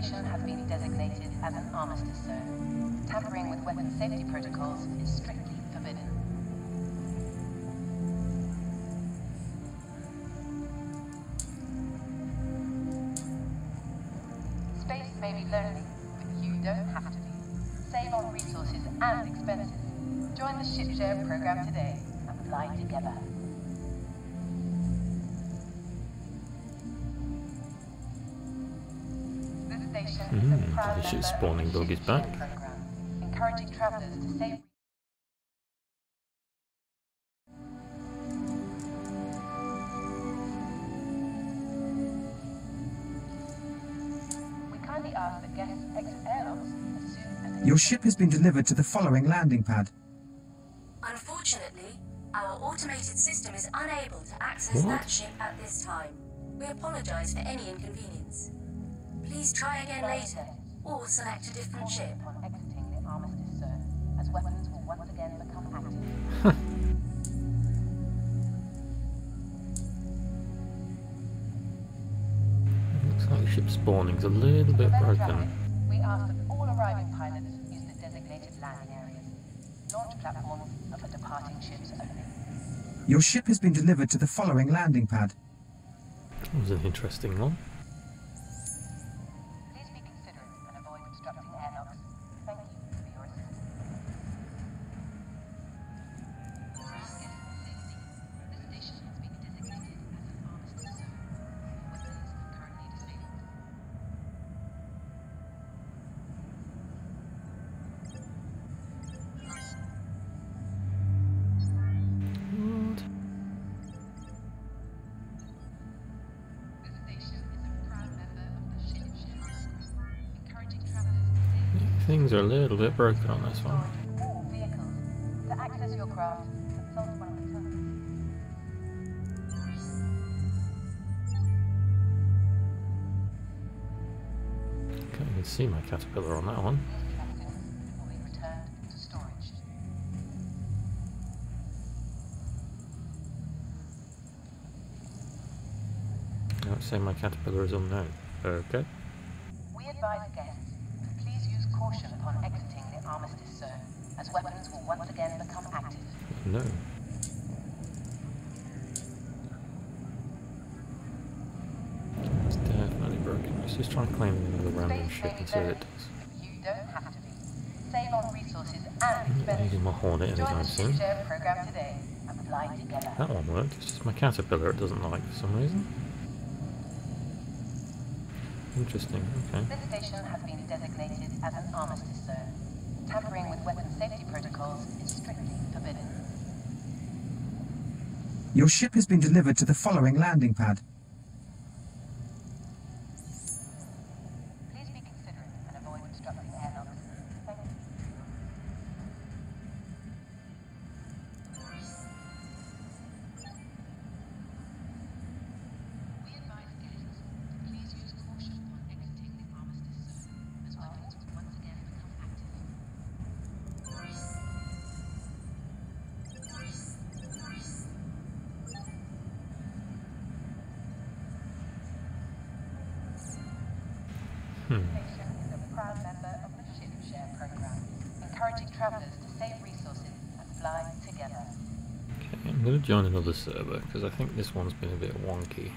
station has been designated as an armistice zone. Tampering with weapon safety protocols is strictly forbidden. Space may be lonely, but you don't have to be. Save on resources and expenses. Join the ship share program today and fly together. The ship spawning dog is back. Encouraging travelers to save. We kindly ask that guests exit airlocks as soon as. Your ship has been delivered to the following landing pad. Unfortunately, our automated system is unable to access that ship at this time. We apologize for any inconvenience. Please try again later, or select a different ship. Upon exiting the armistice zone, as weapons will once again become active. Looks like ship spawning's a little bit broken. We ask that all arriving pilots use the designated landing areas. Launch platforms are for departing ships only. Your ship has been delivered to the following landing pad. That was an interesting one. Things are a little bit broken on this one. All vehicles. To access your craft, consult one of the terminals. Can't even see my caterpillar on that one. Will be returned to storage. I don't say my caterpillar is unknown. Okay. We advise guests to please use caution upon exiting the armistice zone, as weapons will once again become active. No. It's definitely broken. Let's just try and claim another random ship and see what it does. You don't have to be. Save on resources and expenses. Using my Hornet anytime soon. Program today and fly together. That one worked. It's just my caterpillar it doesn't like for some reason. Interesting, okay. This station has been designated as an armistice zone. Tampering with weapon safety protocols is strictly forbidden. Your ship has been delivered to the following landing pad. Please be considerate and avoid obstructing airlocks. Thank you. We advise guests to please use caution upon exiting the armistice zone, as weapons will once again become active. Constellation is a proud member of the Ship Share program, encouraging travelers to save resources and fly together. Okay, I'm going to join another server because I think this one's been a bit wonky.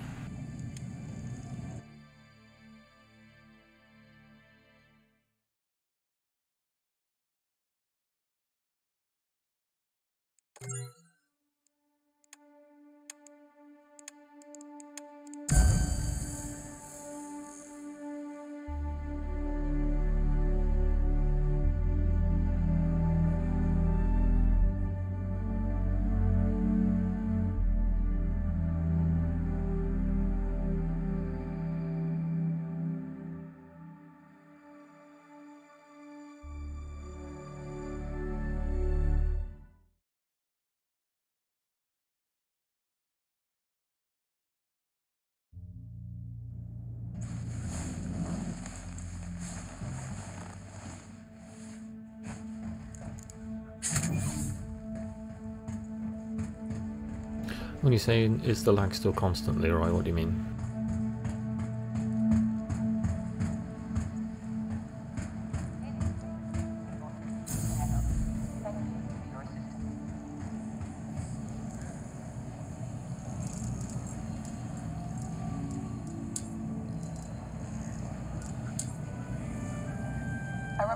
When you say, is the lag still constant, Leroy, what do you mean?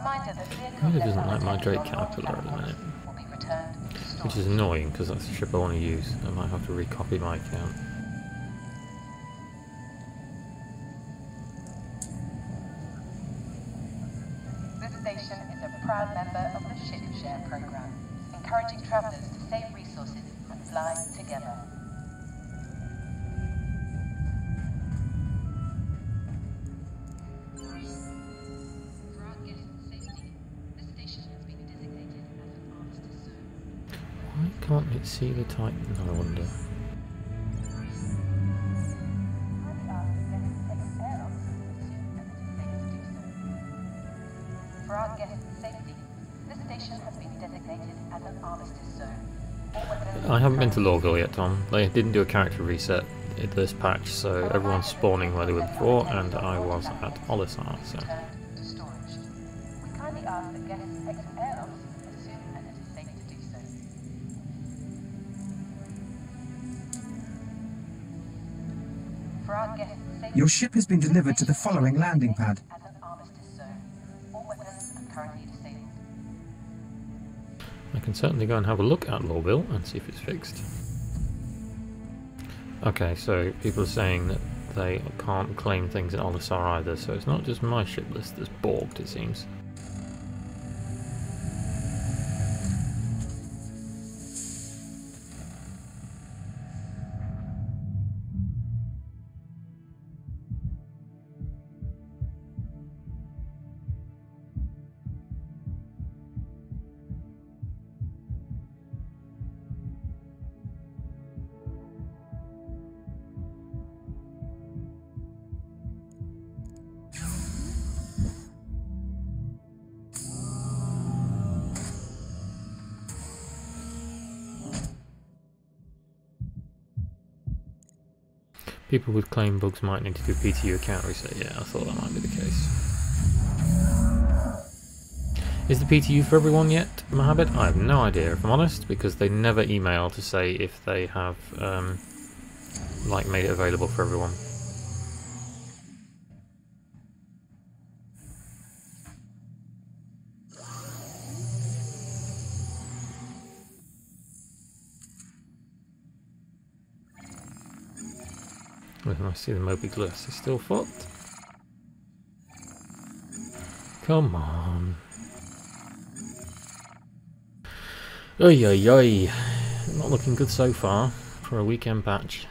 Reminder that vehicle Really level doesn't like my attendant Drake on Caterpillar at the minute, will be returned to which is storage. annoying because that's the ship I want to use. I might have to recopy my account. This station is a proud member of the Ship Share program, encouraging travelers to save resources and fly together. For our guests' safety, this station has been designated as an armistice zone. Why can't it see the Titan, I wonder? For our guests' safety, this station has been designated as an armistice zone. All weapons I haven't been to Lorville yet, Tom. They didn't do a character reset in this patch, so everyone's spawning where they were before, and I was at Olisar, so... returned to storage. We kindly ask that guests exit airlocks as soon as it is safe to do so. For our guests' safety, Your ship has been delivered to the following landing pad. as an armistice zone. All weapons are currently disabled. I can certainly go and have a look at Lorville and see if it's fixed. Okay, so people are saying that they can't claim things at Olisar either, so it's not just my ship list that's borged, it seems. People with claim bugs might need to do PTU account reset. Yeah, I thought that might be the case. Is the PTU for everyone yet, Mohammed? I have no idea, if I'm honest, because they never email to say if they have like made it available for everyone. When I see the Moby Glass is still fucked. Come on. Oi oi oi. Not looking good so far for a weekend patch.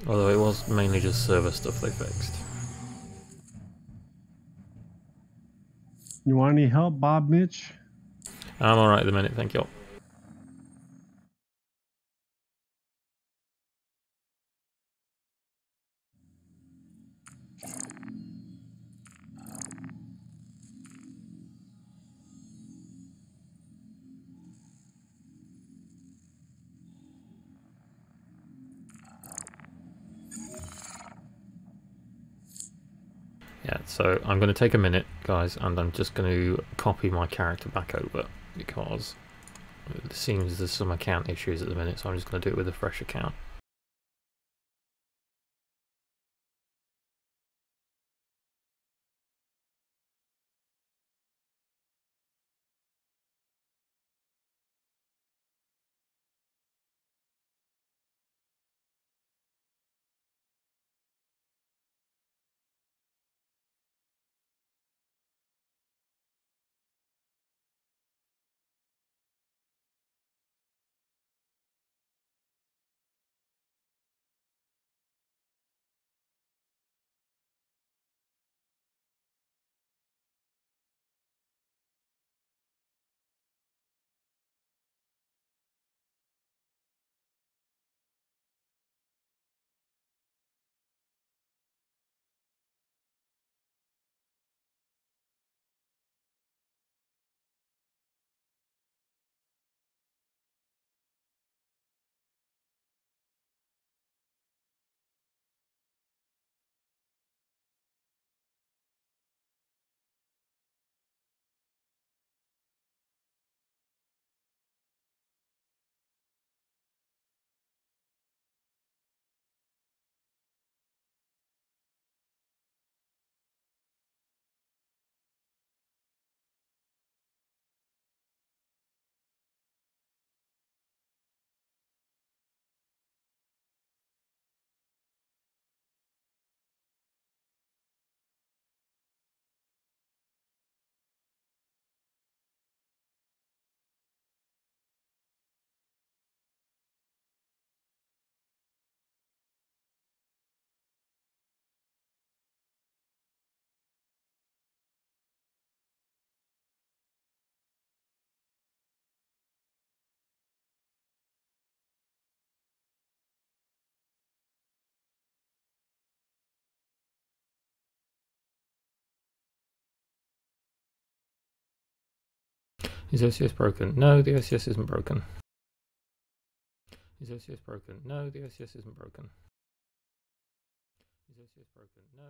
Although it was mainly just server stuff they fixed. You want any help, Bob Mitch? I'm alright at the minute, thank you. Yeah, so I'm going to take a minute, guys, and I'm just going to copy my character back over, because it seems there's some account issues at the minute, so I'm just going to do it with a fresh account. Is OCS broken? No, the OCS isn't broken. Is OCS broken? No, the OCS isn't broken. Is OCS broken? No.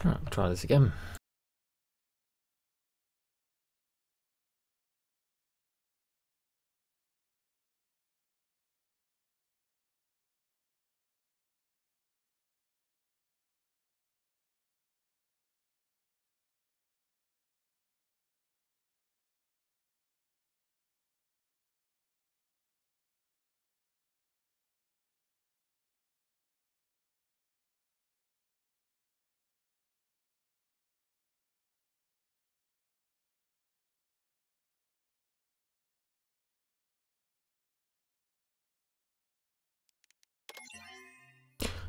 Right, we'll try this again.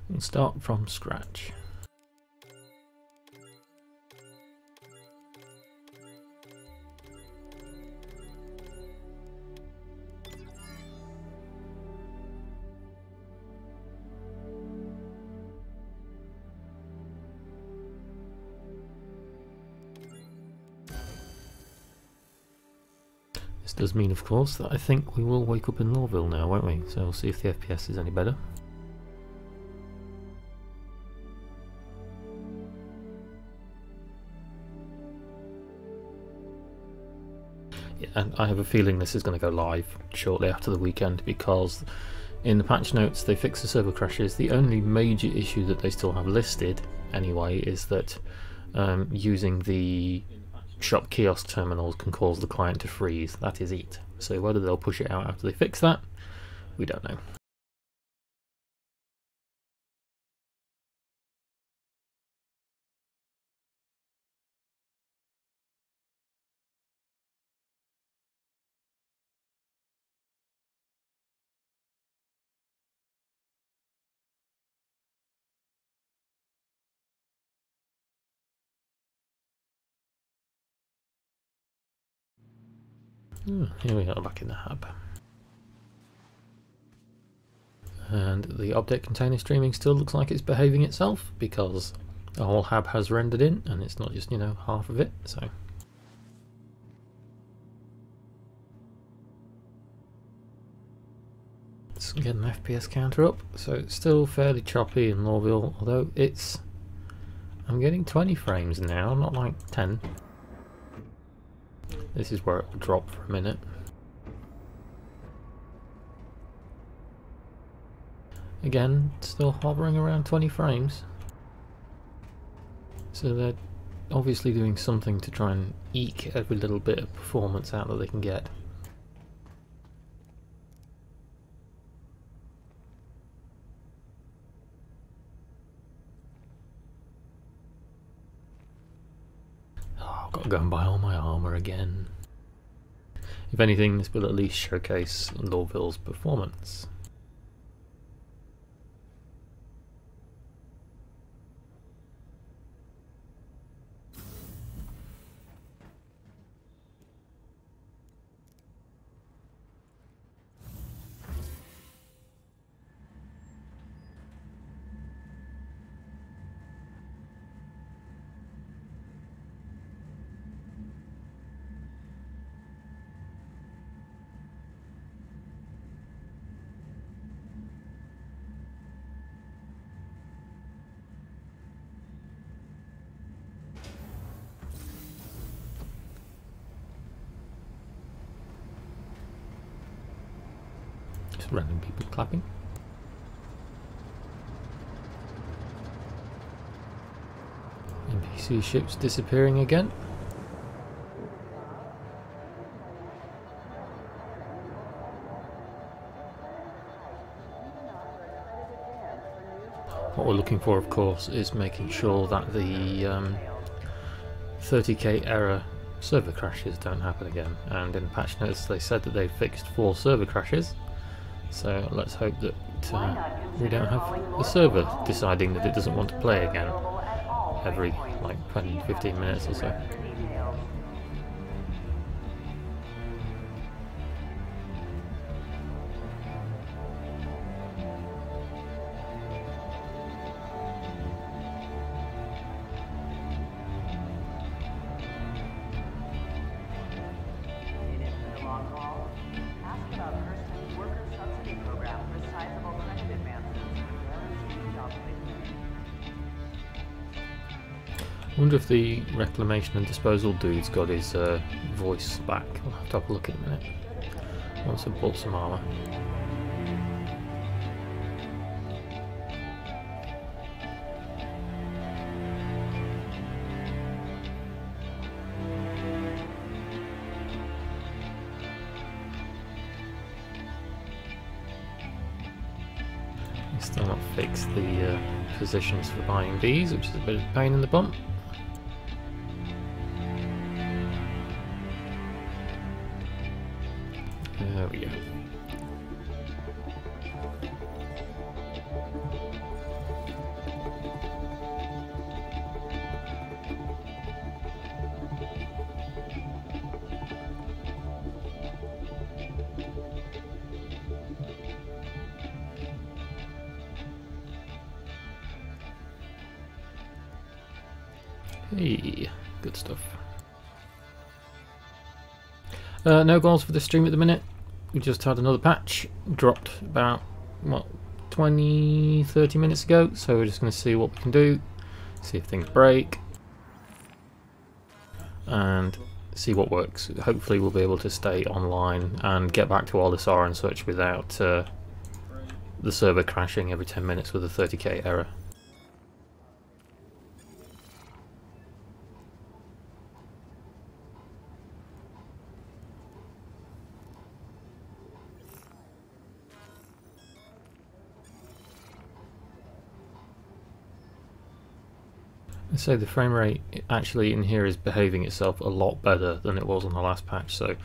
And start from scratch. This does mean, of course, that I think we will wake up in Lorville now, won't we? So we'll see if the FPS is any better. Yeah, and I have a feeling this is going to go live shortly after the weekend, because in the patch notes they fix the server crashes. The only major issue that they still have listed anyway is that using the shop kiosk terminals can cause the client to freeze. That is it. So whether they'll push it out after they fix that, we don't know. Here we are back in the hub. And the object container streaming still looks like it's behaving itself, because the whole hub has rendered in and it's not just, you know, half of it. So let's get an FPS counter up. So it's still fairly choppy in Lorville, although I'm getting 20 frames now, not like 10. This is where it will drop for a minute. Again, still hovering around 20 frames. So they're obviously doing something to try and eke every little bit of performance out that they can get. Oh, I've got to go and buy all my armour again. If anything, this will at least showcase Lorville's performance. Just random people clapping. NPC ships disappearing again. What we're looking for, of course, is making sure that the 30k error server crashes don't happen again. And in the patch notes they said that they fixed 4 server crashes, so let's hope that we don't have the server deciding that it doesn't want to play again every like 10-15 minutes or so. I wonder if the Reclamation and Disposal dude's got his voice back. I'll have to have a look in a minute once I've bought some armour. Still not fixed the positions for buying these, which is a bit of a pain in the bum. There we go. Hey, good stuff. No goals for the stream at the minute. We just had another patch, dropped about, what, 20-30 minutes ago, so we're just going to see what we can do, see if things break, and see what works. Hopefully we'll be able to stay online and get back to LSR and such without the server crashing every 10 minutes with a 30k error. So the frame rate actually in here is behaving itself a lot better than it was on the last patch, so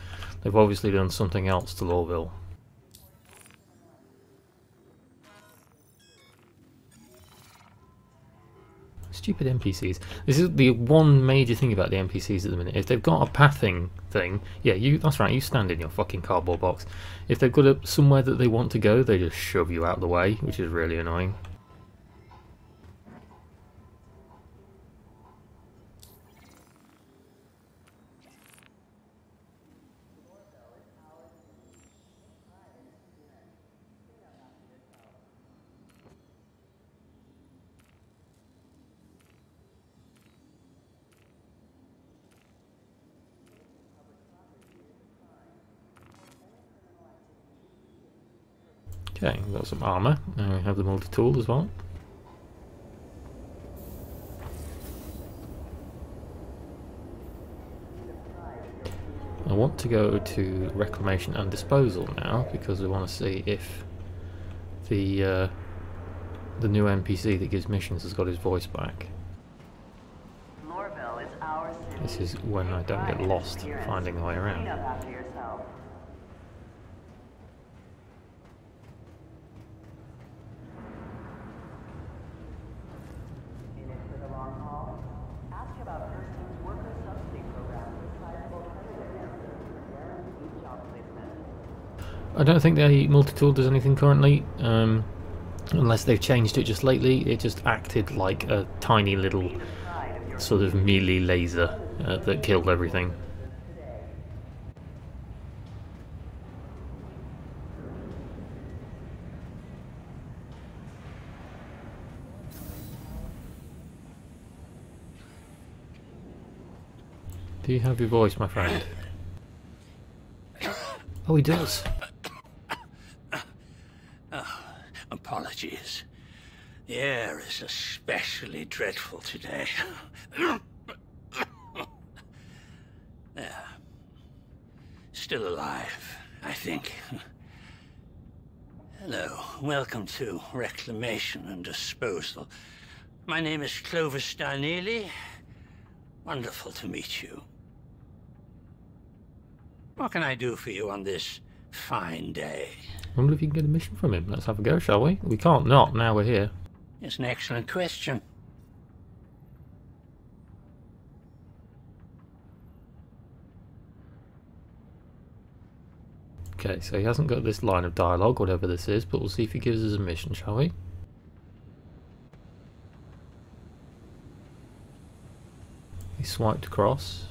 they've obviously done something else to Lorville. Stupid NPCs. This is the one major thing about the NPCs at the minute. If they've got a pathing thing, yeah, that's right, you stand in your fucking cardboard box. If they've got somewhere that they want to go, they just shove you out of the way, which is really annoying. Okay, we've got some armour. Now we have the multi-tool as well. I want to go to Reclamation and Disposal now because we want to see if the new NPC that gives missions has got his voice back. Lorville is our city. This is when I don't get lost finding my way around. Clean up after yourself. In it for the long haul? Ask about Kirsten's worker subsidy program for sizable credit advances for guaranteed job placement. I don't think the multi-tool does anything currently, unless they've changed it just lately. It just acted like a tiny little sort of melee laser that killed everything. Do you have your voice, my friend? Oh, he does. Apologies. The air is especially dreadful today. Yeah. Still alive, I think. Hello, welcome to Reclamation and Disposal. My name is Clovis Darneely. Wonderful to meet you. What can I do for you on this fine day? I wonder if you can get a mission from him. Let's have a go, shall we? We can't not, now we're here. It's an excellent question. Okay, so he hasn't got this line of dialogue, whatever this is, but we'll see if he gives us a mission, shall we? He swiped across.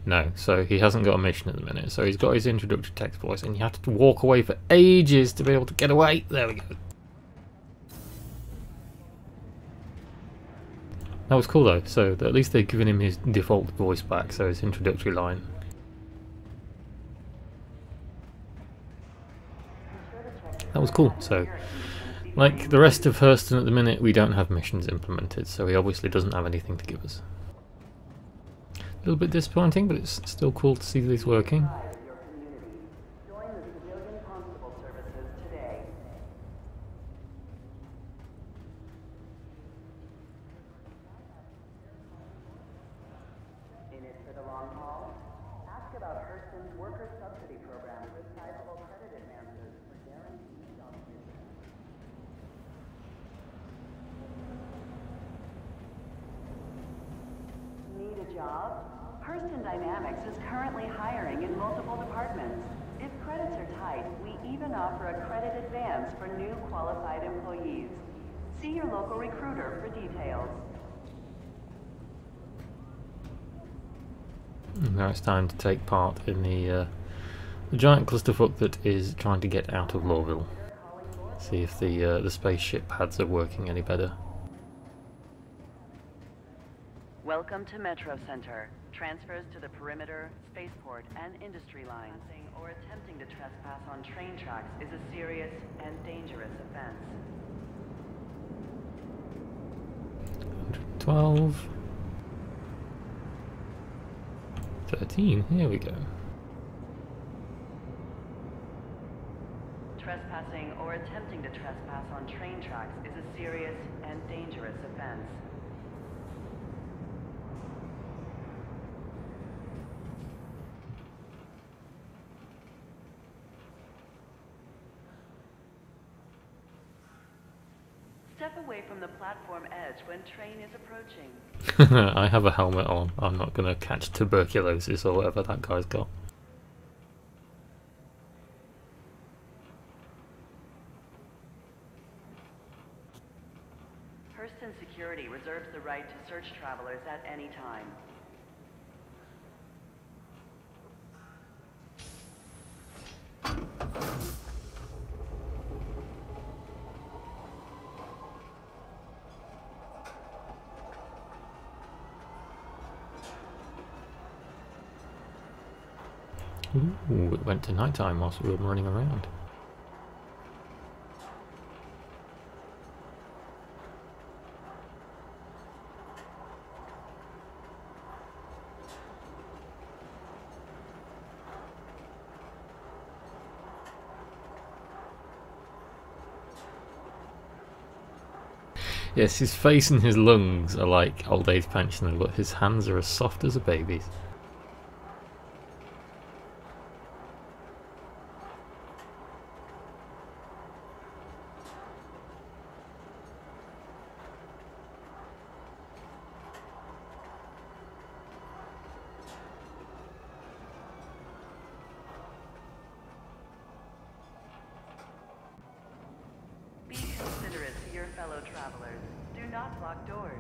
No, so he hasn't got a mission at the minute. So he's got his introductory text voice, and you have to walk away for ages to be able to get away. There we go. That was cool though. So at least they've given him his default voice back, so his introductory line. That was cool. So, like the rest of Hurston at the minute, we don't have missions implemented, so he obviously doesn't have anything to give us. A little bit disappointing, but it's still cool to see these working. Join the civilian constable services today. In it for the long haul? Ask about Hurston's worker subsidy program with sizable credit advances for guaranteed job placement. Need a job? Hurston Dynamics is currently hiring in multiple departments. If credits are tight, we even offer a credit advance for new qualified employees. See your local recruiter for details. Now it's time to take part in the giant clusterfuck that is trying to get out of Lorville. See if the spaceship pads are working any better. Welcome to Metro Center. Transfers to the perimeter, spaceport, and industry lines or attempting to trespass on train tracks is a serious and dangerous offense. 112. 13, here we go. Trespassing or attempting to trespass on train tracks is a serious and dangerous offense. Step away from the platform edge when train is approaching. I have a helmet on. I'm not going to catch tuberculosis or whatever that guy's got. Hurston Security reserves the right to search travelers at any time. Ooh, it went to nighttime whilst we were running around. Yes, his face and his lungs are like old age pensioner, but his hands are as soft as a baby's. Be considerate to your fellow travelers. Do not block doors.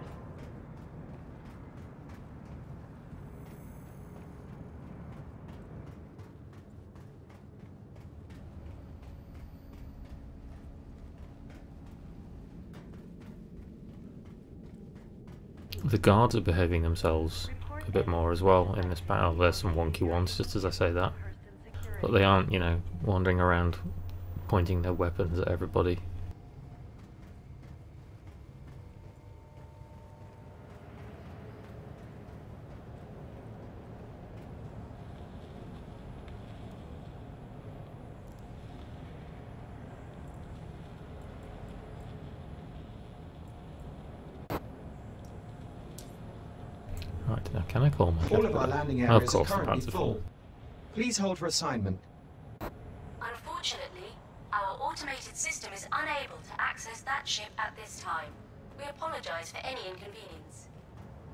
The guards are behaving themselves a bit more as well in this battle. There's some wonky ones, just as I say that. But they aren't, you know, wandering around pointing their weapons at everybody. Right, now can I call my All of our landing Of areas are course, the currently pads are full. full. Please hold for assignment. Unfortunately, our automated system is unable to access that ship at this time. We apologize for any inconvenience.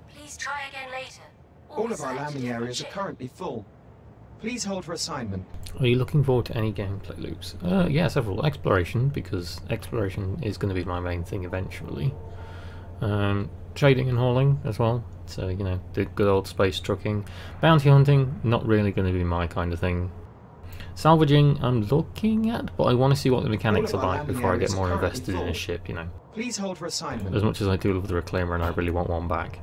Please try again later. or All of our select a landing different areas are ship. currently full. Please hold for assignment. Are you looking forward to any gameplay loops? Yeah, several. Exploration, because exploration is going to be my main thing eventually. Trading and hauling as well, so you know, the good old space trucking. Bounty hunting, not really going to be my kind of thing. Salvaging, I'm looking at, but I want to see what the mechanics are like before I get more invested in a ship, you know. Please hold for assignment. As much as I do love the Reclaimer and I really want one back.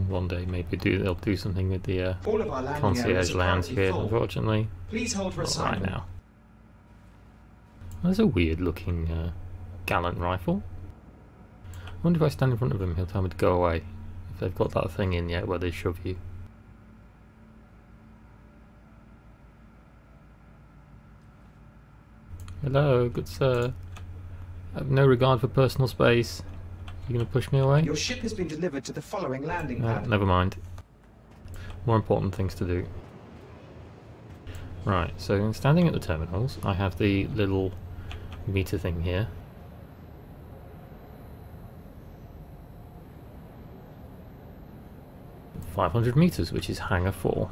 One day maybe they'll do something with the All of our landing concierge areas are lounge currently here, full. unfortunately. Please hold for Not right assignment. now. There's a weird looking gallant rifle. I wonder if I stand in front of him he'll tell me to go away. If they've got that thing in yet where they shove you. Hello, good sir. I have no regard for personal space. You gonna push me away? Your ship has been delivered to the following landing pad. Never mind. More important things to do. Right, so standing at the terminals, I have the little meter thing here. .500 meters, which is hangar 4.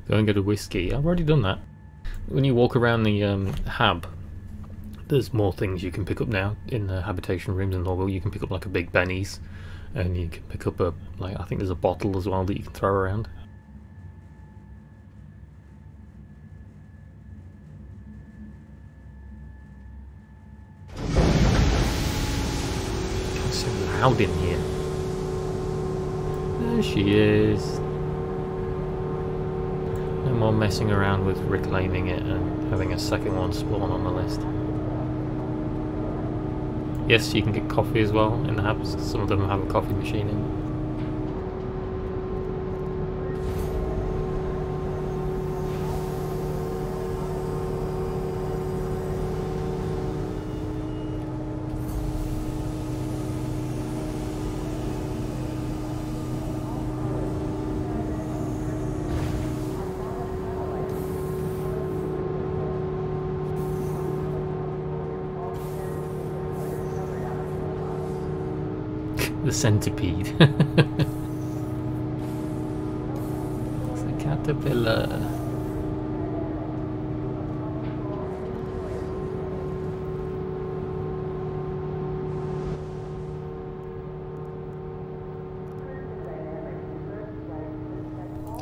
Go and get a whiskey. I've already done that. When you walk around the hab, there's more things you can pick up now in the habitation rooms in Lorville. You can pick up like a big Benny's, and you can pick up a I think there's a bottle as well that you can throw around. It's so loud in here. There she is. No more messing around with reclaiming it and having a second one spawn on the list. Yes, you can get coffee as well in the hubs. Some of them have a coffee machine in. The centipede. It's a caterpillar.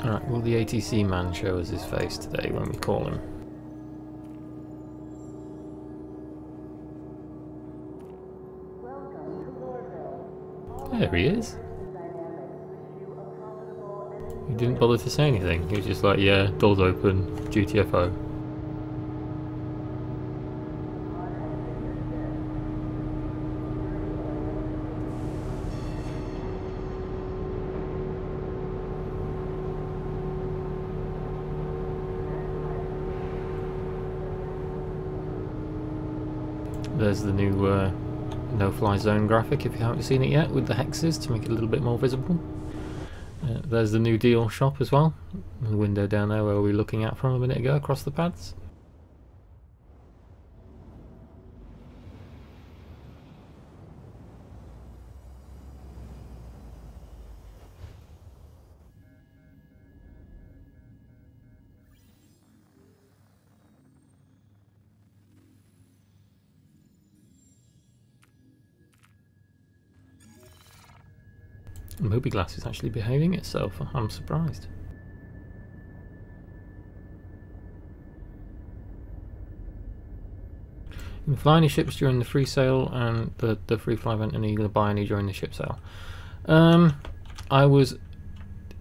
Alright, will the ATC man show us his face today when we call him? There he is. He didn't bother to say anything. He was just like, yeah, doors open, GTFO. There's the new no-fly zone graphic if you haven't seen it yet, with the hexes to make it a little bit more visible. There's the new deal shop as well, the window down there where we were looking at from a minute ago across the pads. Mobiglass is actually behaving itself. I'm surprised. You can fly any ships during the free sale and the free fly event, and are you going to buy any during the ship sale? I was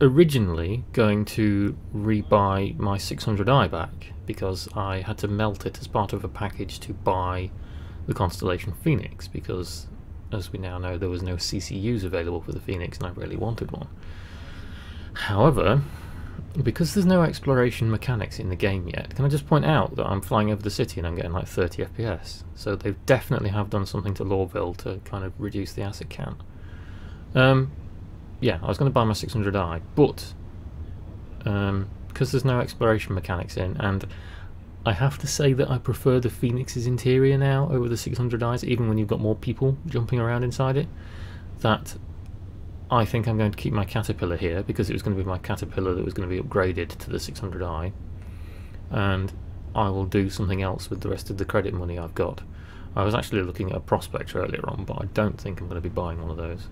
originally going to rebuy my 600i back because I had to melt it as part of a package to buy the Constellation Phoenix, because as we now know there was no CCUs available for the Phoenix and I really wanted one. However, because there's no exploration mechanics in the game yet, can I just point out that I'm flying over the city and I'm getting like 30 FPS, so they definitely have done something to Lorville to kind of reduce the asset count. Yeah, I was going to buy my 600i, but because there's no exploration mechanics in, and I have to say that I prefer the Phoenix's interior now over the 600i's, even when you've got more people jumping around inside it, that I think I'm going to keep my Caterpillar here, because it was going to be my Caterpillar that was going to be upgraded to the 600i, and I will do something else with the rest of the credit money I've got. I was actually looking at a Prospector earlier on, but I don't think I'm going to be buying one of those.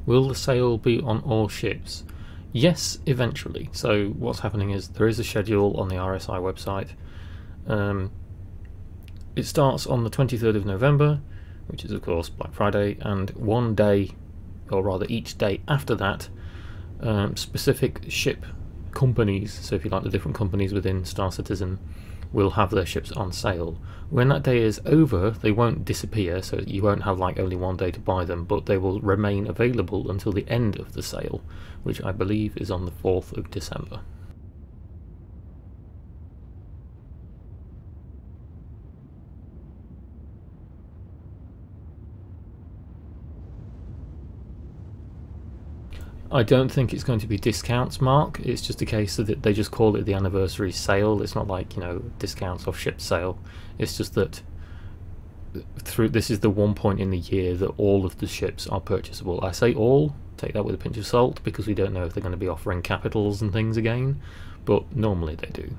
Will the sale be on all ships? Yes, eventually. So what's happening is there is a schedule on the RSI website. It starts on the 23rd of November, which is of course Black Friday, and one day, or rather each day after that, specific ship companies, so if you like the different companies within Star Citizen, will have their ships on sale. When that day is over, they won't disappear, so you won't have like only one day to buy them, but they will remain available until the end of the sale, which I believe is on the 4th of December. I don't think it's going to be discounts, Mark. It's just a case that they just call it the anniversary sale. It's not like, you know, discounts off ship sale. It's just that this is the one point in the year that all of the ships are purchasable. I say all, take that with a pinch of salt, because we don't know if they're going to be offering capitals and things again, but normally they do.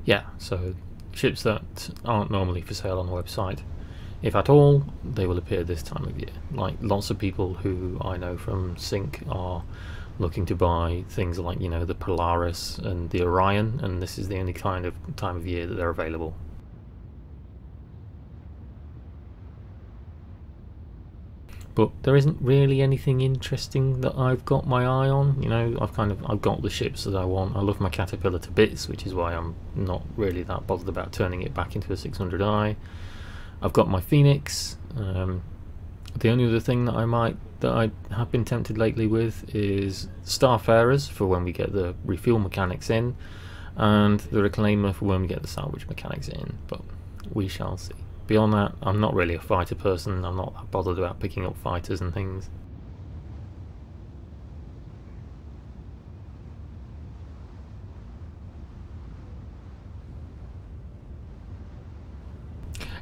Yeah, so ships that aren't normally for sale on the website, if at all, they will appear this time of year. Like lots of people who I know from Sync are looking to buy things like, you know, the Polaris and the Orion, and this is the only kind of time of year that they're available. But there isn't really anything interesting that I've got my eye on. You know, I've got the ships that I want. I love my Caterpillar to bits, which is why I'm not really that bothered about turning it back into a 600i. I've got my Phoenix. The only other thing that I have been tempted lately with is Starfarers for when we get the refuel mechanics in, and the Reclaimer for when we get the salvage mechanics in. But we shall see. Beyond that, I'm not really a fighter person. I'm not that bothered about picking up fighters and things.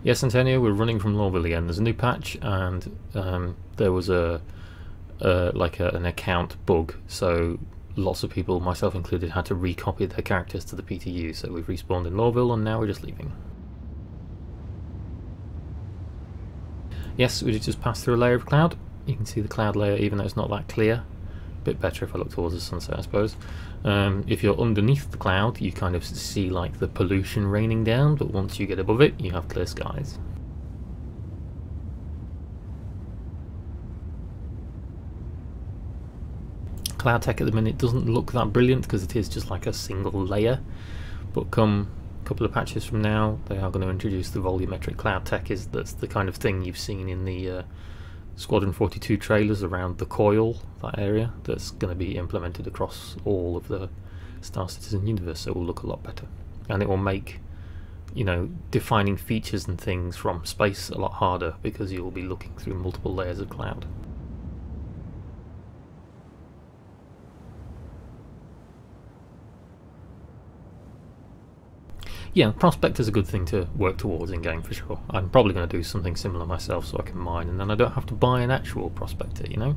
Yes, Antonio, we're running from Lorville again. There's a new patch, and there was an account bug, so lots of people, myself included, had to recopy their characters to the PTU. So we've respawned in Lorville, and now we're just leaving. Yes, we just passed through a layer of cloud. You can see the cloud layer even though it's not that clear. A bit better if I look towards the sunset, I suppose. If you're underneath the cloud, you kind of see like the pollution raining down, but once you get above it, you have clear skies. Cloud tech at the minute doesn't look that brilliant because it is just like a single layer, but come a couple of patches from now they are going to introduce the volumetric cloud tech. That's the kind of thing you've seen in the Squadron 42 trailers around the coil, that area, that's going to be implemented across all of the Star Citizen universe, so it will look a lot better, and it will make, you know, defining features and things from space a lot harder because you will be looking through multiple layers of cloud. Yeah, Prospect is a good thing to work towards in game for sure. I'm probably going to do something similar myself so I can mine, and then I don't have to buy an actual prospector, you know?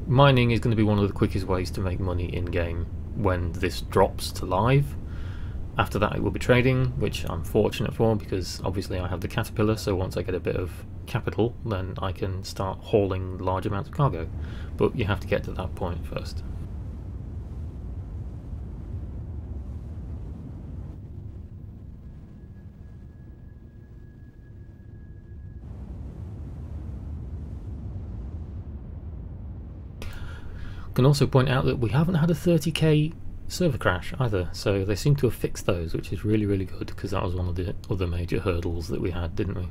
Mining is going to be one of the quickest ways to make money in game when this drops to live. After that it will be trading, which I'm fortunate for because obviously I have the Caterpillar, so once I get a bit of capital then I can start hauling large amounts of cargo. But you have to get to that point first. Can also point out that we haven't had a 30k server crash either, so they seem to have fixed those, which is really, really good because that was one of the other major hurdles that we had, didn't we?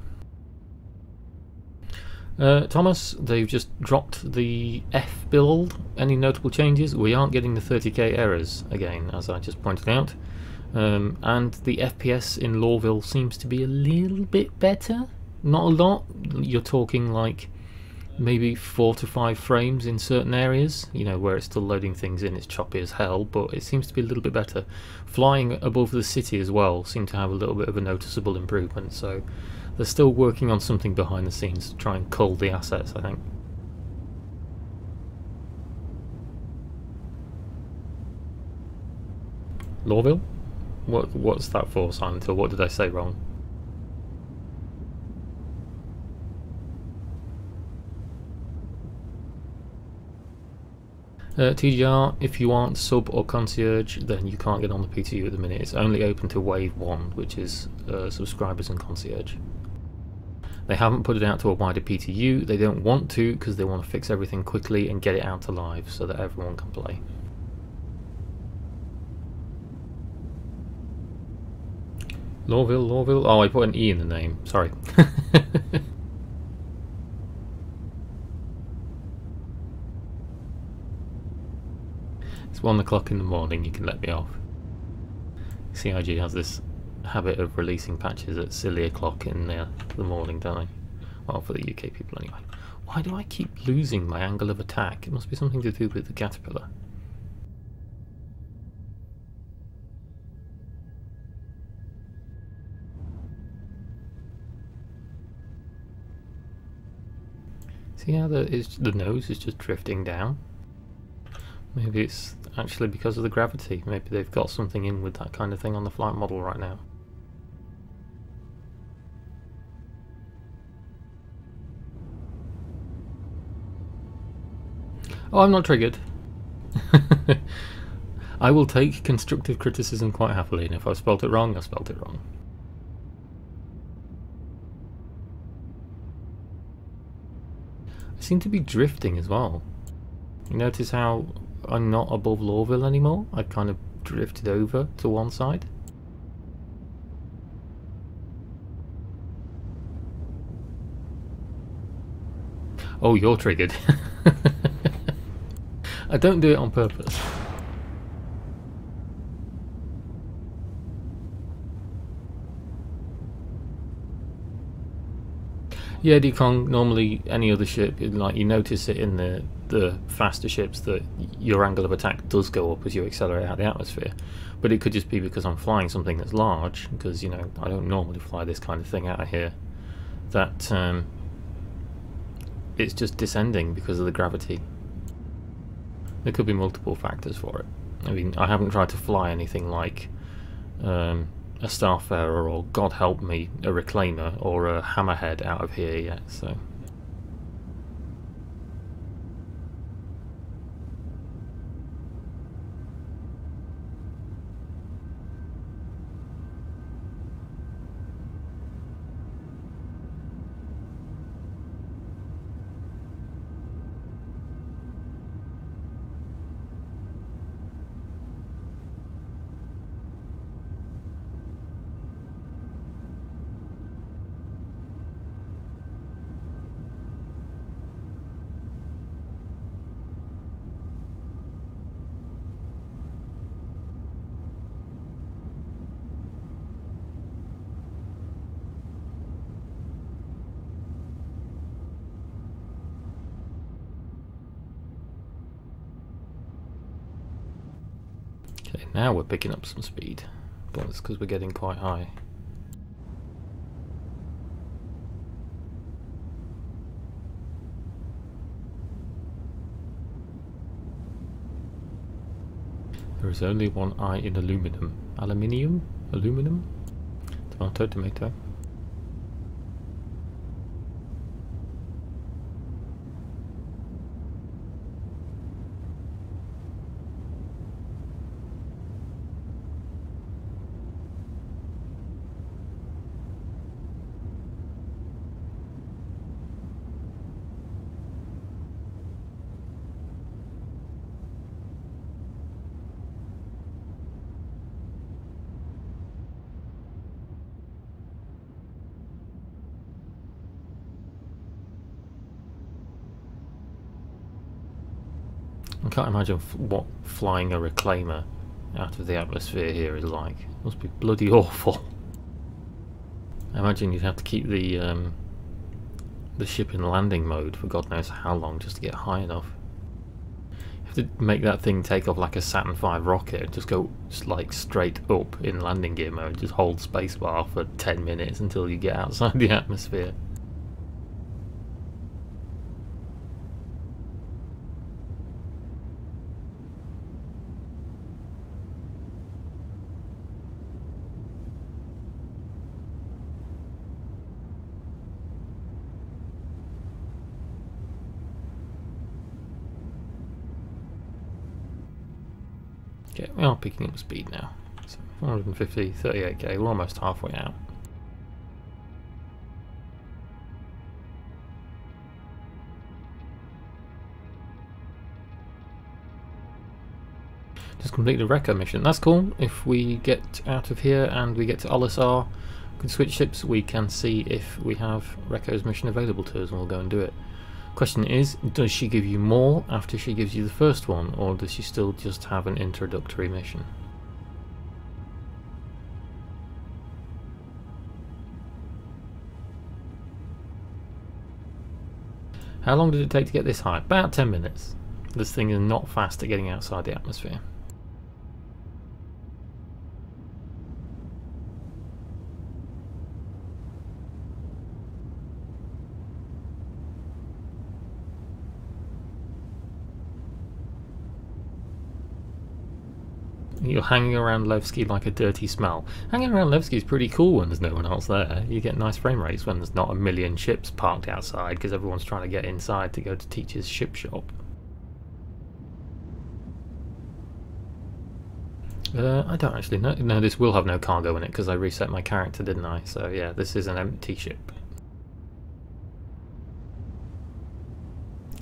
Thomas, they've just dropped the F build. Any notable changes? We aren't getting the 30k errors again, as I just pointed out, and the FPS in Lorville seems to be a little bit better. Not a lot. You're talking like maybe 4 to 5 frames in certain areas, you know, where it's still loading things in, it's choppy as hell, but it seems to be a little bit better. Flying above the city as well seemed to have a little bit of a noticeable improvement, so they're still working on something behind the scenes to try and cull the assets, I think. Lorville? What's that for, Silent Hill? What did I say wrong? TGR, if you aren't sub or concierge, then you can't get on the PTU at the minute. It's only open to wave 1, which is subscribers and concierge. They haven't put it out to a wider PTU. They don't want to because they want to fix everything quickly and get it out to live so that everyone can play. Lorville. Oh, I put an E in the name. Sorry. It's 1 o'clock in the morning, you can let me off. CIG has this habit of releasing patches at silly o'clock in the morning, don't they? Well, for the UK people anyway. Why do I keep losing my angle of attack? It must be something to do with the Caterpillar. See how the nose is just drifting down? Maybe it's actually because of the gravity. Maybe they've got something in with that kind of thing on the flight model right now. Oh, I'm not triggered. I will take constructive criticism quite happily, and if I've spelt it wrong, I've spelt it wrong. I seem to be drifting as well. You notice how I'm not above Lorville anymore? I kind of drifted over to one side. Oh, you're triggered. I don't do it on purpose. Yeah, Dekong, normally any other ship, like you notice it in the faster ships that your angle of attack does go up as you accelerate out the atmosphere. But it could just be because I'm flying something that's large, because, you know, I don't normally fly this kind of thing out of here, that it's just descending because of the gravity. There could be multiple factors for it. I mean, I haven't tried to fly anything like a Starfarer or, God help me, a Reclaimer or a Hammerhead out of here yet, so... Okay, now we're picking up some speed, but it's because we're getting quite high. There is only one eye in aluminum. Aluminium? Aluminum? Tomato, tomato. I can't imagine what flying a Reclaimer out of the atmosphere here is like. It must be bloody awful. I imagine you'd have to keep the ship in landing mode for God knows how long just to get high enough. You have to make that thing take off like a Saturn V rocket and just go like straight up in landing gear mode. Just hold spacebar for 10 minutes until you get outside the atmosphere. Okay, we are picking up speed now. So 450, 38k, we're almost halfway out. Just complete the Recco mission. That's cool. If we get out of here and we get to Olisar, we can switch ships, we can see if we have Recco's mission available to us and we'll go and do it. Question is, does she give you more after she gives you the first one, or does she still just have an introductory mission? How long did it take to get this high? About 10 minutes. This thing is not fast at getting outside the atmosphere. You're hanging around Levski like a dirty smell. Hanging around Levski is pretty cool when there's no one else there. You get nice frame rates when there's not a million ships parked outside because everyone's trying to get inside to go to Teacher's ship shop. I don't actually know. No, this will have no cargo in it because I reset my character, didn't I? So yeah, this is an empty ship.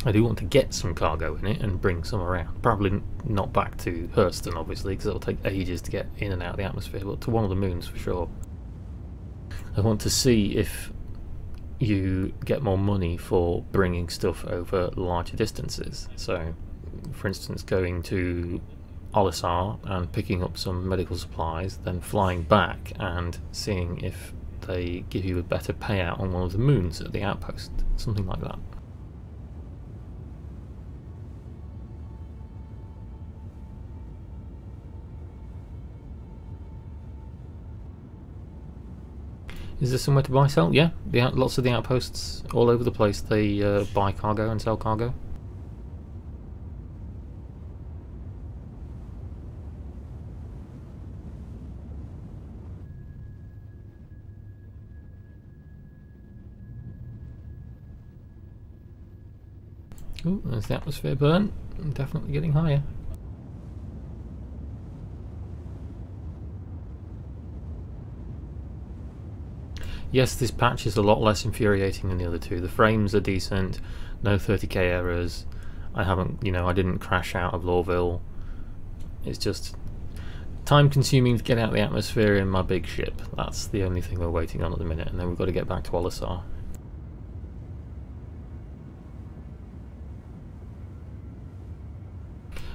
I do want to get some cargo in it and bring some around. Probably not back to Hurston, obviously, because it'll take ages to get in and out of the atmosphere, but to one of the moons for sure. I want to see if you get more money for bringing stuff over larger distances. So, for instance, going to Olisar and picking up some medical supplies, then flying back and seeing if they give you a better payout on one of the moons at the Outpost. Something like that. Is there somewhere to buy sell? Yeah, lots of the outposts all over the place, they buy cargo and sell cargo. Ooh, there's the atmosphere burn. Definitely getting higher. Yes, this patch is a lot less infuriating than the other two. The frames are decent, no 30k errors. I didn't crash out of Lorville. It's just time consuming to get out of the atmosphere in my big ship. That's the only thing we're waiting on at the minute, and then we've got to get back to Olisar.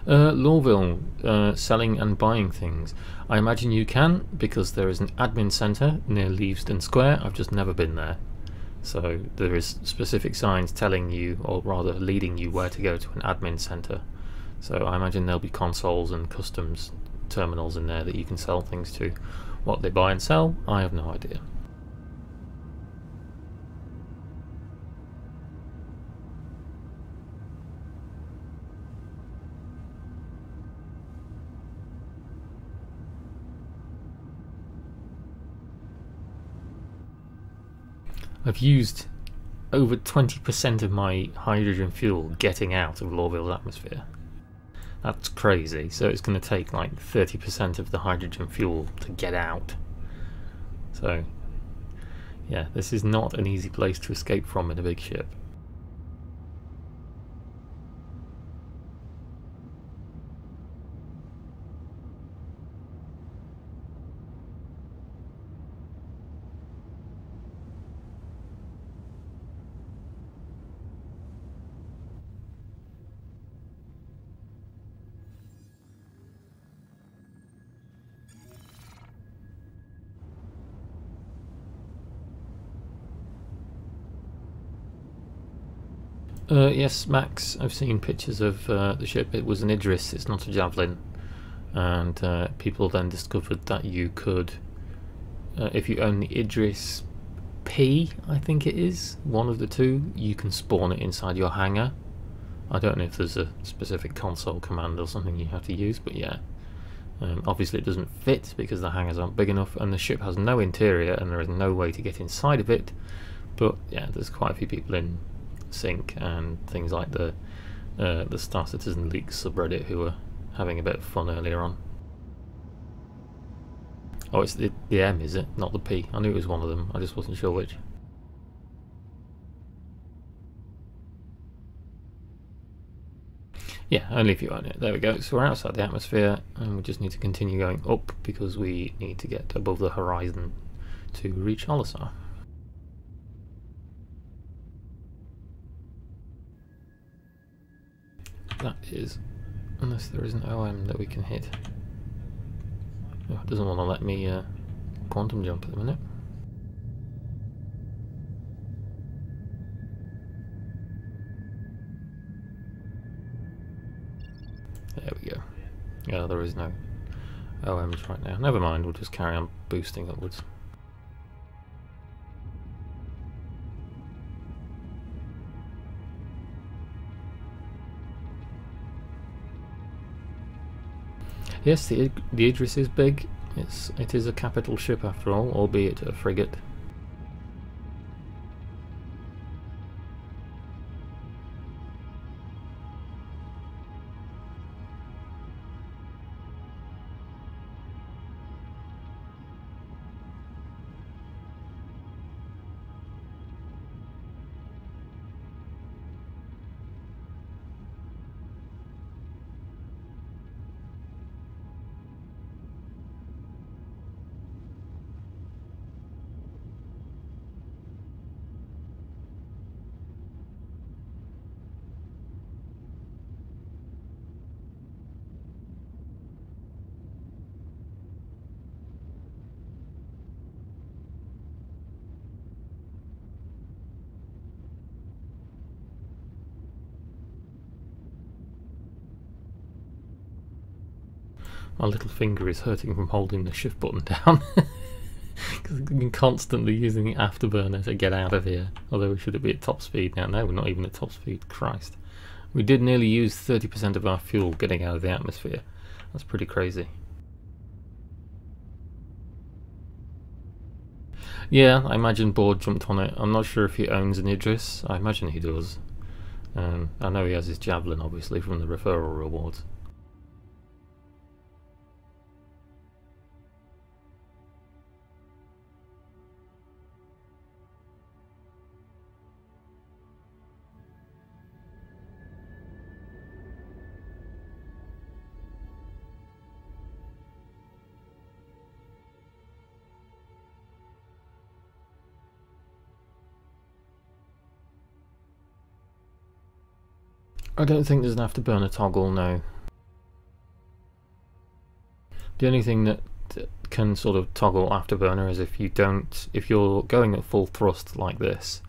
Lorville, selling and buying things. I imagine you can, because there is an admin centre near Leavesden Square. I've just never been there. So there is specific signs telling you, or rather leading you, where to go to an admin centre. So I imagine there'll be consoles and customs terminals in there that you can sell things to. What they buy and sell, I have no idea. I've used over 20% of my hydrogen fuel getting out of Lorville's atmosphere. That's crazy. So it's going to take like 30% of the hydrogen fuel to get out. So yeah, this is not an easy place to escape from in a big ship. Yes, Max, I've seen pictures of the ship. It was an Idris, it's not a Javelin. And people then discovered that you could, if you own the Idris P, I think it is, one of the two, you can spawn it inside your hangar. I don't know if there's a specific console command or something you have to use, but yeah. Obviously it doesn't fit because the hangars aren't big enough, and the ship has no interior and there is no way to get inside of it. But yeah, there's quite a few people in Sync and things like the Star Citizen Leaks subreddit who were having a bit of fun earlier on. Oh, it's the M, is it? Not the P. I knew it was one of them, I just wasn't sure which. Yeah, only if you own it. There we go. So we're outside the atmosphere and we just need to continue going up because we need to get above the horizon to reach Olisar. That is, unless there is an OM that we can hit. Oh, it doesn't want to let me quantum jump at the minute. There we go. Yeah, there is no OMs right now. Never mind, we'll just carry on boosting upwards. Yes, the Idris is big. It is a capital ship after all, albeit a frigate. My little finger is hurting from holding the shift button down because I'm constantly using the afterburner to get out of here. Although we should be at top speed now. No, we're not even at top speed. Christ. We did nearly use 30% of our fuel getting out of the atmosphere. That's pretty crazy. Yeah, I imagine Board jumped on it. I'm not sure if he owns an Idris. I imagine he does. I know he has his javelin, obviously, from the referral rewards. I don't think there's an afterburner toggle, no. The only thing that can sort of toggle afterburner is if you're going at full thrust like this,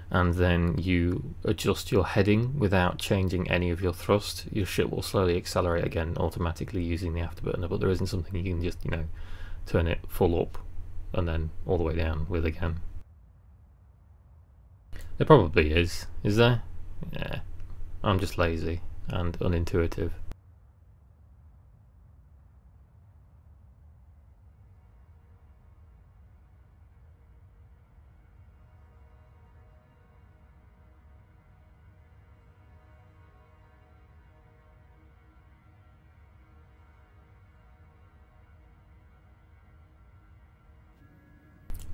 and then you adjust your heading without changing any of your thrust, your ship will slowly accelerate again automatically using the afterburner, but there isn't something you can just, you know, turn it full up and then all the way down with again. There probably is there? Yeah. I'm just lazy and unintuitive.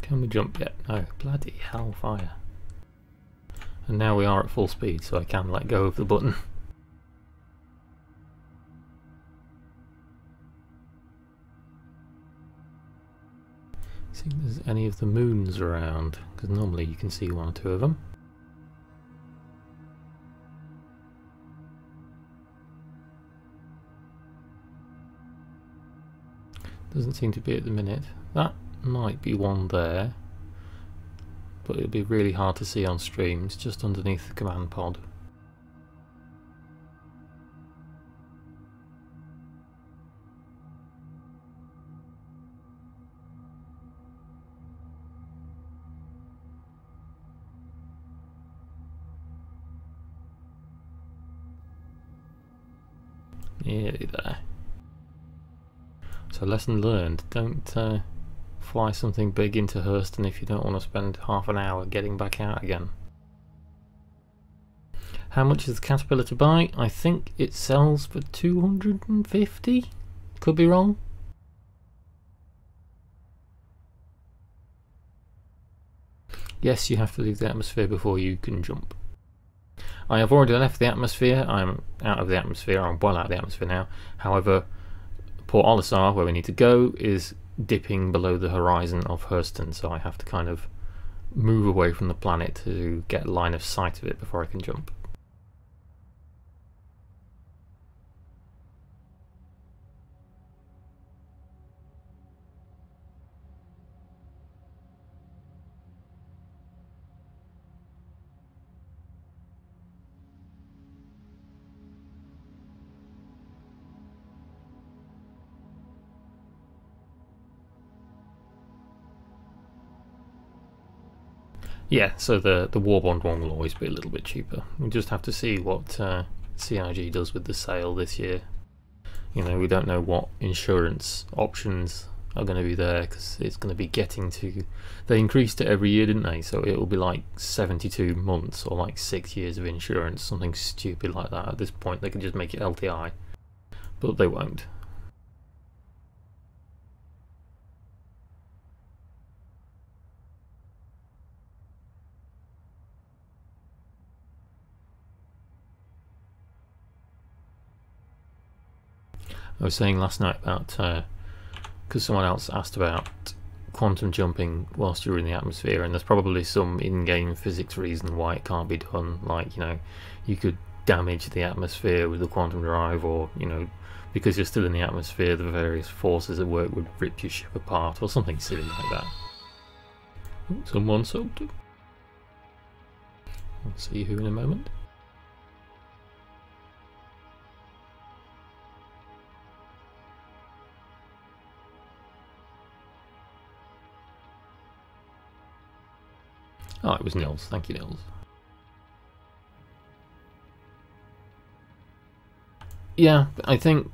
Can we jump yet? No, bloody hellfire. And now we are at full speed, so I can let go of the button. See if there's any of the moons around, because normally you can see one or two of them. Doesn't seem to be at the minute. That might be one there, but it'll be really hard to see on streams, just underneath the command pod. Nearly there. So lesson learned, don't fly something big into Hurston if you don't want to spend half an hour getting back out again. How much is the Caterpillar to buy? I think it sells for 250? Could be wrong. Yes, you have to leave the atmosphere before you can jump. I have already left the atmosphere. I'm out of the atmosphere. I'm well out of the atmosphere now. However, Port Olisar, where we need to go, is dipping below the horizon of Hurston, so I have to kind of move away from the planet to get line of sight of it before I can jump. Yeah, so the Warbond one will always be a little bit cheaper. We just have to see what CIG does with the sale this year. You know, we don't know what insurance options are going to be there, because it's going to be getting to... They increased it every year, didn't they? So it will be like 72 months or like 6 years of insurance, something stupid like that. At this point they can just make it LTI, but they won't. I was saying last night about, because someone else asked about quantum jumping whilst you're in the atmosphere, and there's probably some in-game physics reason why it can't be done, like, you know, you could damage the atmosphere with the quantum drive, or, you know, because you're still in the atmosphere, the various forces at work would rip your ship apart, or something silly like that. Ooh, someone subbed. I'll see who in a moment. Oh, it was Nils. Thank you, Nils. Yeah, I think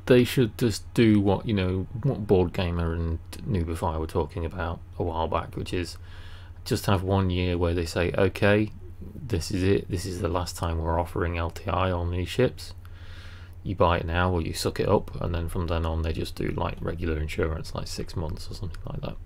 they should just do what, you know, what Board Gamer and Noobify were talking about a while back, which is just have 1 year where they say, okay, this is it. This is the last time we're offering LTI on these ships. You buy it now or you suck it up, and then from then on they just do like regular insurance, like 6 months or something like that.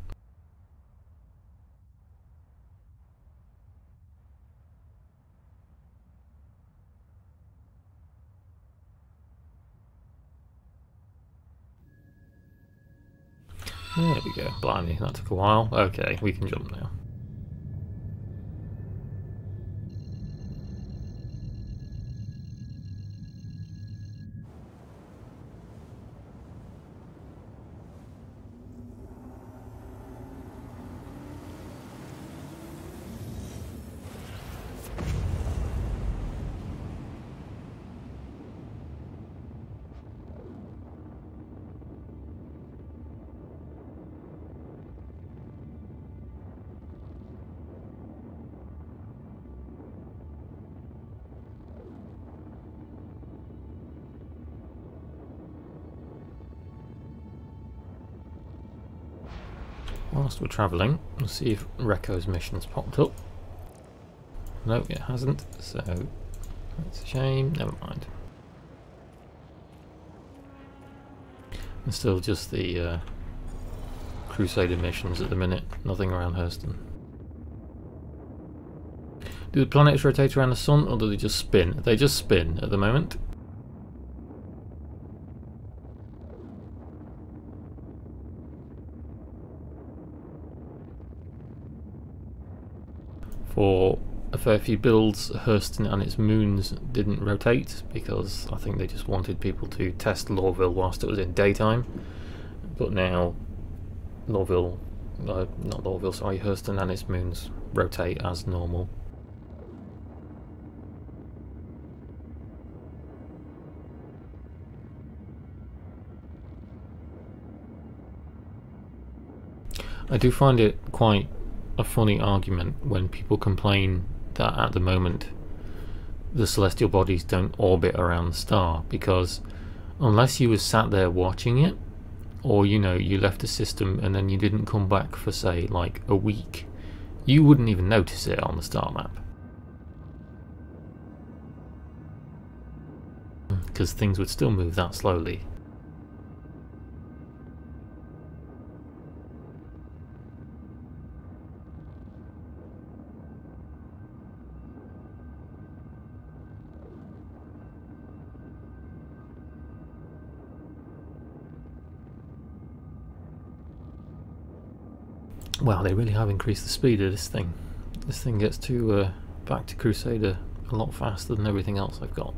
There we go. Blimey, that took a while. Okay, we can jump now. Whilst we're travelling, we'll see if Reko's mission's popped up. No, it hasn't, so that's a shame, never mind. And still just the Crusader missions at the minute, nothing around Hurston. Do the planets rotate around the sun, or do they just spin? They just spin at the moment. For a fair few builds, Hurston and its moons didn't rotate because I think they just wanted people to test Lorville whilst it was in daytime. But now Hurston and its moons rotate as normal. I do find it quite a funny argument when people complain that at the moment the celestial bodies don't orbit around the star, because unless you were sat there watching it, or you know, you left the system and then you didn't come back for say like a week, you wouldn't even notice it on the star map, because things would still move that slowly. Wow, they really have increased the speed of this thing. This thing gets to back to Crusader a lot faster than everything else I've got.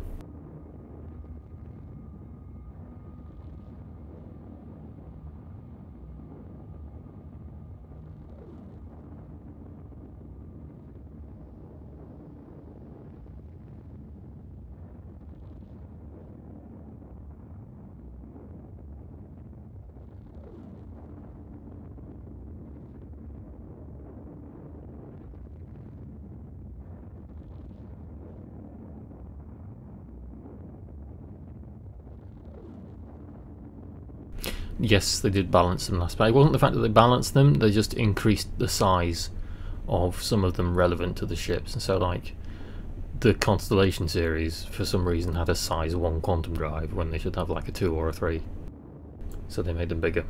Yes, they did balance them last, but it wasn't the fact that they balanced them, they just increased the size of some of them relevant to the ships. And so like the Constellation series for some reason had a size 1 quantum drive when they should have like a 2 or a 3, so they made them bigger.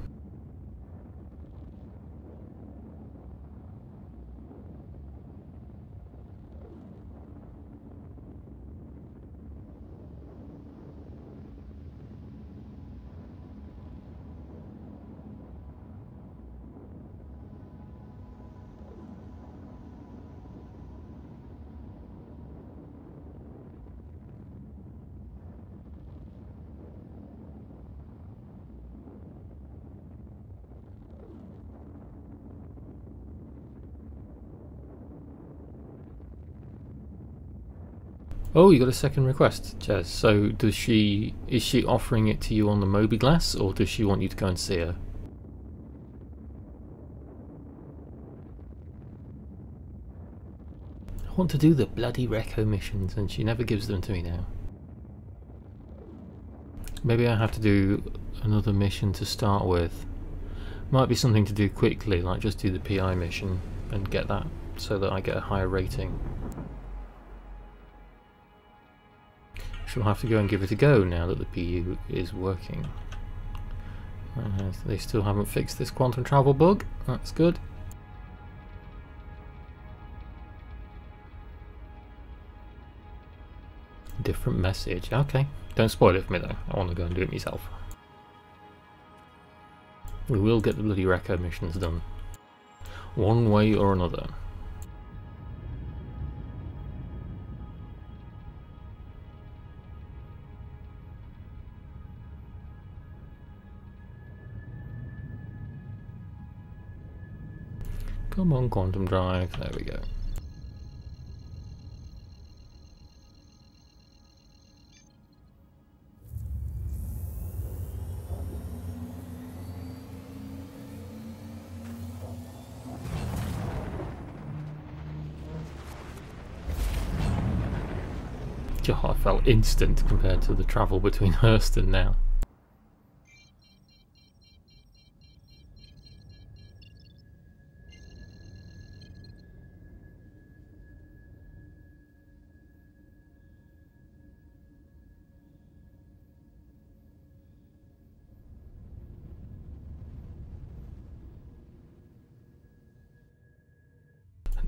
Oh, you got a second request, Jez. So is she offering it to you on the Moby Glass, or does she want you to go and see her? I want to do the bloody Reko missions and she never gives them to me now. Maybe I have to do another mission to start with. Might be something to do quickly, like just do the PI mission and get that so that I get a higher rating. So we'll have to go and give it a go now that the PU is working. They still haven't fixed this quantum travel bug. That's good. Different message. Okay. Don't spoil it for me though. I want to go and do it myself. We will get the bloody Reco missions done. One way or another. Come on, quantum drive. There we go. God, I felt instant compared to the travel between Hurston now.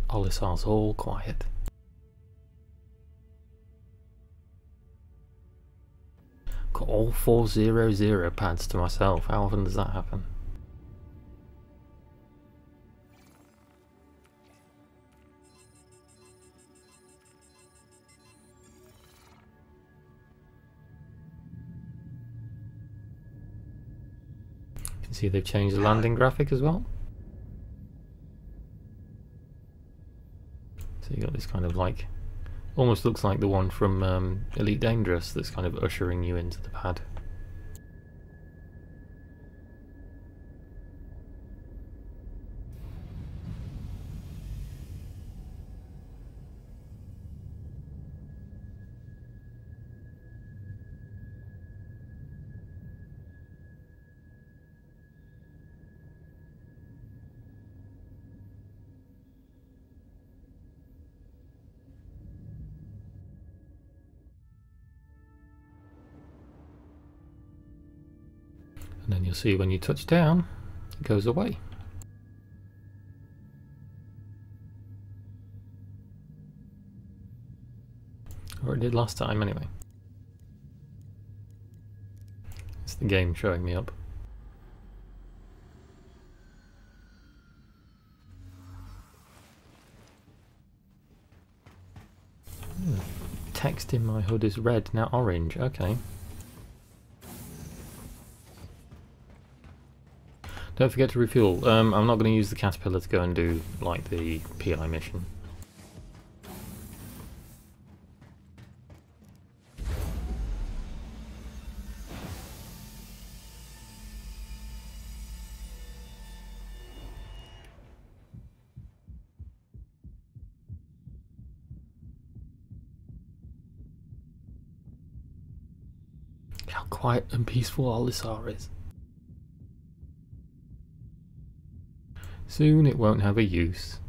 Olisar's all quiet. Got all 400 pads to myself. How often does that happen? You can see they've changed the landing graphic as well. So you got this kind of like, almost looks like the one from Elite Dangerous that's kind of ushering you into the pad. And then you'll see when you touch down, it goes away. Or it did last time anyway. It's the game showing me up. Text in my HUD is red, now orange, okay. Don't forget to refuel. I'm not going to use the Caterpillar to go and do like the PI mission. How quiet and peaceful Olisar is. Soon it won't have a use.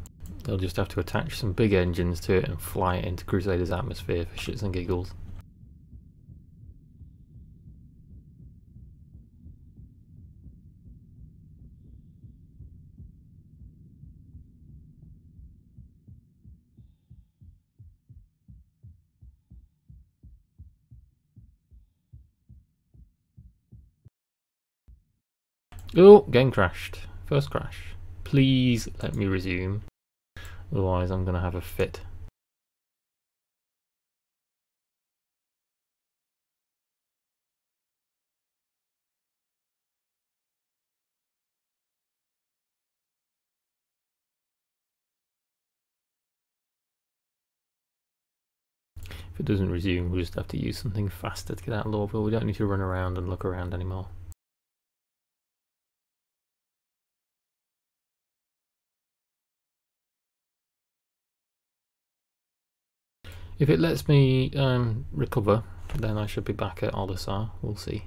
They'll just have to attach some big engines to it and fly it into Crusader's atmosphere for shits and giggles. Oh, game crashed. First crash. Please let me resume, otherwise I'm going to have a fit. If it doesn't resume, we'll just have to use something faster to get out of Lorville. We don't need to run around and look around anymore. If it lets me recover, then I should be back at Olisar. We'll see.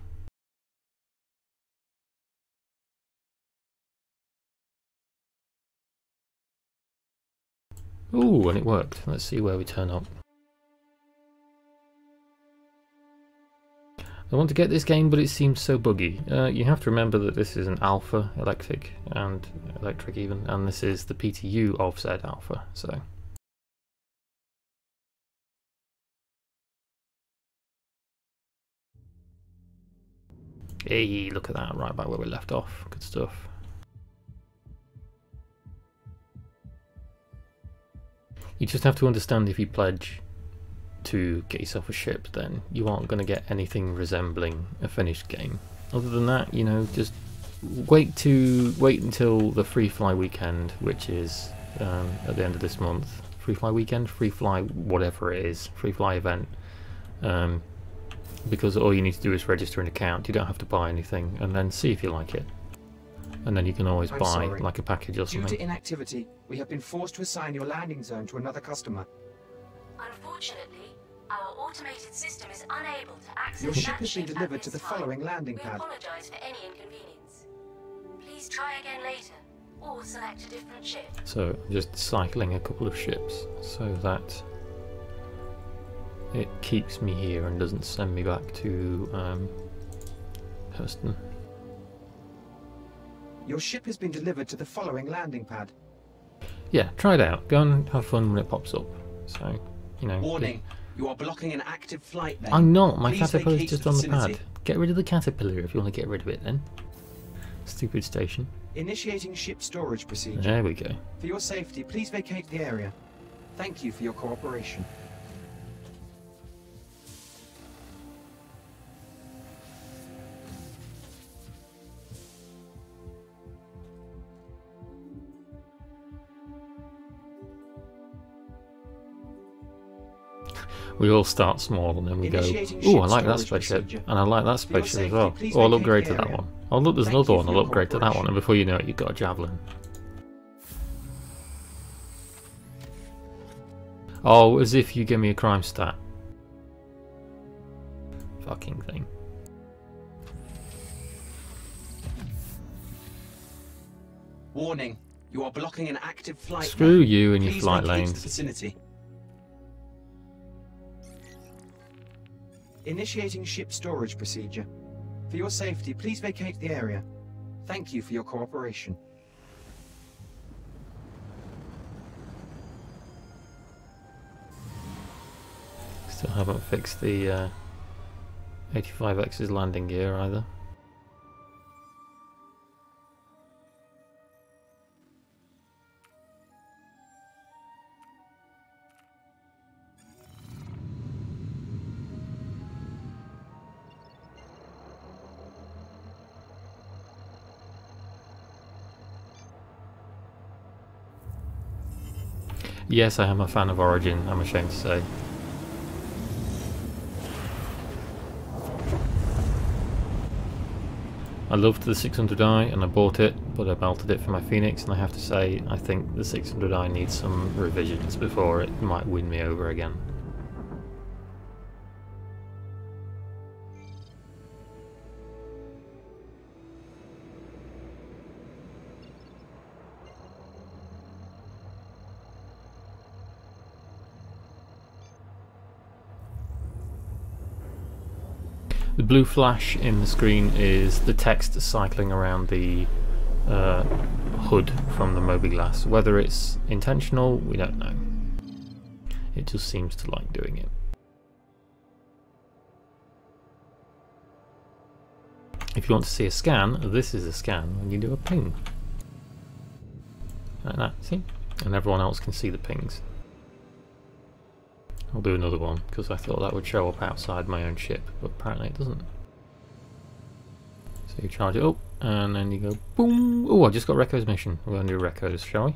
Ooh, and it worked. Let's see where we turn up. I want to get this game, but it seems so buggy. You have to remember that this is an alpha electric even, and this is the PTU of said alpha, so. Hey, look at that, right back where we left off. Good stuff. You just have to understand, if you pledge to get yourself a ship, then you aren't going to get anything resembling a finished game. Other than that, you know, just wait until the free fly weekend, which is at the end of this month. Free fly weekend, free fly whatever it is, free fly event. Because all you need to do is register an account. You don't have to buy anything, and then see if you like it. And then you can always buy like a package or something. Due to inactivity, we have been forced to assign your landing zone to another customer. Unfortunately, our automated system is unable to access Your ship that has been ship delivered at to this the time. following landing We pad. apologize for any inconvenience. Please try again later, or select a different ship. So just cycling a couple of ships so that it keeps me here and doesn't send me back to Hurston. Your ship has been delivered to the following landing pad. Yeah, try it out. Go and have fun when it pops up. So, you know. Warning, you are blocking an active flight lane. I'm not. My Please caterpillar's vacate just the on the vicinity. pad. Get rid of the caterpillar if you want to get rid of it then. Stupid station. Initiating ship storage procedure. There we go. For your safety, please vacate the area. Thank you for your cooperation. We all start small and then we go, Initiating ooh, I ship like that storage spaceship, procedure. and I like that For your spaceship as safety, well. please Oh, I'll vacate upgrade the to that area. one. Oh look, there's Thank another you one, for I'll your upgrade to that one, cooperation. and before you know it, you've got a javelin. Oh, as if you give me a crime stat. Fucking thing. Warning, you are blocking an active flight Screw lane. you and your Please flight vacate the lanes. vicinity. Initiating ship storage procedure. For your safety, please vacate the area. Thank you for your cooperation. Still haven't fixed the 85X's landing gear either. Yes, I am a fan of Origin, I'm ashamed to say. I loved the 600i and I bought it, but I melted it for my Phoenix, and I have to say I think the 600i needs some revisions before it might win me over again. The blue flash in the screen is the text cycling around the hood from the Mobi-Glass. Whether it's intentional, we don't know. It just seems to like doing it. If you want to see a scan, this is a scan when you do a ping. Like that, see? And everyone else can see the pings. I'll do another one because I thought that would show up outside my own ship, but apparently it doesn't. So you charge it up and then you go boom. Oh, I just got Recco's mission. We're going to do Recco's, shall we?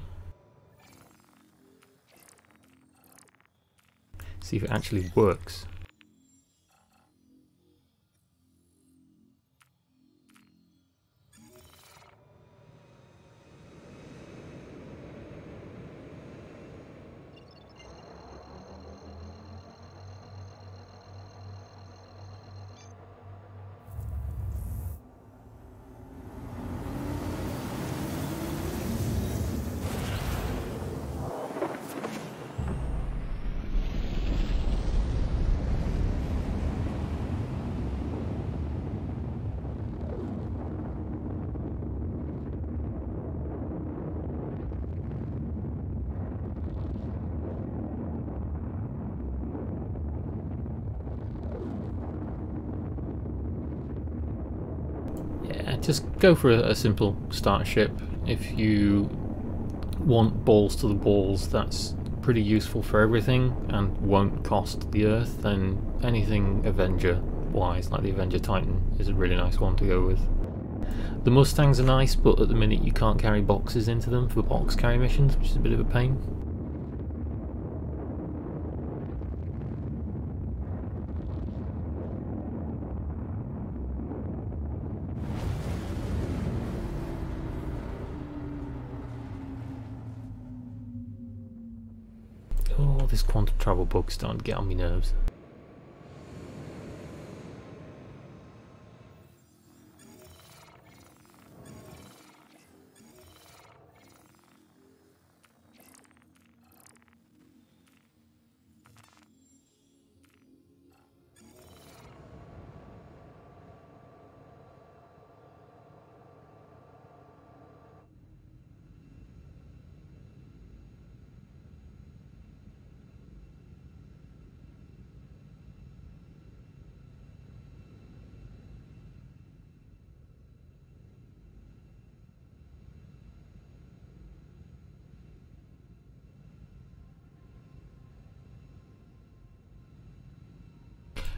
See if it actually works. just go for a simple starter ship. If you want balls to the walls that's pretty useful for everything and won't cost the Earth, then anything Avenger wise, like the Avenger Titan, is a really nice one to go with. The Mustangs are nice, but at the minute you can't carry boxes into them for box carry missions, which is a bit of a pain. Oh, this quantum travel bug's starting to get on my nerves.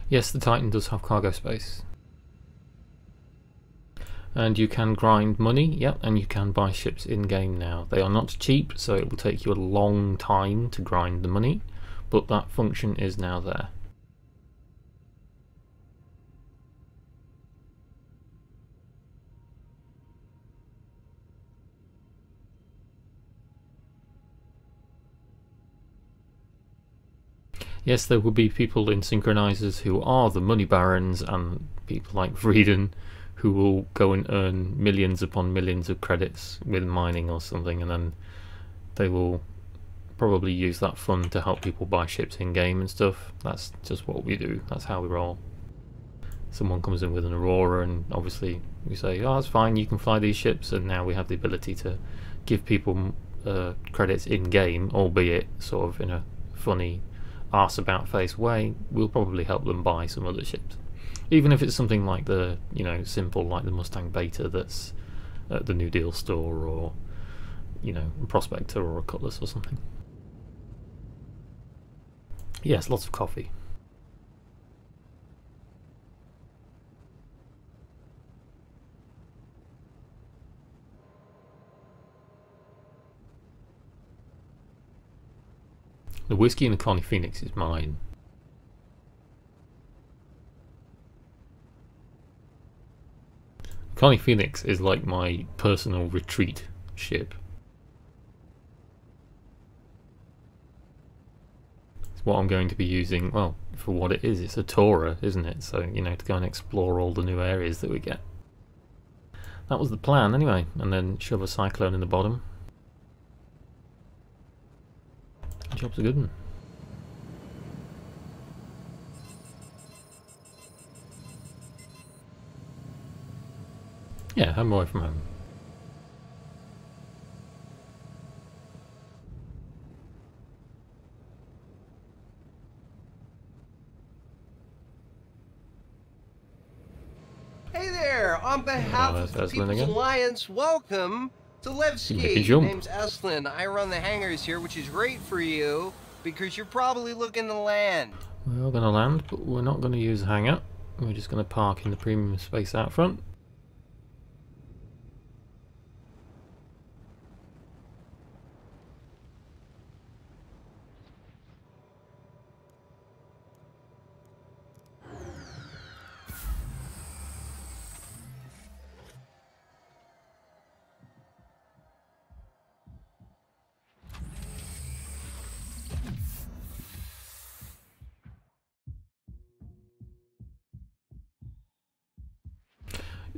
Yes, the Titan does have cargo space. And you can grind money, yep, and you can buy ships in-game now. They are not cheap, so it will take you a long time to grind the money, but that function is now there. Yes, there will be people in synchronizers who are the money barons, and people like Vreeden who will go and earn millions upon millions of credits with mining or something, and then they will probably use that fund to help people buy ships in game and stuff. That's just what we do, that's how we roll. Someone comes in with an Aurora and obviously we say, oh that's fine, you can fly these ships, and now we have the ability to give people credits in game, albeit sort of in a funny arse about face way. We'll probably help them buy some other ships, even if it's something like the, you know, simple like the Mustang Beta that's at the New Deal store, or you know, a Prospector or a Cutlass or something. Yes, lots of coffee. The whiskey in the Connie Phoenix is mine. Connie Phoenix is like my personal retreat ship. It's what I'm going to be using, well, for what it is. It's a tourer, isn't it? So, you know, to go and explore all the new areas that we get. That was the plan anyway, and then shove a Cyclone in the bottom. The job's a good one. Yeah, home away from home. Hey there! On behalf of the People's Alliance, welcome to Levski. My name's Eslin. I run the hangars here, which is great for you because you're probably looking to land. We're going to land, but we're not going to use a hangar. We're just going to park in the premium space out front.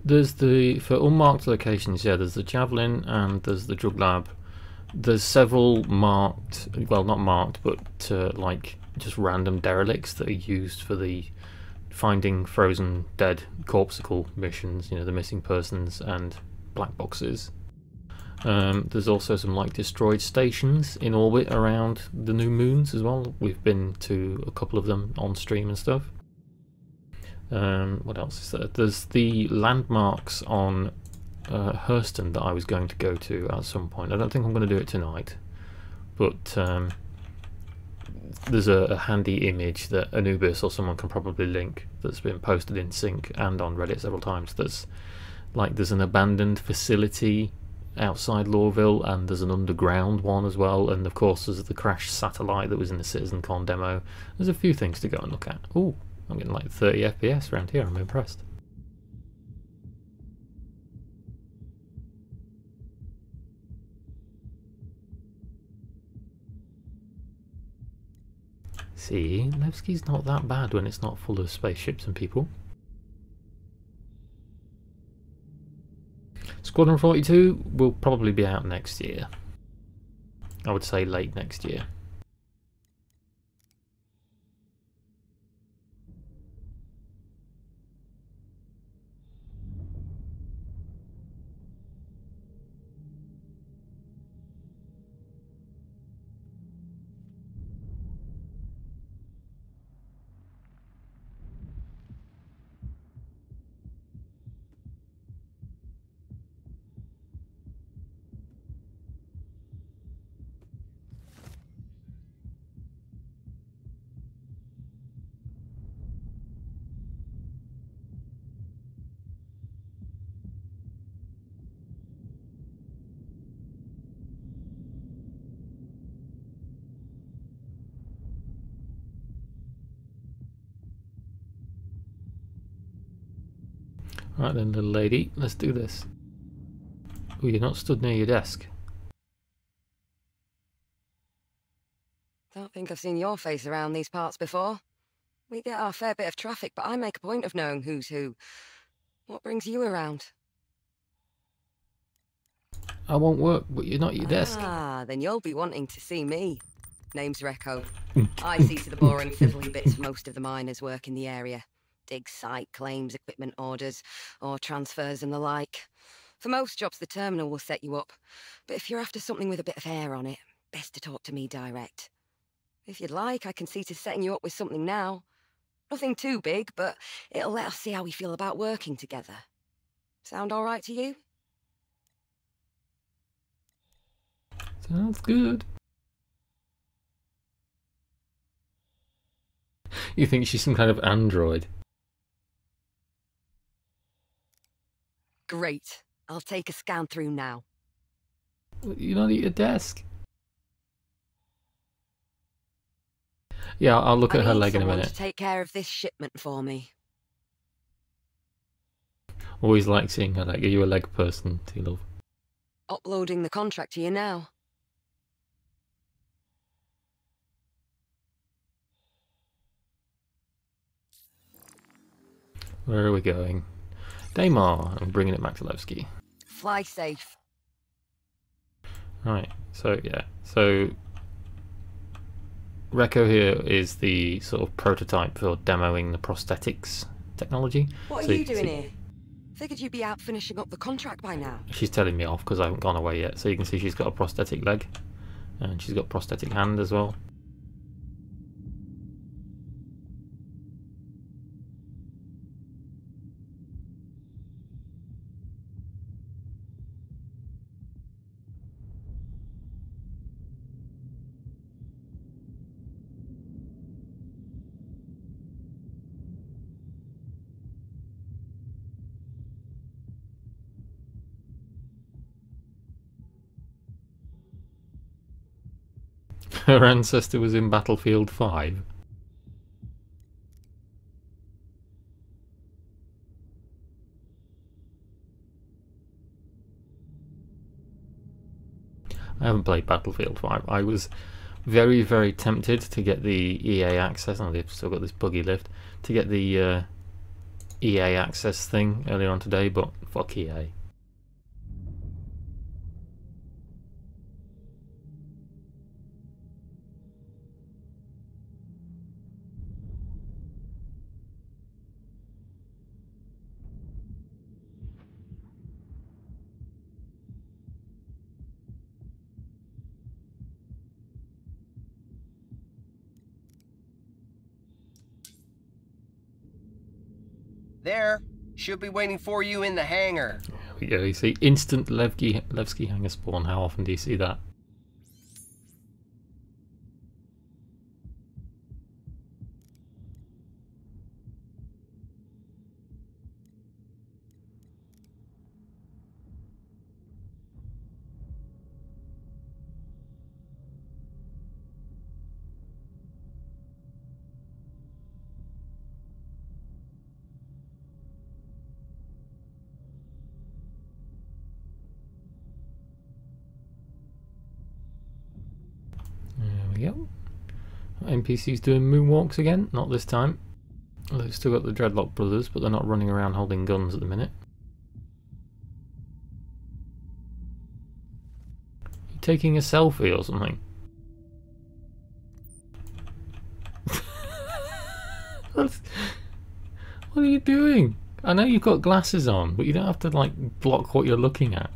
There's the, for unmarked locations, yeah, there's the Javelin and there's the Drug Lab. There's several marked, well not marked, but like just random derelicts that are used for the finding frozen dead corpsicle missions, you know, the missing persons and black boxes. There's also some like destroyed stations in orbit around the new moons as well. We've been to a couple of them on stream and stuff. What else is there? There's the landmarks on Hurston that I was going to go to at some point. I don't think I'm going to do it tonight, but there's a handy image that Anubis or someone can probably link that's been posted in Sync and on Reddit several times. There's an abandoned facility outside Lorville, and there's an underground one as well, and of course there's the crashed satellite that was in the CitizenCon demo. There's a few things to go and look at. Oh, I'm getting like 30 FPS around here. I'm impressed. See, Nevsky's not that bad when it's not full of spaceships and people. Squadron 42 will probably be out next year. I would say late next year. Right then, little lady, let's do this. Oh, you're not stood near your desk. Don't think I've seen your face around these parts before. We get our fair bit of traffic, but I make a point of knowing who's who. What brings you around? I won't work, but you're not at your desk. Ah, then you'll be wanting to see me. Name's Recco. I see to the boring fiddly bits for most of the miners work in the area. Dig site claims, equipment orders, or transfers and the like. For most jobs, the terminal will set you up. But if you're after something with a bit of hair on it, best to talk to me direct. If you'd like, I can see to setting you up with something now. Nothing too big, but it'll let us see how we feel about working together. Sound all right to you? Sounds good. You think she's some kind of android? Great. I'll take a scan through now. You're not at your desk. Yeah, I'll look at her leg in a minute. To take care of this shipment for me. Always like seeing her leg. Are you a leg person, T-Love? Uploading the contract to you now. Where are we going? Daymar. I'm bringing it back to Levski. Fly safe. Right, so yeah. So Recco here is the sort of prototype for demoing the prosthetics technology. What are you doing here? Figured you'd be out finishing up the contract by now. She's telling me off because I haven't gone away yet. So you can see she's got a prosthetic leg. And she's got a prosthetic hand as well. Her ancestor was in Battlefield 5. I haven't played Battlefield 5. I was very, very tempted to get the EA access. Oh, they've still got this buggy lift. To get the EA access thing earlier on today, but fuck EA. There. Should be waiting for you in the hangar. There we go. You see instant Levski hangar spawn. How often do you see that? There we go. NPC's doing moonwalks again. Not this time. They've still got the Dreadlock brothers, but they're not running around holding guns at the minute. You taking a selfie or something? What are you doing? I know you've got glasses on, but you don't have to like block what you're looking at.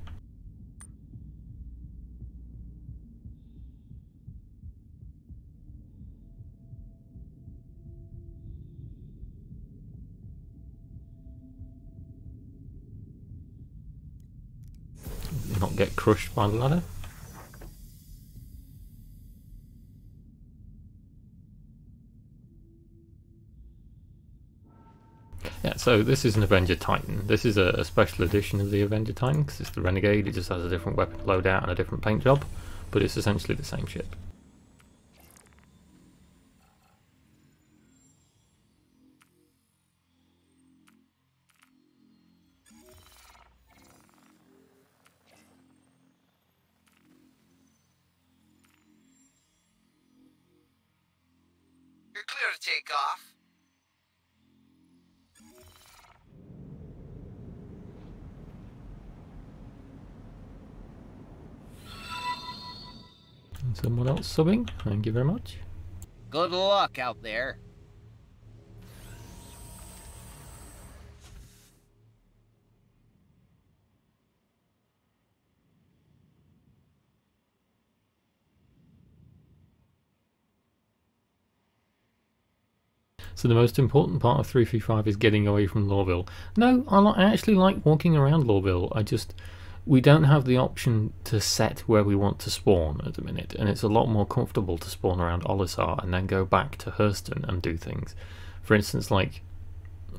Not get crushed by the ladder. Yeah, so this is an Avenger Titan. This is a special edition of the Avenger Titan because it's the Renegade. It just has a different weapon loadout and a different paint job, but it's essentially the same ship. You're clear to take off. And someone else subbing. Thank you very much. Good luck out there. So the most important part of 335 is getting away from Lorville. No, I actually like walking around Lorville. We don't have the option to set where we want to spawn at the minute, and it's a lot more comfortable to spawn around Olisar and then go back to Hurston and do things. For instance, like,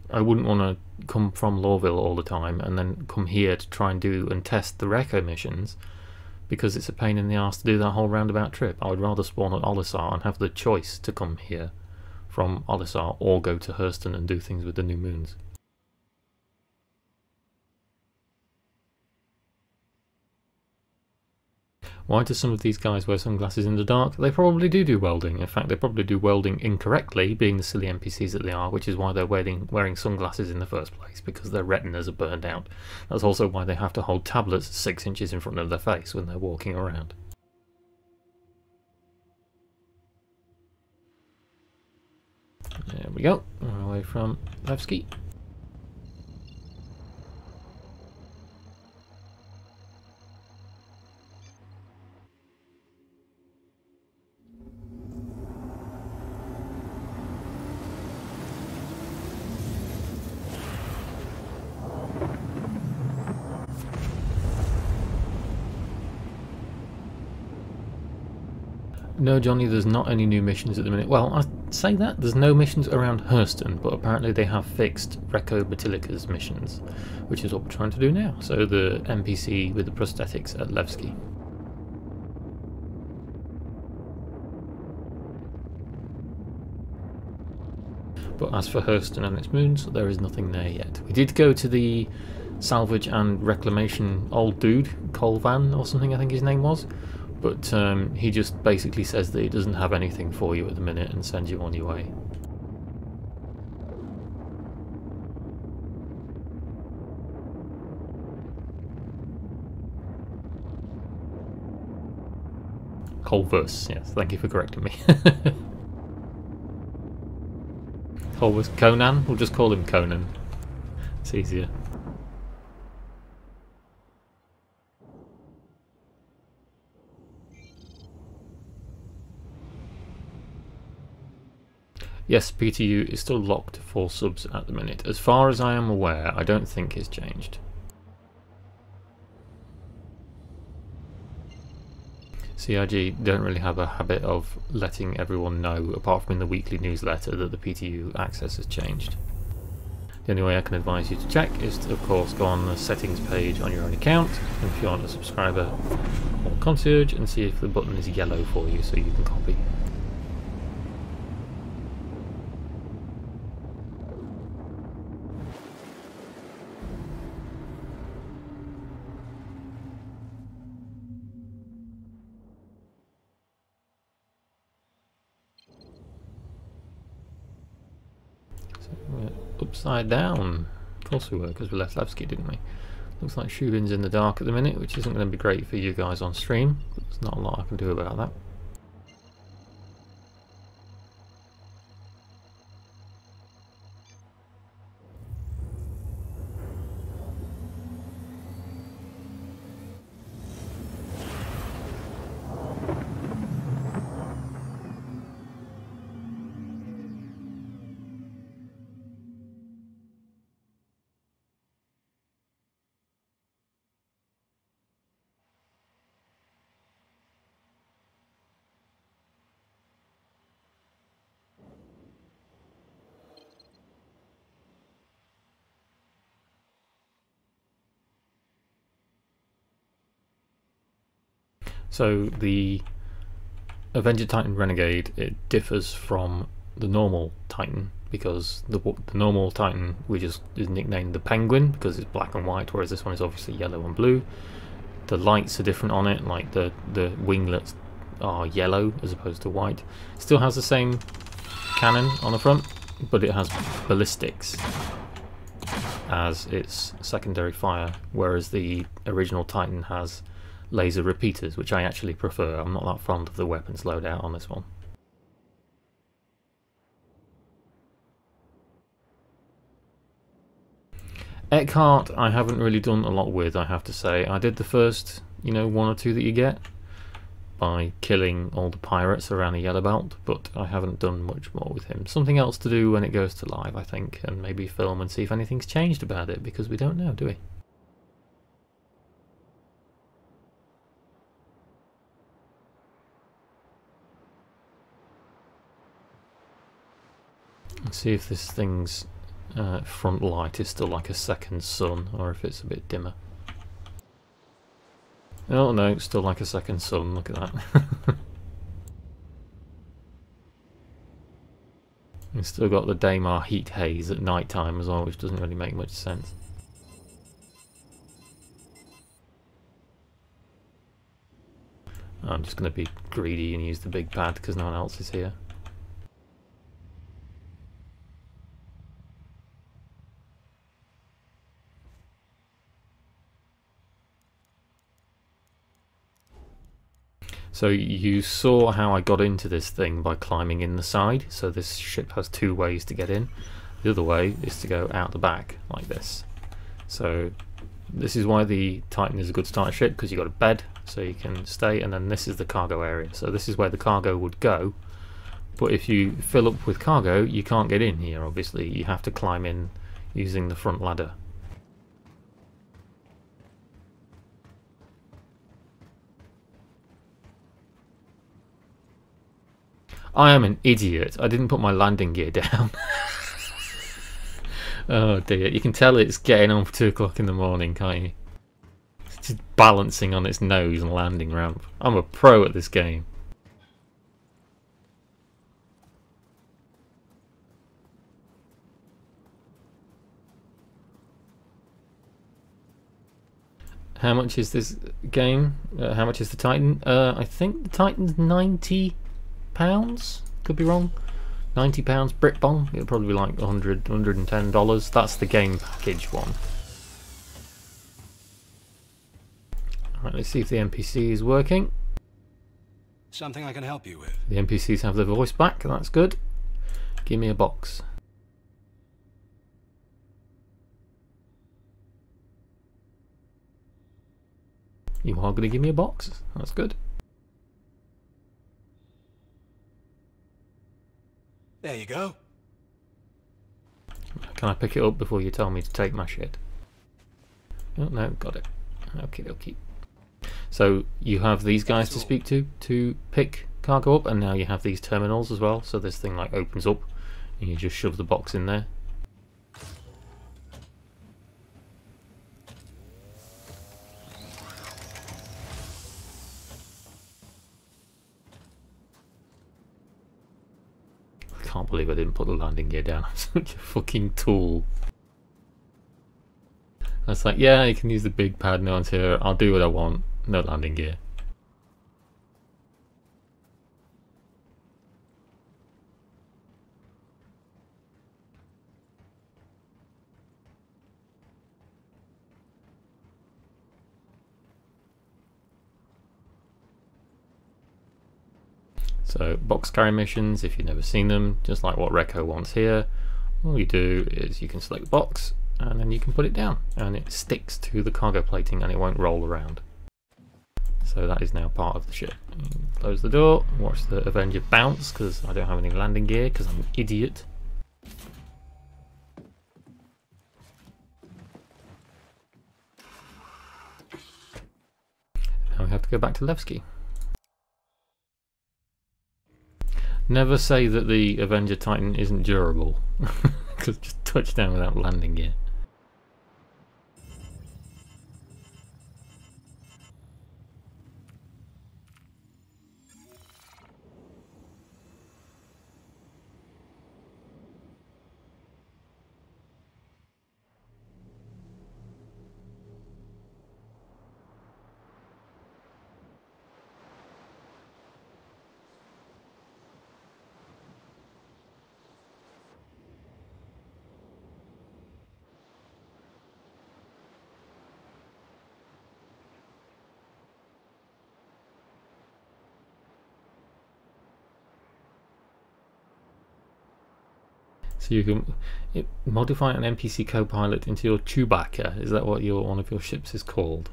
I wouldn't want to come from Lorville all the time and then come here to try and do and test the Reco missions, because it's a pain in the arse to do that whole roundabout trip. I would rather spawn at Olisar and have the choice to come here from Olisar or go to Hurston and do things with the new moons. Why do some of these guys wear sunglasses in the dark? They probably do welding. In fact, they probably do welding incorrectly, being the silly NPCs that they are, which is why they're wearing sunglasses in the first place, because their retinas are burned out. That's also why they have to hold tablets 6 inches in front of their face when they're walking around. There we go, we're away from Levski. No, Johnny, there's not any new missions at the minute. Well, I say that, there's no missions around Hurston, but apparently they have fixed Reco Basilika's missions, which is what we're trying to do now. So the NPC with the prosthetics at Levski. But as for Hurston and its moons, there is nothing there yet. We did go to the salvage and reclamation old dude, Colvan or something I think his name was. But he just basically says that he doesn't have anything for you at the minute and sends you on your way. Colverse, yes, thank you for correcting me. Colverse Conan, we'll just call him Conan. It's easier. Yes, PTU is still locked to 4 subs at the minute. As far as I am aware, I don't think it's changed. CIG don't really have a habit of letting everyone know, apart from in the weekly newsletter, that the PTU access has changed. The only way I can advise you to check is to, of course, go on the settings page on your own account, and if you aren't a subscriber, or concierge, and see if the button is yellow for you so you can copy. Upside down. Of course we were, because we left Levski, didn't we? Looks like Shubin's in the dark at the minute, which isn't going to be great for you guys on stream, but there's not a lot I can do about that. So the Avenger Titan Renegade, it differs from the normal Titan because the normal Titan is nicknamed the Penguin because it's black and white, whereas this one is obviously yellow and blue. The lights are different on it, like the winglets are yellow as opposed to white. It still has the same cannon on the front, but it has Ballistix as its secondary fire, whereas the original Titan has laser repeaters, which I actually prefer. I'm not that fond of the weapons loadout on this one. Eckhart I haven't really done a lot with, I have to say. I did the first, 1 or 2 that you get by killing all the pirates around the Yellow Belt, but I haven't done much more with him. Something else to do when it goes to live, I think, and maybe film and see if anything's changed about it, because we don't know, do we? Let's see if this thing's front light is still like a second sun, or if it's a bit dimmer. Oh no, it's still like a second sun, look at that. It's still got the Daymar heat haze at night time as well, which doesn't really make much sense. I'm just going to be greedy and use the big pad because no one else is here. So you saw how I got into this thing by climbing in the side, so this ship has 2 ways to get in. The other way is to go out the back, like this. So this is why the Titan is a good starter ship, because you've got a bed, so you can stay, and then this is the cargo area. So this is where the cargo would go, but if you fill up with cargo, you can't get in here, obviously. You have to climb in using the front ladder. I am an idiot. I didn't put my landing gear down. Oh dear. You can tell it's getting on for 2 o'clock in the morning, can't you? It's just balancing on its nose and landing ramp. I'm a pro at this game. How much is this game? How much is the Titan? I think the Titan's £90. Could be wrong. £90 Britbong. It'll probably be like $110. That's the game package one. Alright, let's see if the NPC is working. Something I can help you with. The NPCs have their voice back, that's good. Give me a box. You are going to give me a box? That's good. There you go. Can I pick it up before you tell me to take my shit? Oh no, got it. Okay, okay. So you have these guys to speak to pick cargo up, and now you have these terminals as well. So this thing like opens up, and you just shove the box in there. I can't believe I didn't put the landing gear down. I'm such a fucking tool. I was like, yeah, you can use the big pad, no one's here, I'll do what I want, no landing gear. So, box carry missions, if you've never seen them, just like what Reco wants here, all you do is you can select the box, and then you can put it down, and it sticks to the cargo plating and it won't roll around. So that is now part of the ship. Close the door, watch the Avenger bounce, because I don't have any landing gear, because I'm an idiot. Now we have to go back to Levski. Never say that the Avenger Titan isn't durable, because just touchdown without landing gear. So you can modify an NPC co-pilot into your Chewbacca. Is that what one of your ships is called?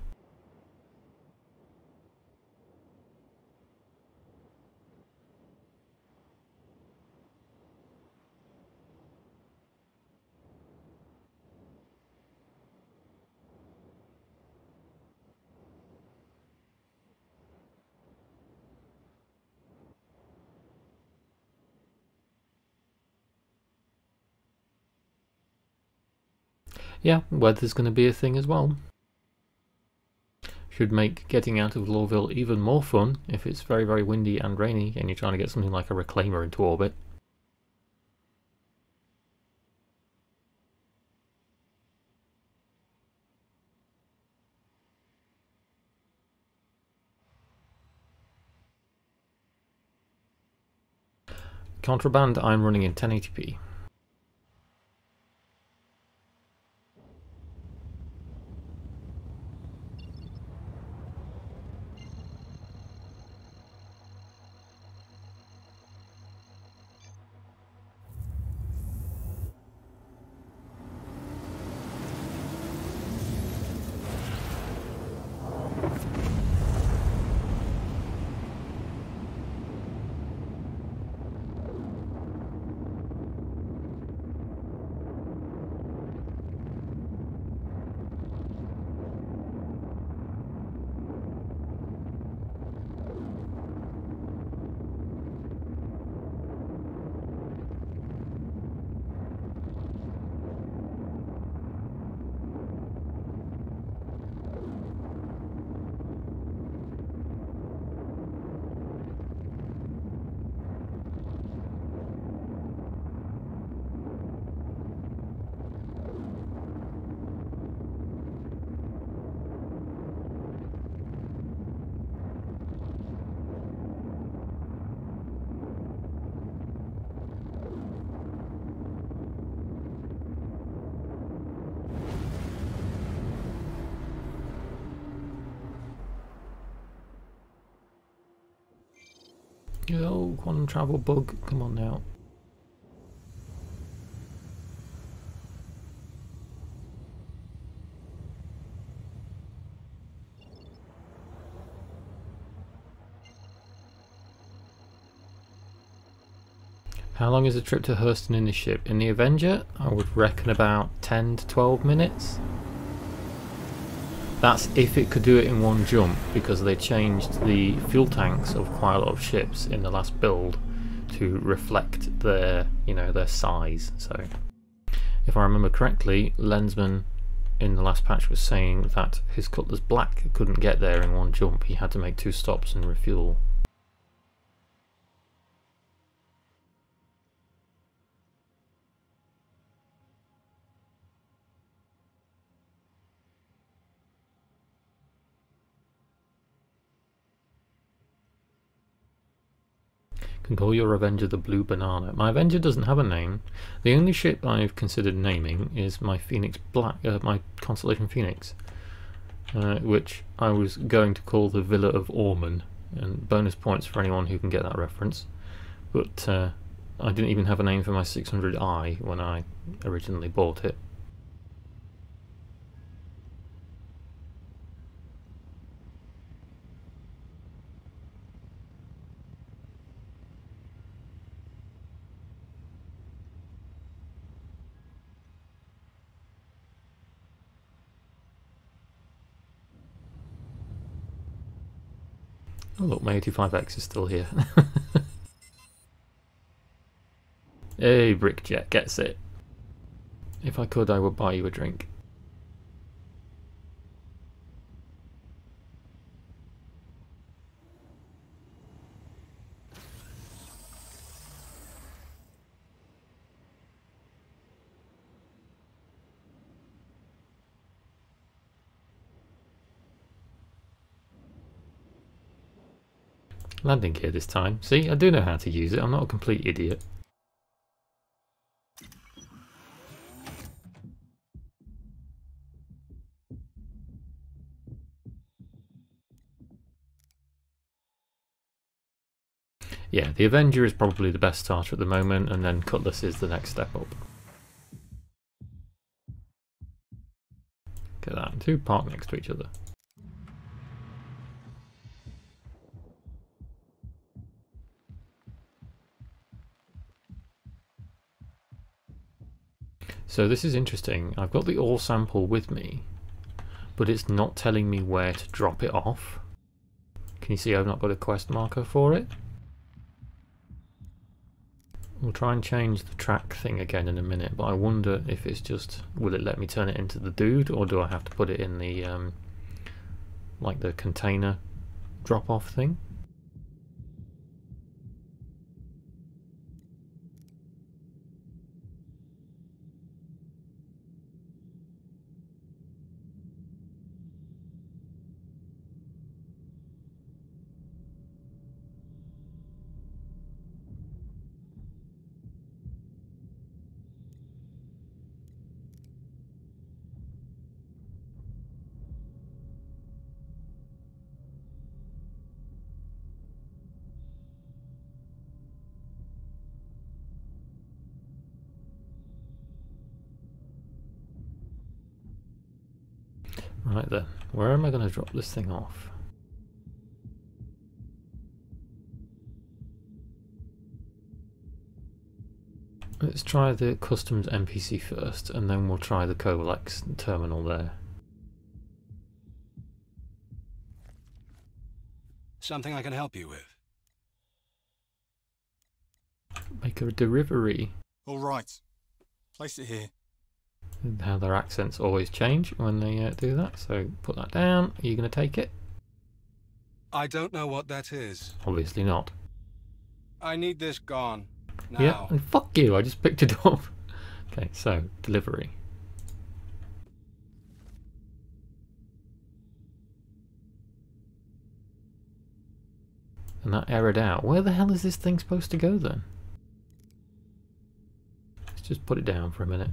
Yeah, weather's going to be a thing as well. Should make getting out of Lorville even more fun if it's very, very windy and rainy and you're trying to get something like a Reclaimer into orbit. Contraband, I'm running in 1080p. Yo, quantum travel bug, come on now. How long is the trip to Hurston in this ship? In the Avenger, I would reckon about 10 to 12 minutes. That's if it could do it in one jump, because they changed the fuel tanks of quite a lot of ships in the last build to reflect their, you know, their size. So, if I remember correctly, Lensman in the last patch was saying that his Cutlass Black couldn't get there in one jump. He had to make 2 stops and refuel. Can call your Avenger the Blue Banana. My Avenger doesn't have a name. The only ship I've considered naming is my Phoenix Black, my Constellation Phoenix, which I was going to call the Villa of Ormond, and bonus points for anyone who can get that reference. But I didn't even have a name for my 600i when I originally bought it. Oh look, my 85X is still here. Hey, Brickjet gets it. If I could, I would buy you a drink. Landing gear this time. See, I do know how to use it. I'm not a complete idiot. Yeah, the Avenger is probably the best starter at the moment, and then Cutlass is the next step up. Look at that, 2 park next to each other. So this is interesting. I've got the ore sample with me, but it's not telling me where to drop it off. Can you see I've not got a quest marker for it? We'll try and change the track thing again in a minute, but I wonder if it's just, will it let me turn it into the dude, or do I have to put it in the like the container drop-off thing? Right then, where am I going to drop this thing off? Let's try the customs NPC first, and then we'll try the Colex terminal there. Something I can help you with? Make a delivery. All right, place it here. How their accents always change when they do that, so put that down. Are you going to take it? I don't know what that is. Obviously not. I need this gone. Now. Yeah, and fuck you, I just picked it up. Okay, so, delivery. And that errored out. Where the hell is this thing supposed to go then? Let's just put it down for a minute.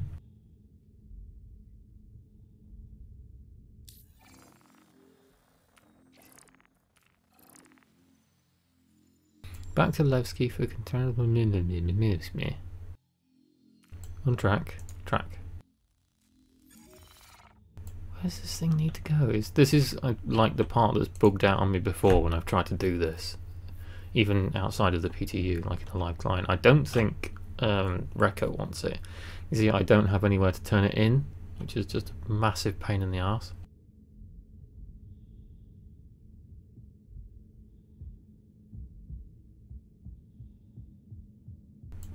Back to Levski for controllable on track. Where's this thing need to go? This is like the part that's bugged out on me before when I've tried to do this, even outside of the PTU, like in a live client. I don't think Reco wants it. You see, I don't have anywhere to turn it in, which is just a massive pain in the arse.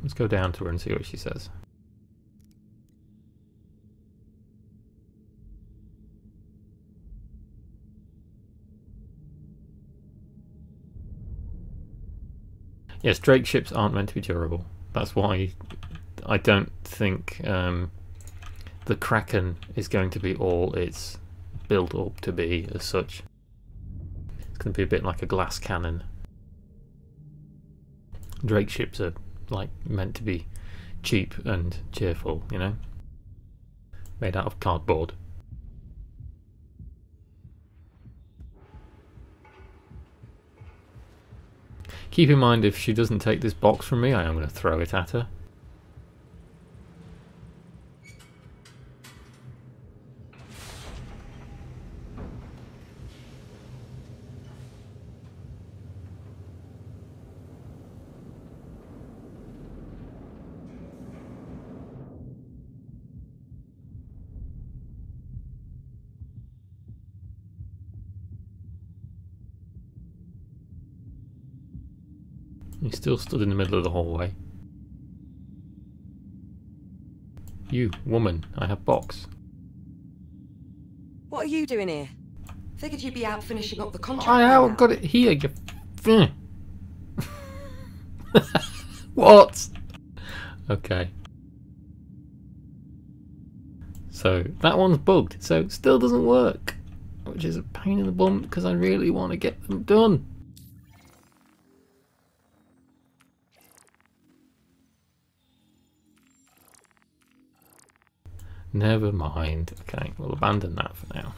Let's go down to her and see what she says. Yes, Drake ships aren't meant to be durable. That's why I don't think the Kraken is going to be all it's built up to be as such. It's going to be a bit like a glass cannon. Drake ships are like meant to be cheap and cheerful, you know, made out of cardboard. Keep in mind, if she doesn't take this box from me, I am going to throw it at her. He still stood in the middle of the hallway. You, woman, I have box. What are you doing here? Figured you'd be out finishing up the contract. I haven't got it here, you... What? Okay. So, that one's bugged, so it still doesn't work. Which is a pain in the bum, because I really want to get them done. Never mind. Okay, we'll abandon that for now.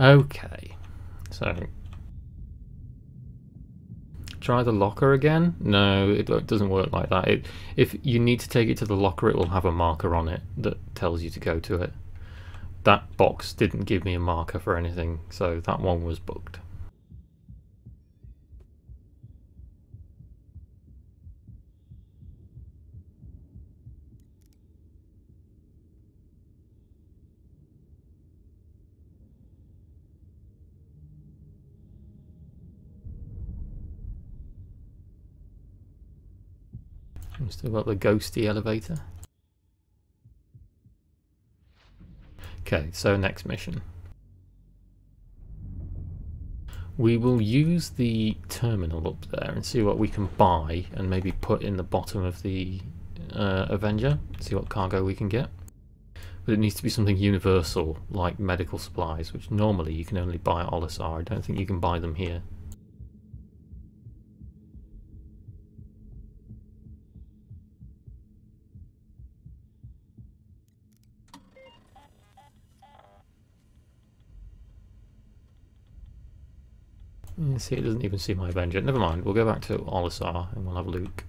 Okay, so try the locker again. No, it doesn't work like that. If you need to take it to the locker, it will have a marker on it that tells you to go to it. That box didn't give me a marker for anything, so that one was bugged. We've still got the ghosty elevator. Okay, so next mission. We will use the terminal up there and see what we can buy and maybe put in the bottom of the Avenger, see what cargo we can get. But it needs to be something universal, like medical supplies, which normally you can only buy at Olisar. I don't think you can buy them here. See, it doesn't even see my Avenger. Never mind, we'll go back to Olisar and we'll have a look.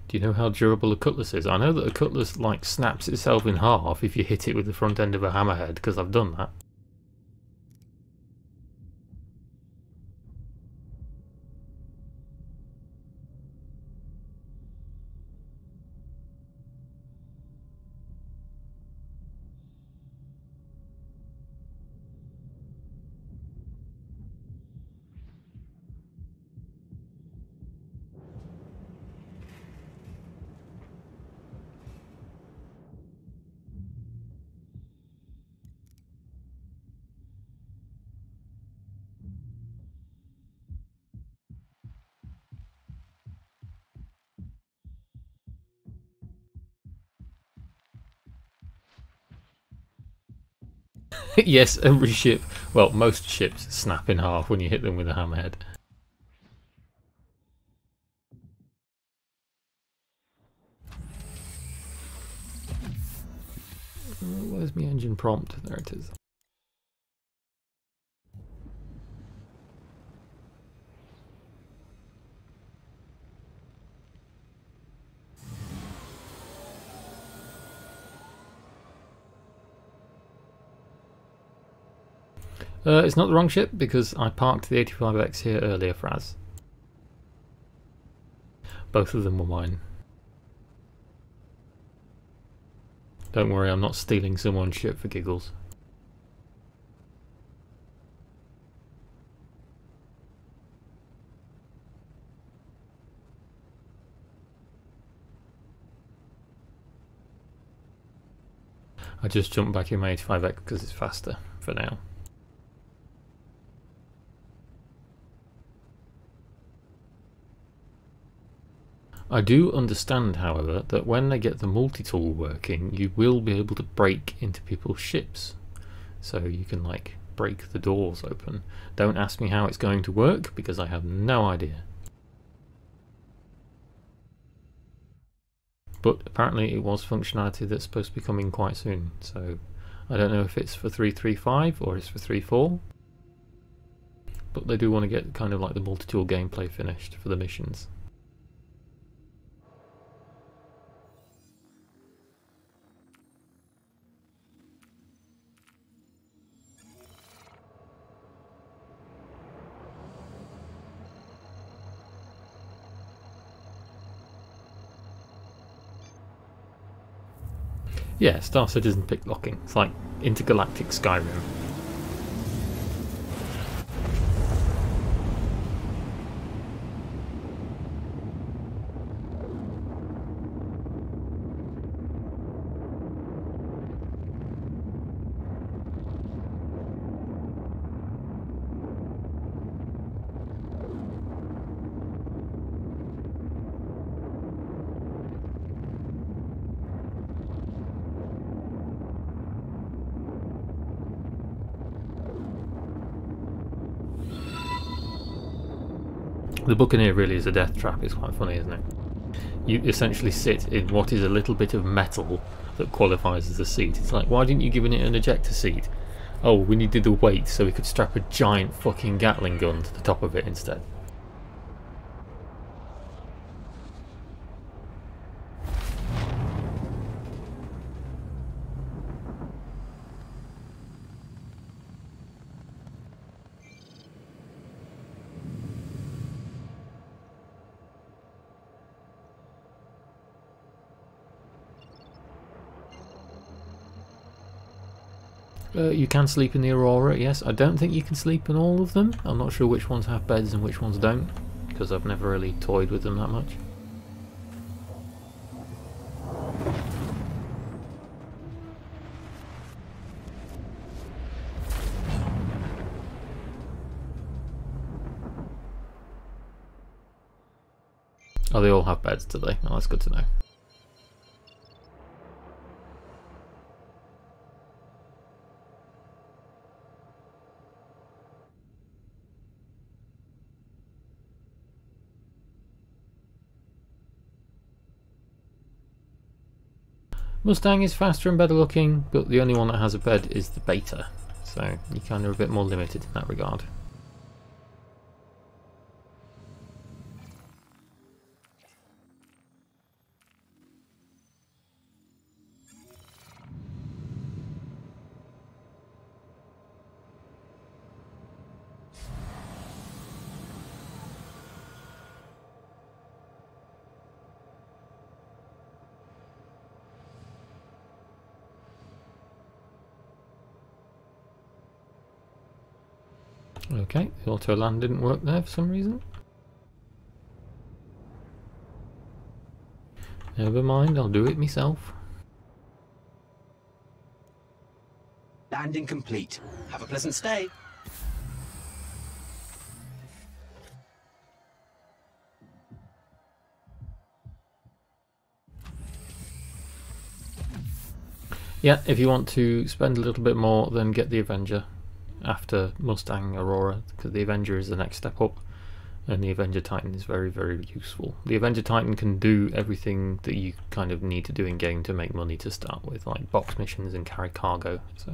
Do you know how durable a cutlass is? I know that a cutlass like snaps itself in half if you hit it with the front end of a hammerhead, because I've done that. Yes, every ship, well, most ships snap in half when you hit them with a hammerhead. Where's my engine prompt? There it is. It's not the wrong ship because I parked the 85X here earlier, Fraz. Both of them were mine. Don't worry, I'm not stealing someone's ship for giggles. I just jumped back in my 85X because it's faster for now. I do understand, however, that when they get the multi-tool working, you will be able to break into people's ships. So you can, like, break the doors open. Don't ask me how it's going to work, because I have no idea. But apparently it was functionality that's supposed to be coming quite soon, so I don't know if it's for 3.3.5 or it's for 3.4. But they do want to get kind of like the multi-tool gameplay finished for the missions. Yeah, Star Citizen pick locking. It's like intergalactic Skyrim. The Buccaneer really is a death trap. It's quite funny, isn't it? You essentially sit in what is a little bit of metal that qualifies as a seat. It's like, why didn't you give it an ejector seat? Oh, we needed the weight so we could strap a giant fucking Gatling gun to the top of it instead. You can sleep in the Aurora, yes. I don't think you can sleep in all of them. I'm not sure which ones have beds and which ones don't, because I've never really toyed with them that much. Oh, they all have beds, do they? Oh, that's good to know. Mustang is faster and better looking, but the only one that has a bed is the Beta, so you're kind of a bit more limited in that regard. Okay, the auto land didn't work there for some reason. Never mind, I'll do it myself. Landing complete. Have a pleasant stay. Yeah, if you want to spend a little bit more, then get the Avenger after Mustang Aurora, because the Avenger is the next step up, and the Avenger Titan is very, very useful. The Avenger Titan can do everything that you kind of need to do in game to make money to start with, like box missions and carry cargo. So.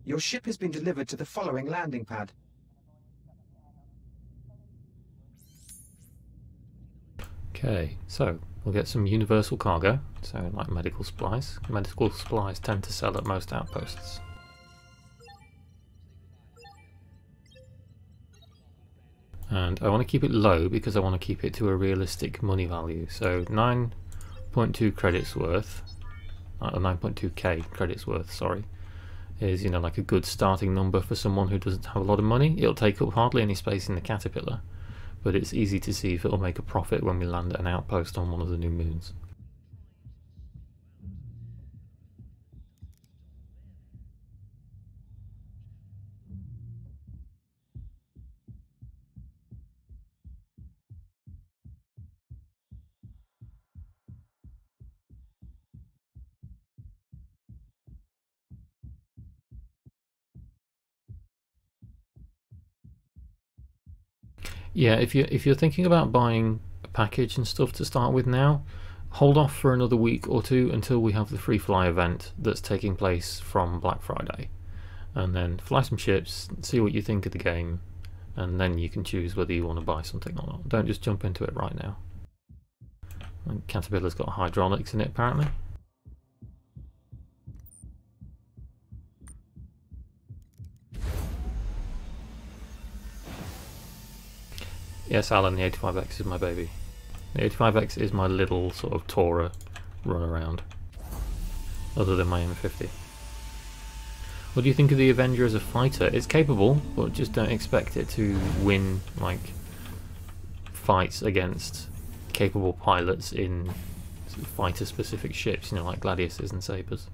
Your ship has been delivered to the following landing pad. Okay, so we'll get some universal cargo, so like medical supplies. Medical supplies tend to sell at most outposts. And I want to keep it low because I want to keep it to a realistic money value. So 9.2 credits worth, 9.2k credits worth, sorry, is, you know, like a good starting number for someone who doesn't have a lot of money. It'll take up hardly any space in the Caterpillar, but it's easy to see if it'll make a profit when we land at an outpost on one of the new moons. Yeah, if you're thinking about buying a package and stuff to start with now, hold off for another week or two until we have the free fly event that's taking place from Black Friday, and then fly some ships, see what you think of the game, and then you can choose whether you want to buy something or not. Don't just jump into it right now. And Caterpillar's got hydraulics in it apparently. Yes, Alan, the 85X is my baby. The 85X is my little sort of Tora run around, other than my M50. What do you think of the Avenger as a fighter? It's capable, but just don't expect it to win like fights against capable pilots in fighter-specific ships, you know, like Gladiuses and Sabers.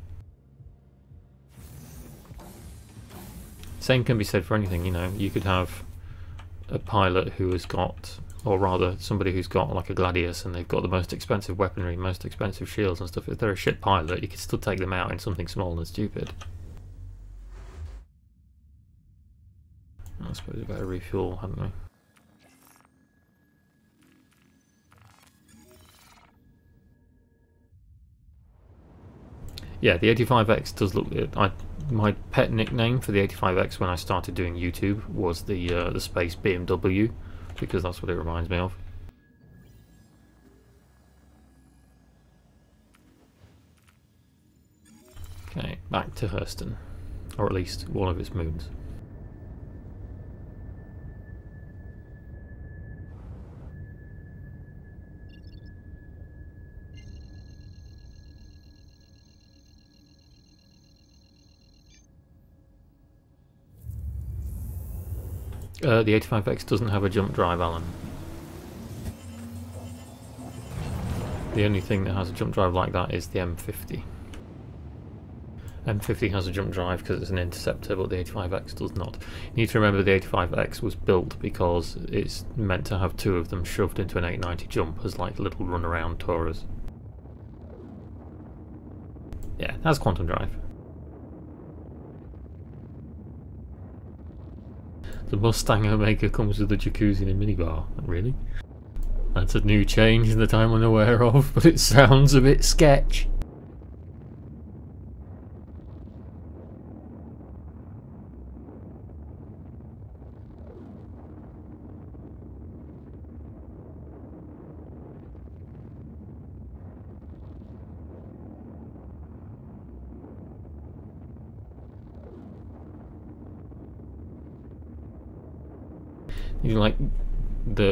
Same can be said for anything, you know. You could have a pilot who has got, or rather somebody who's got like a Gladius and they've got the most expensive weaponry, most expensive shields and stuff. If they're a shit pilot, you could still take them out in something small and stupid. I suppose we better refuel, hadn't we? Yeah, the 85X does look. My pet nickname for the 85X when I started doing YouTube was the space BMW, because that's what it reminds me of. Okay, back to Hurston, or at least one of its moons. The 85X doesn't have a jump drive, Alan. The only thing that has a jump drive like that is the M50. M50 has a jump drive because it's an interceptor, but the 85X does not. You need to remember the 85X was built because it's meant to have two of them shoved into an 890 jump as like little run-around Tauras. Yeah, it has quantum drive. The Mustang Omega comes with a jacuzzi and a minibar. Really? That's a new change that I'm unaware of, but it sounds a bit sketch. You know, like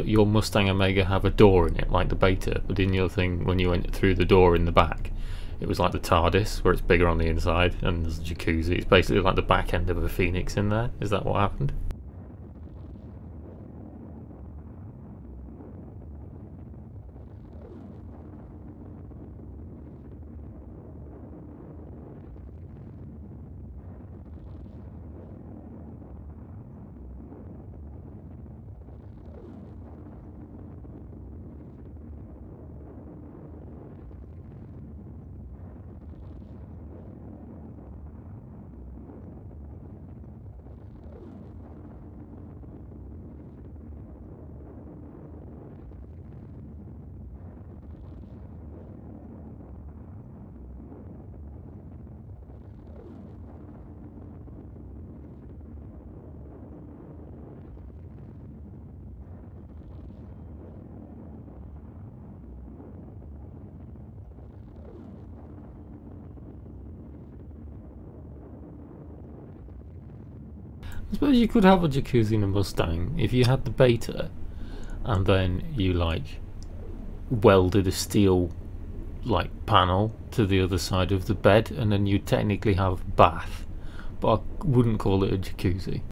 your Mustang Omega have a door in it, like the Beta, but in the other thing, when you went through the door in the back, it was like the TARDIS, where it's bigger on the inside, and there's a jacuzzi. It's basically like the back end of a Phoenix in there. Is that what happened? I suppose you could have a jacuzzi in a Mustang if you had the beta and then you like welded a steel like panel to the other side of the bed, and then you technically have a bath, but I wouldn't call it a jacuzzi.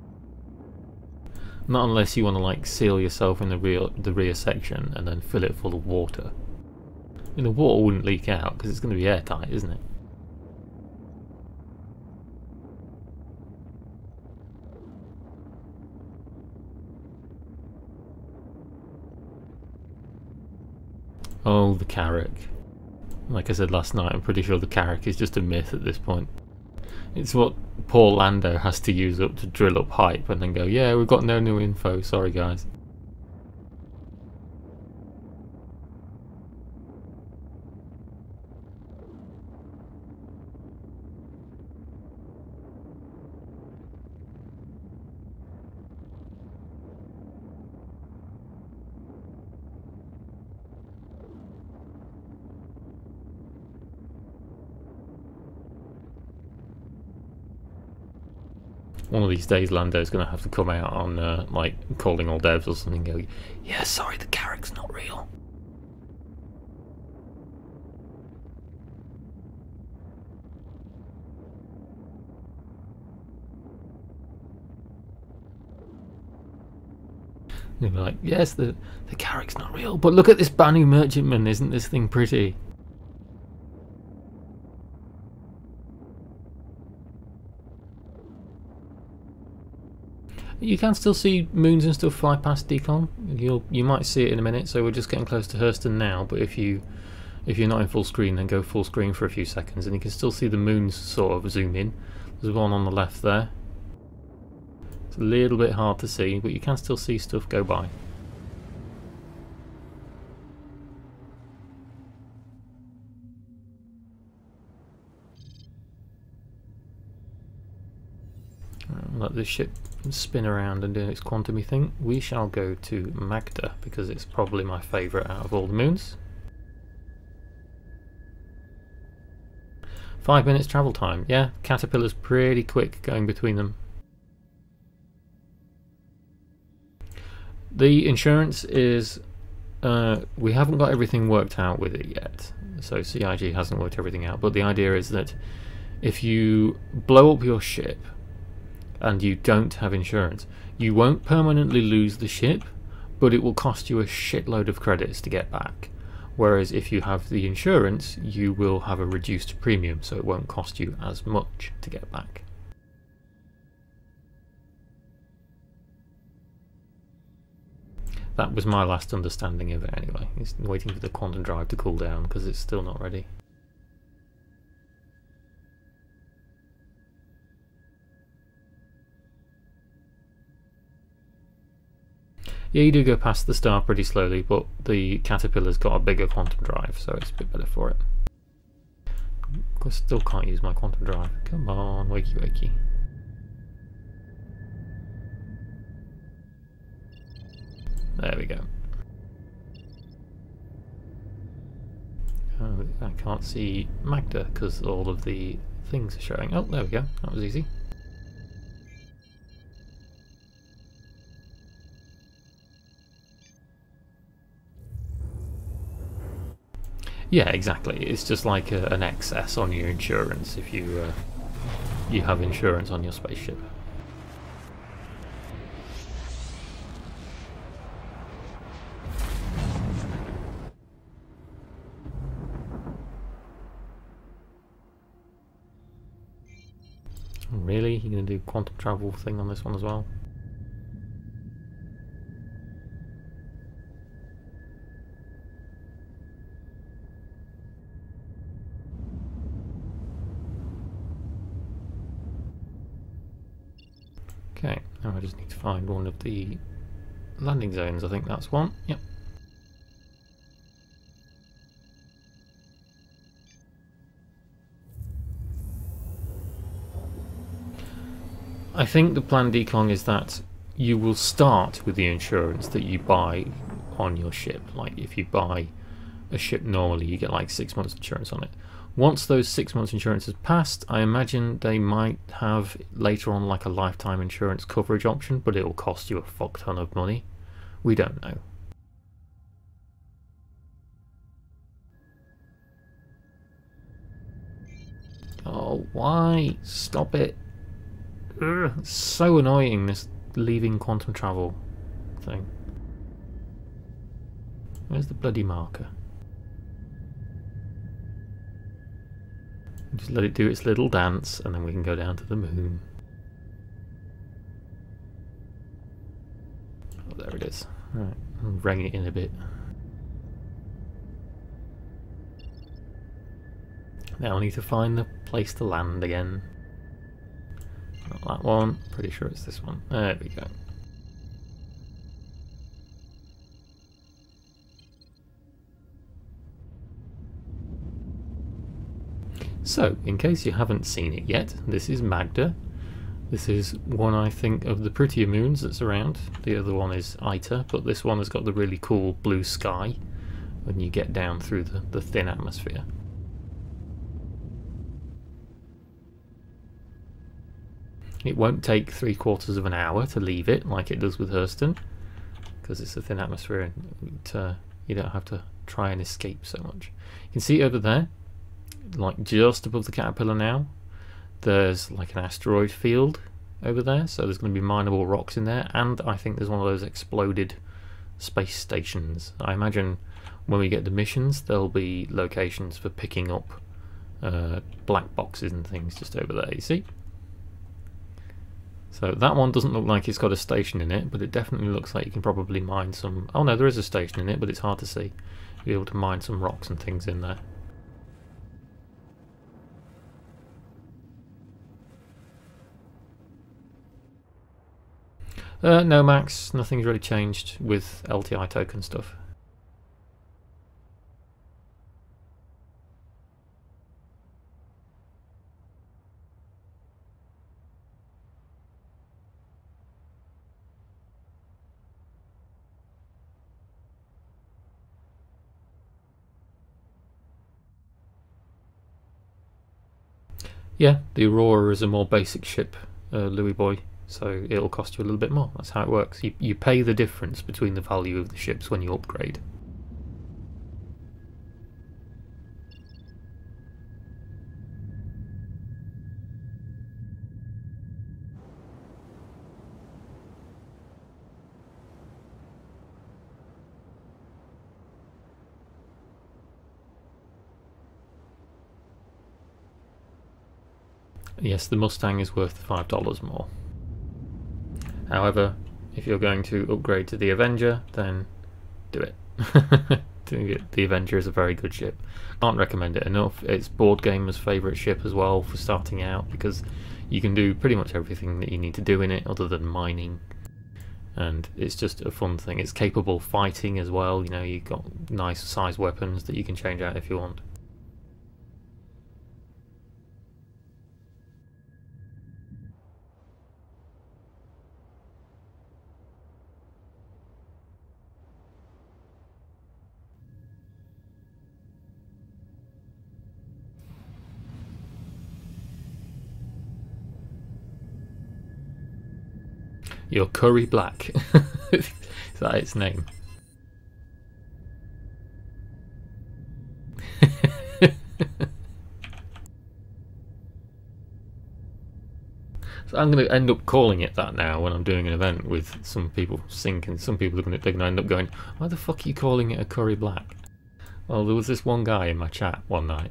Not unless you want to like seal yourself in the rear section and then fill it full of water. I mean, the water wouldn't leak out because it's going to be airtight, isn't it? Oh, the Carrack. Like I said last night, I'm pretty sure the Carrack is just a myth at this point. It's what Paul Lando has to use up to drill up hype and then go, yeah, we've got no new info, sorry guys. One of these days Lando's going to have to come out on like calling all devs or something and go, yeah, sorry, the Carrack's not real. You'll be like, yes, the Carrack's not real, but look at this Banu Merchantman, isn't this thing pretty? You can still see moons and stuff fly past Decon. You might see it in a minute, so we're just getting close to Hurston now, but if you're not in full screen, then go full screen for a few seconds and you can still see the moons sort of zoom in. There's one on the left there. It's a little bit hard to see, but you can still see stuff go by. Let this ship spin around and do its quantum-y thing. We shall go to Magda because it's probably my favourite out of all the moons. 5 minutes travel time. Yeah, Caterpillar's pretty quick going between them. The insurance is we haven't got everything worked out with it yet, so CIG hasn't worked everything out, but the idea is that if you blow up your ship and you don't have insurance, you won't permanently lose the ship, but it will cost you a shitload of credits to get back. Whereas if you have the insurance, you will have a reduced premium, so it won't cost you as much to get back. That was my last understanding of it anyway. It's waiting for the quantum drive to cool down because it's still not ready. Yeah, you do go past the star pretty slowly, but the Caterpillar's got a bigger quantum drive, so it's a bit better for it. I still can't use my quantum drive. Come on, wakey wakey. There we go. I can't see Magda because all of the things are showing. Oh, there we go. That was easy. Yeah, exactly. It's just like an excess on your insurance if you have insurance on your spaceship. Really? You're going to do quantum travel thing on this one as well? Okay, now I just need to find one of the landing zones. I think that's one. Yep. I think the plan, Declong, is that you will start with the insurance that you buy on your ship. Like if you buy a ship normally, you get like 6 months insurance on it. Once those 6 months insurance has passed, I imagine they might have later on like a lifetime insurance coverage option, but it will cost you a fuck ton of money. We don't know. Oh, why? Stop it. Ugh, it's so annoying, this leaving quantum travel thing. Where's the bloody marker? Just let it do its little dance and then we can go down to the moon. Oh, there it is. Right, I'll ring it in a bit. Now I need to find the place to land again. Not that one, pretty sure it's this one. There we go. So, in case you haven't seen it yet, this is Magda. This is one, I think, of the prettier moons that's around. The other one is Ita, but this one has got the really cool blue sky when you get down through the thin atmosphere. It won't take 3/4 of an hour to leave it like it does with Hurston, because it's a thin atmosphere and you don't have to try and escape so much. You can see over there, like just above the caterpillar now, there's like an asteroid field over there, so there's going to be mineable rocks in there, and I think there's one of those exploded space stations. I imagine when we get the missions there'll be locations for picking up black boxes and things just over there, you see? So that one doesn't look like it's got a station in it, but it definitely looks like you can probably mine some... Oh no, there is a station in it, but it's hard to see. You'll be able to mine some rocks and things in there. No, Max, nothing's really changed with LTI token stuff. Yeah, the Aurora is a more basic ship, Louis boy, so it'll cost you a little bit more. That's how it works. You pay the difference between the value of the ships when you upgrade. Yes, the Mustang is worth $5 more. However, if you're going to upgrade to the Avenger, then do it. The Avenger is a very good ship. Can't recommend it enough. It's board gamer's favourite ship as well for starting out, because you can do pretty much everything that you need to do in it other than mining. And it's just a fun thing. It's capable of fighting as well. You know, you've got nice size weapons that you can change out if you want. Your curry black. Is that its name? So I'm going to end up calling it that now when I'm doing an event with some people sinking. Some people are going to end up going, why the fuck are you calling it a curry black? Well, there was this one guy in my chat one night.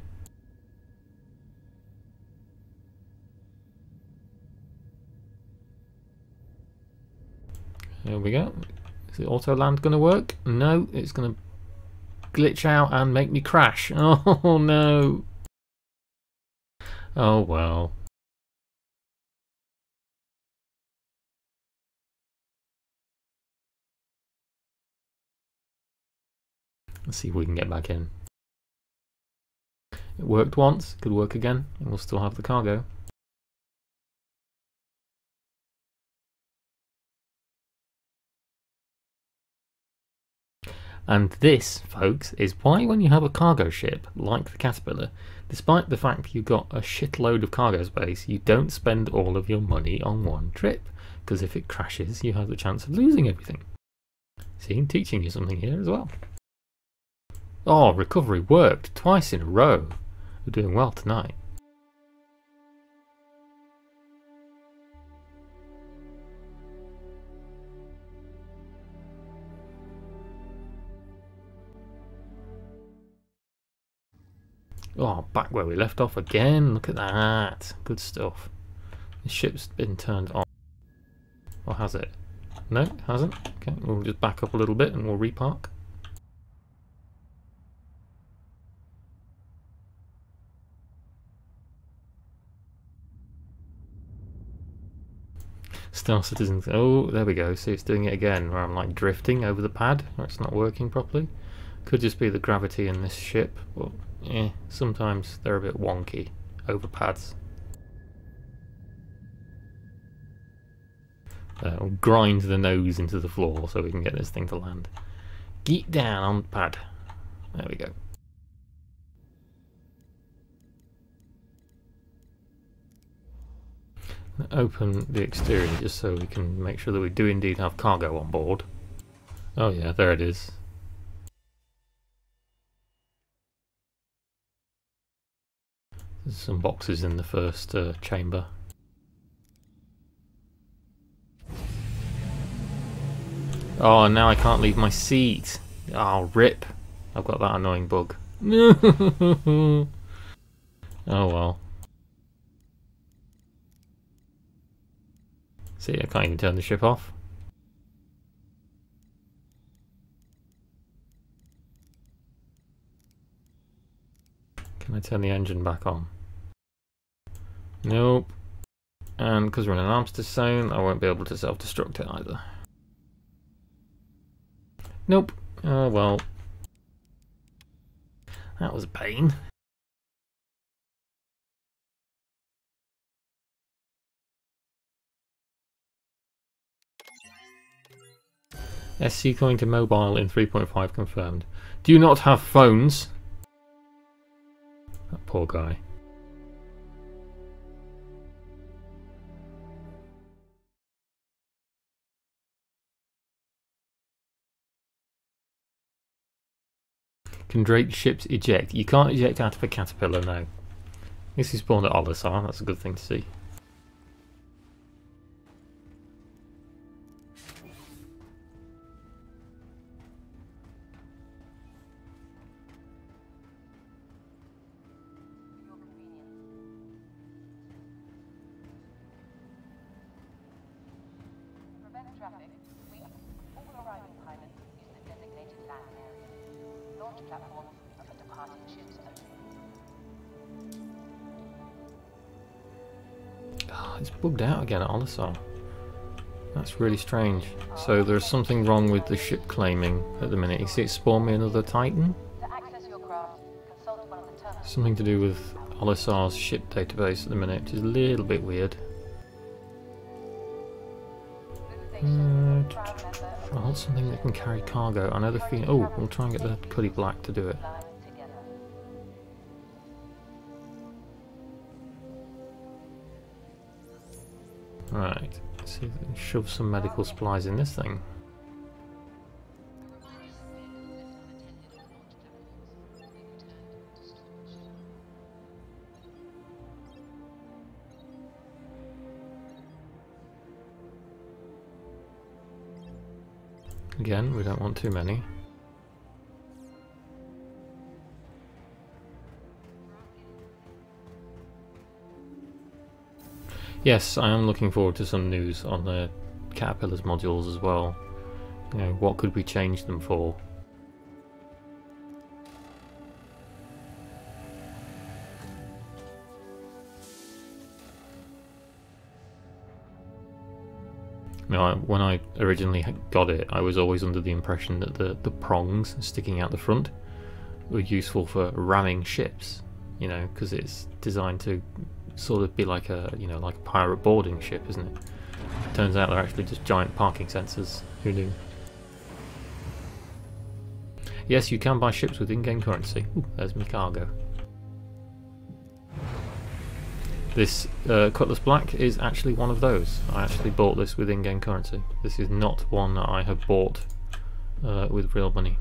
There we go. Is the auto land going to work? No, it's going to glitch out and make me crash. Oh no. Oh well. Let's see if we can get back in. It worked once, could work again, and we'll still have the cargo. And this, folks, is why when you have a cargo ship like the Caterpillar, despite the fact you've got a shitload of cargo space, you don't spend all of your money on one trip, because if it crashes, you have the chance of losing everything. See, teaching you something here as well. Oh, recovery worked twice in a row. We're doing well tonight. Oh, back where we left off again. Look at that. Good stuff. The ship's been turned on. Or has it? No, it hasn't. Okay, we'll just back up a little bit and we'll repark. Star Citizens. Oh, there we go. See, it's doing it again where I'm like drifting over the pad, or it's not working properly. Could just be the gravity in this ship, but sometimes they're a bit wonky over pads. We'll grind the nose into the floor so we can get this thing to land. Get down on the pad. There we go. Open the exterior just so we can make sure that we do indeed have cargo on board. Oh yeah, there it is. There's some boxes in the first chamber. Oh, now I can't leave my seat. Oh, rip. I've got that annoying bug. Oh well. See, I can't even turn the ship off. Can I turn the engine back on? Nope. And because we're in an armistice zone, I won't be able to self-destruct it either. Nope. Oh well. That was a pain. SC going to mobile in 3.5 confirmed. Do you not have phones? That poor guy. Can Drake ships eject? You can't eject out of a Caterpillar now. At least he spawned at Olisar, that's a good thing to see. It's bugged out again at Olisar. That's really strange. So there's something wrong with the ship claiming at the minute. You see it spawned me another Titan? Something to do with Olisar's ship database at the minute, which is a little bit weird. I want something that can carry cargo. I know the Phoenix. Oh, we'll try and get the Cuddy Black to do it. Right, let's see if we can shove some medical supplies in this thing. Again, we don't want too many. Yes, I am looking forward to some news on the Caterpillar's modules as well. You know, what could we change them for? Now, when I originally got it, I was always under the impression that the prongs sticking out the front were useful for ramming ships, you know, because it's designed to sort of be like a, you know, like a pirate boarding ship, isn't it? Turns out they're actually just giant parking sensors. Who knew? Yes, you can buy ships with in-game currency. Ooh, there's my cargo. This Cutlass Black is actually one of those. I actually bought this with in-game currency. This is not one that I have bought with real money.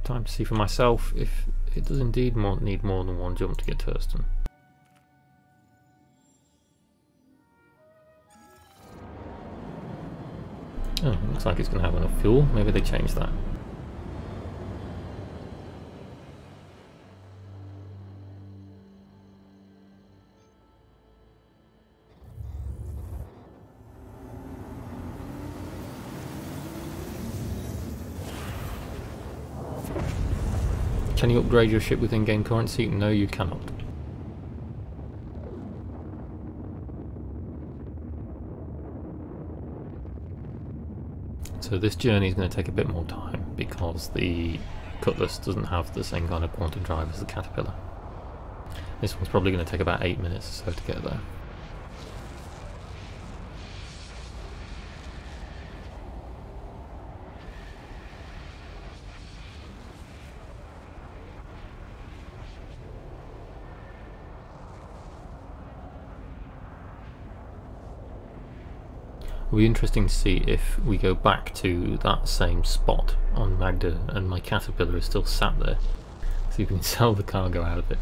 Time to see for myself if it does indeed need more than one jump to get to Hurston. Oh, looks like it's going to have enough fuel. Maybe they changed that. Can you upgrade your ship with in-game currency? No, you cannot. So this journey is going to take a bit more time because the Cutlass doesn't have the same kind of quantum drive as the Caterpillar. This one's probably going to take about 8 minutes or so to get there. It'll be interesting to see if we go back to that same spot on Magda and my Caterpillar is still sat there. See if we can sell the cargo out of it.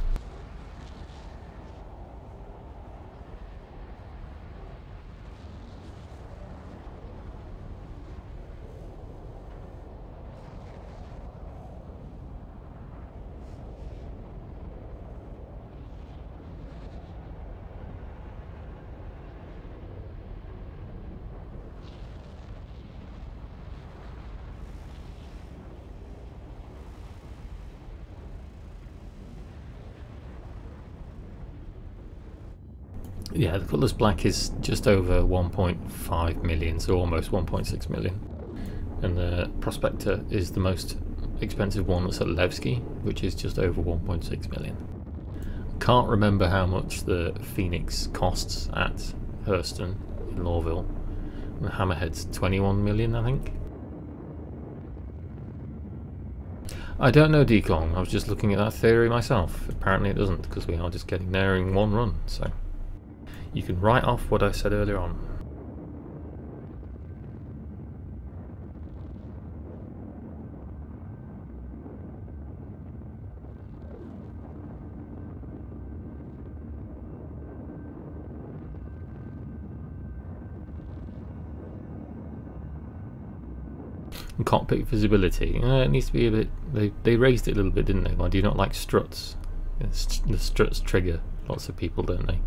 Yeah, the Cutlass Black is just over 1.5 million, so almost 1.6 million. And the Prospector is the most expensive one that's at Levski, which is just over 1.6 million. Can't remember how much the Phoenix costs at Hurston in Lorville. The Hammerhead's 21 million, I think. I don't know, Decon. I was just looking at that theory myself. Apparently it doesn't, because we are just getting there in one run, so you can write off what I said earlier on. And cockpit visibility, it needs to be a bit. They raised it a little bit, didn't they? Why do you not like struts? The struts trigger lots of people, don't they?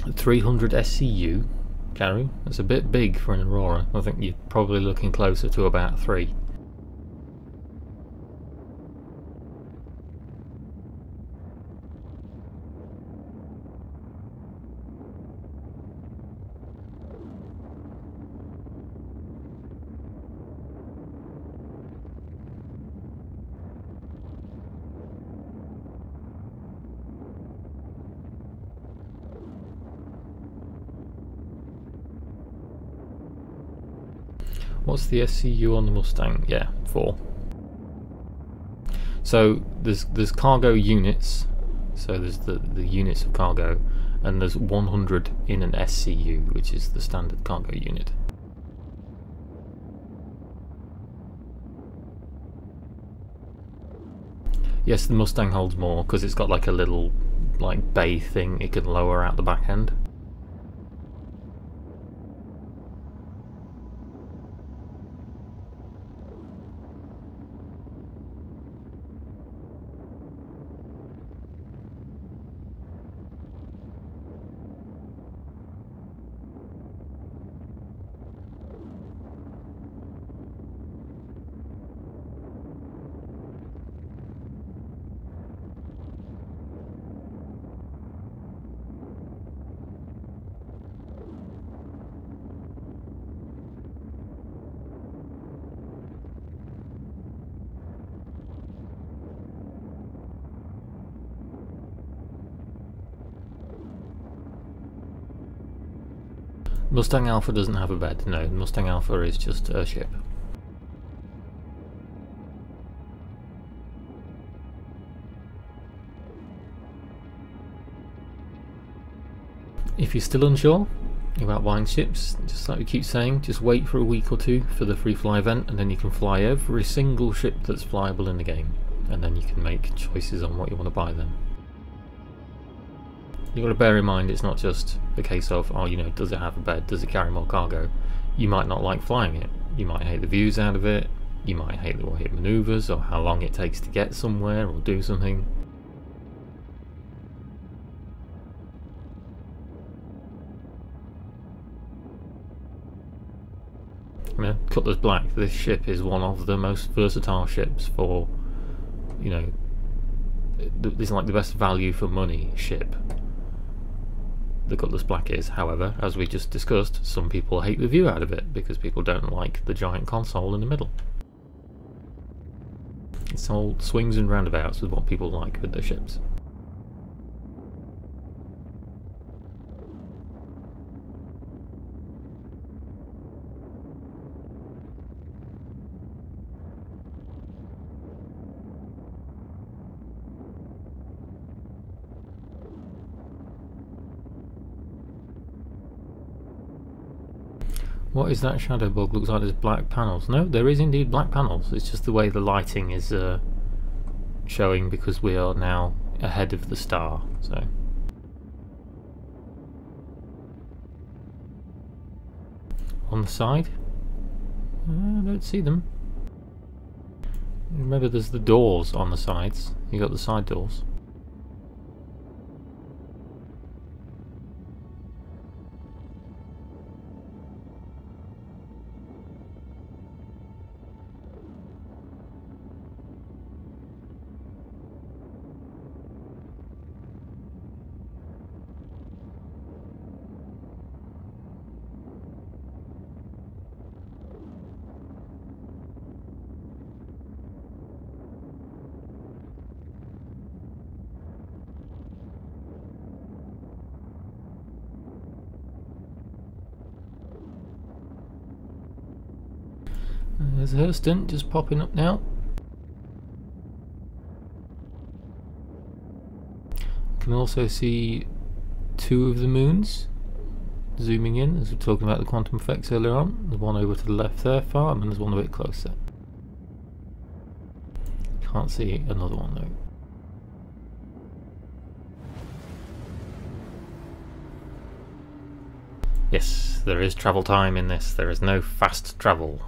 The 300 SCU, Gary, that's a bit big for an Aurora. I think you're probably looking closer to about 3. What's the SCU on the Mustang? Yeah, 4. So there's cargo units, so there's the units of cargo, and there's 100 in an SCU, which is the standard cargo unit. Yes, the Mustang holds more because it's got like a little bay thing it can lower out the back end. Mustang Alpha doesn't have a bed, no. Mustang Alpha is just a ship. If you're still unsure about buying ships, just like we keep saying, just wait for a week or two for the free fly event, and then you can fly every single ship that's flyable in the game, and then you can make choices on what you want to buy then. You've got to bear in mind it's not just a case of, oh, you know, does it have a bed, does it carry more cargo? You might not like flying it, you might hate the views out of it, you might hate the way it manoeuvres, or how long it takes to get somewhere or do something. Yeah, Cutlass Black, this ship is one of the most versatile ships for, you know, it's like the best value for money ship. The Cutlass Black is, however, as we just discussed, some people hate the view out of it because people don't like the giant console in the middle. It's all swings and roundabouts with what people like with their ships. What is that shadow bug? Looks like there's black panels. No, there is indeed black panels. It's just the way the lighting is showing because we are now ahead of the star. So on the side, I don't see them. Remember, there's the doors on the sides. You got the side doors. There's Hurston just popping up now. You can also see two of the moons zooming in as we were talking about the quantum effects earlier on. There's one over to the left there far, and then there's one a bit closer. Can't see another one though. Yes, there is travel time in this. There is no fast travel.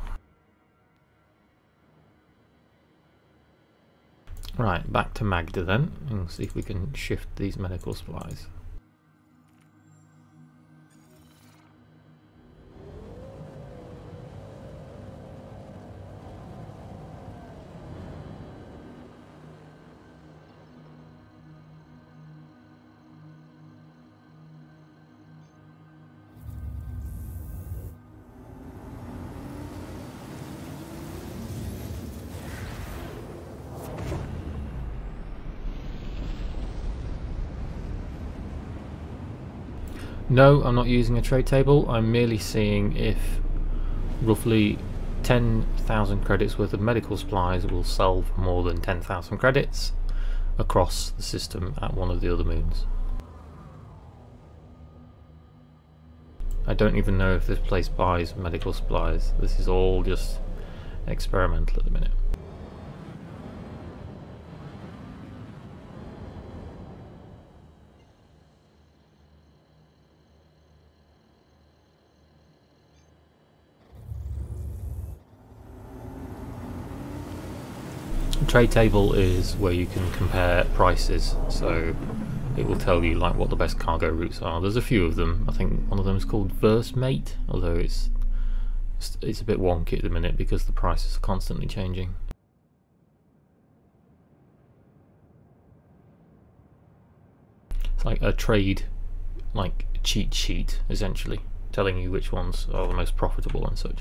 Right, back to Magda then, and see if we can shift these medical supplies. No, I'm not using a trade table. I'm merely seeing if roughly 10,000 credits worth of medical supplies will sell for more than 10,000 credits across the system at one of the other moons. I don't even know if this place buys medical supplies. This is all just experimental at the minute. Trade table is where you can compare prices, so it will tell you like what the best cargo routes are. There's a few of them. I think one of them is called Versmate, although it's a bit wonky at the minute because the prices are constantly changing. It's like a trade like cheat sheet essentially, telling you which ones are the most profitable and such.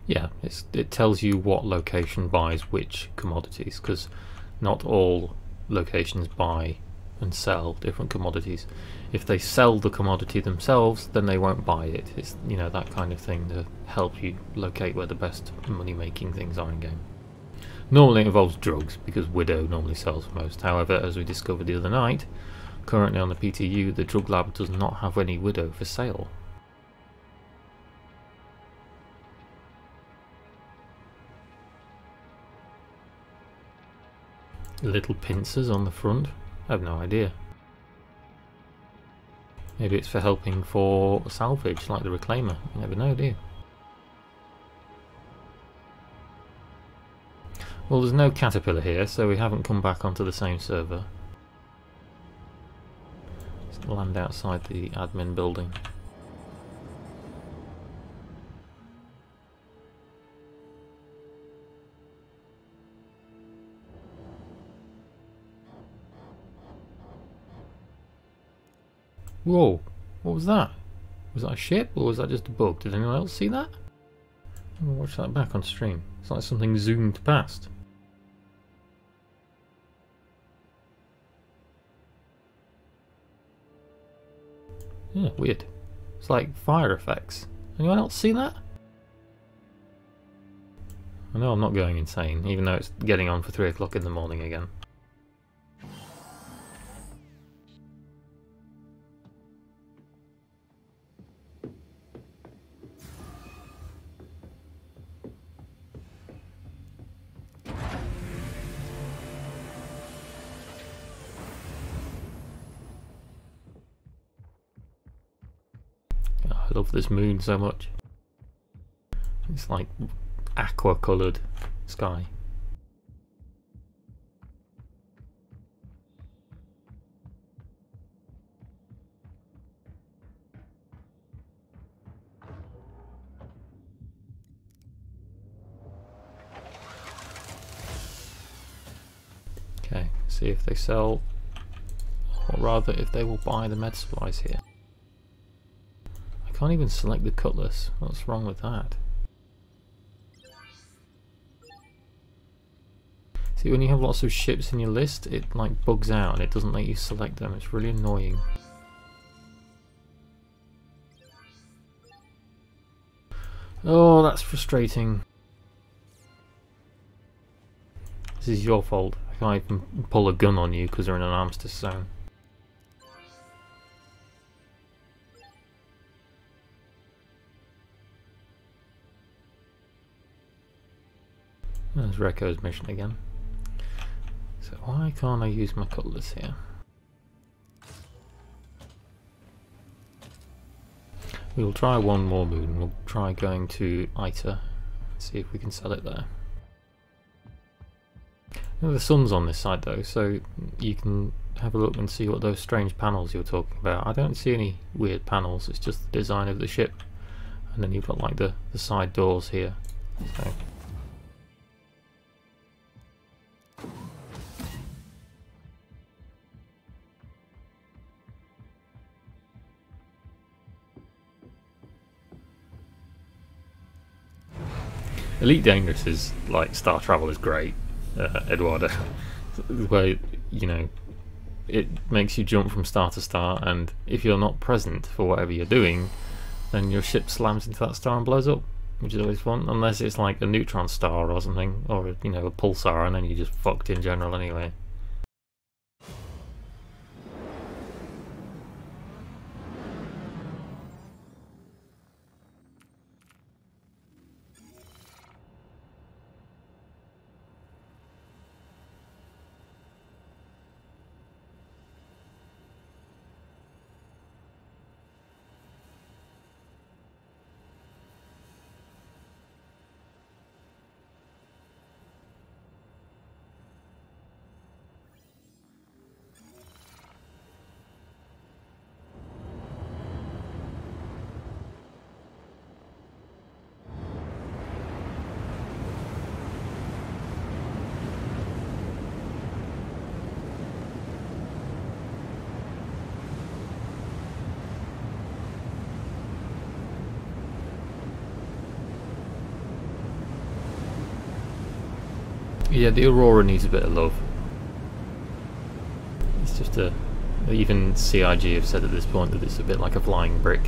Yeah, it tells you what location buys which commodities, because not all locations buy and sell different commodities. If they sell the commodity themselves, then they won't buy it. It's, you know, that kind of thing to help you locate where the best money-making things are in game. Normally it involves drugs, because Widow normally sells most. However, as we discovered the other night, currently on the PTU, the drug lab does not have any Widow for sale. Little pincers on the front? I have no idea. Maybe it's for helping for salvage, like the Reclaimer. You never know, do you? Well, there's no caterpillar here, so we haven't come back onto the same server. Let's land outside the admin building. Whoa, what was that? Was that a ship or was that just a bug? Did anyone else see that? I'm gonna watch that back on stream. It's like something zoomed past. Yeah, weird. It's like fire effects. Anyone else see that? I know I'm not going insane, even though it's getting on for 3 o'clock in the morning again. I love this moon so much. It's like aqua coloured sky. Okay, see if they sell, or rather if they will buy the med supplies here. I can't even select the cutlass. What's wrong with that? See, when you have lots of ships in your list, it like bugs out and it doesn't let you select them. It's really annoying. Oh, that's frustrating. This is your fault. I can't even pull a gun on you because they're in an armistice zone. There's Reko's mission again. So why can't I use my cutlass here? We'll try one more moon. We'll try going to Ita. See if we can sell it there. The sun's on this side though, so you can have a look and see what those strange panels you're talking about. I don't see any weird panels, it's just the design of the ship. And then you've got like the side doors here. So. Elite Dangerous is like Star Travel is great, Eduardo, where, you know, it makes you jump from star to star, and if you're not present for whatever you're doing, then your ship slams into that star and blows up, which is always fun, unless it's like a neutron star or something, or, you know, a pulsar, and then you're just fucked in general anyway. Yeah, the Aurora needs a bit of love. It's just a... Even CIG have said at this point that it's a bit like a flying brick.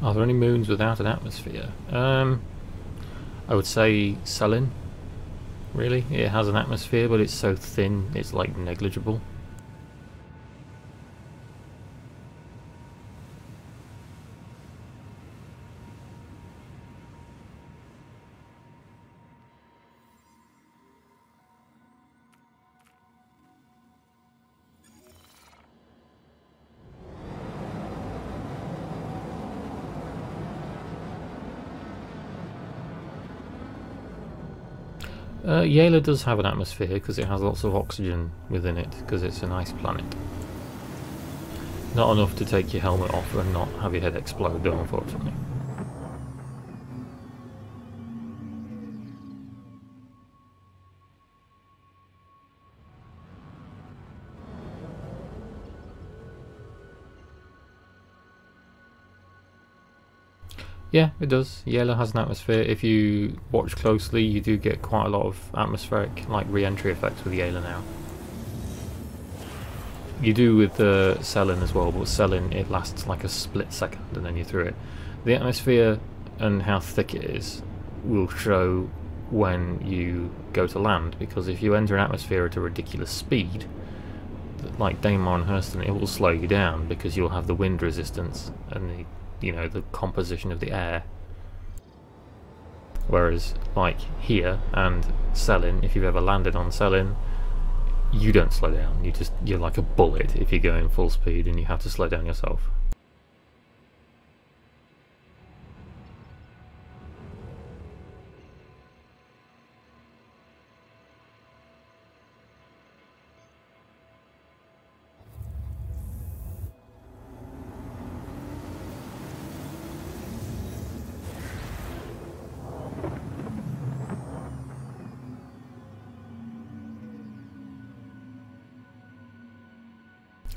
Are there any moons without an atmosphere? I would say Selin. Really? It has an atmosphere, but it's so thin, it's like negligible. Yela does have an atmosphere because it has lots of oxygen within it because it's an ice planet. Not enough to take your helmet off and not have your head explode though, unfortunately. Yeah, it does. Yellow has an atmosphere. If you watch closely, you do get quite a lot of atmospheric, like re-entry effects with Yela now. You do with the Selin as well, but Selin, it lasts like a split second and then you're through it. The atmosphere and how thick it is will show when you go to land, because if you enter an atmosphere at a ridiculous speed, like Daymar and Hurston, it will slow you down because you'll have the wind resistance and the the composition of the air. Whereas like here and Selin, if you've ever landed on Selin, you don't slow down. You're like a bullet if you're going full speed and you have to slow down yourself.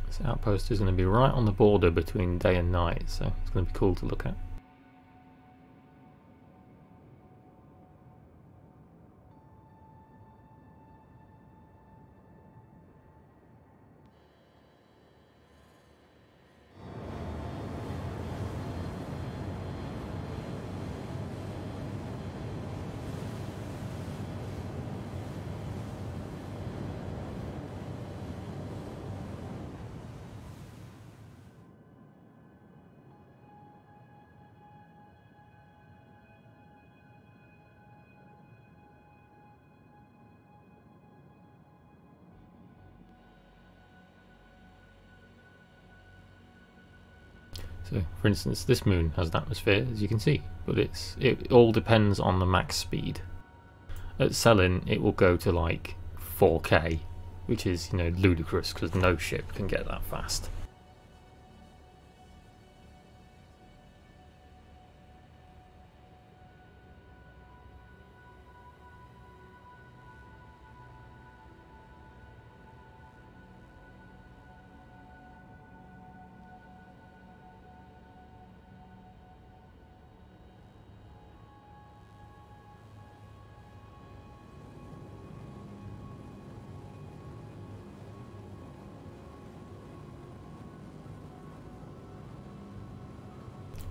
This outpost is going to be right on the border between day and night, so it's going to be cool to look at. So, for instance, this moon has an atmosphere, as you can see, but it all depends on the max speed. At Selin, it will go to like 4K, which is, ludicrous because no ship can get that fast.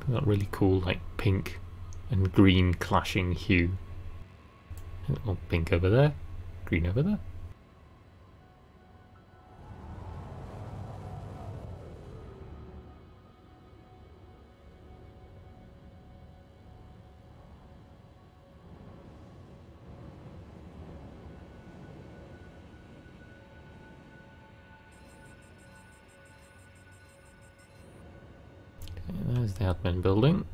That really cool, like pink and green clashing hue. Oh, pink over there, green over there. There's the admin building.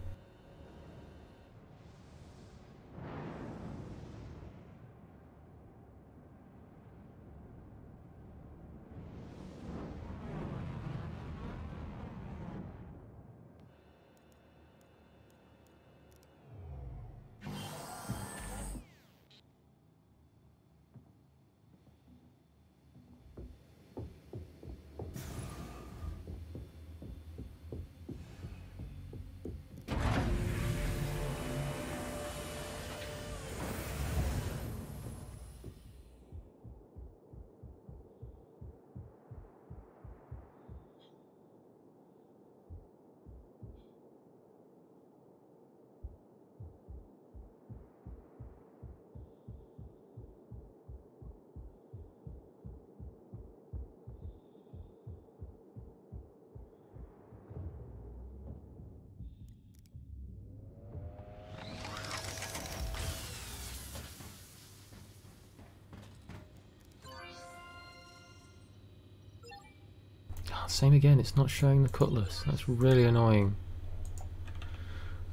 Same again, it's not showing the cutlass. That's really annoying.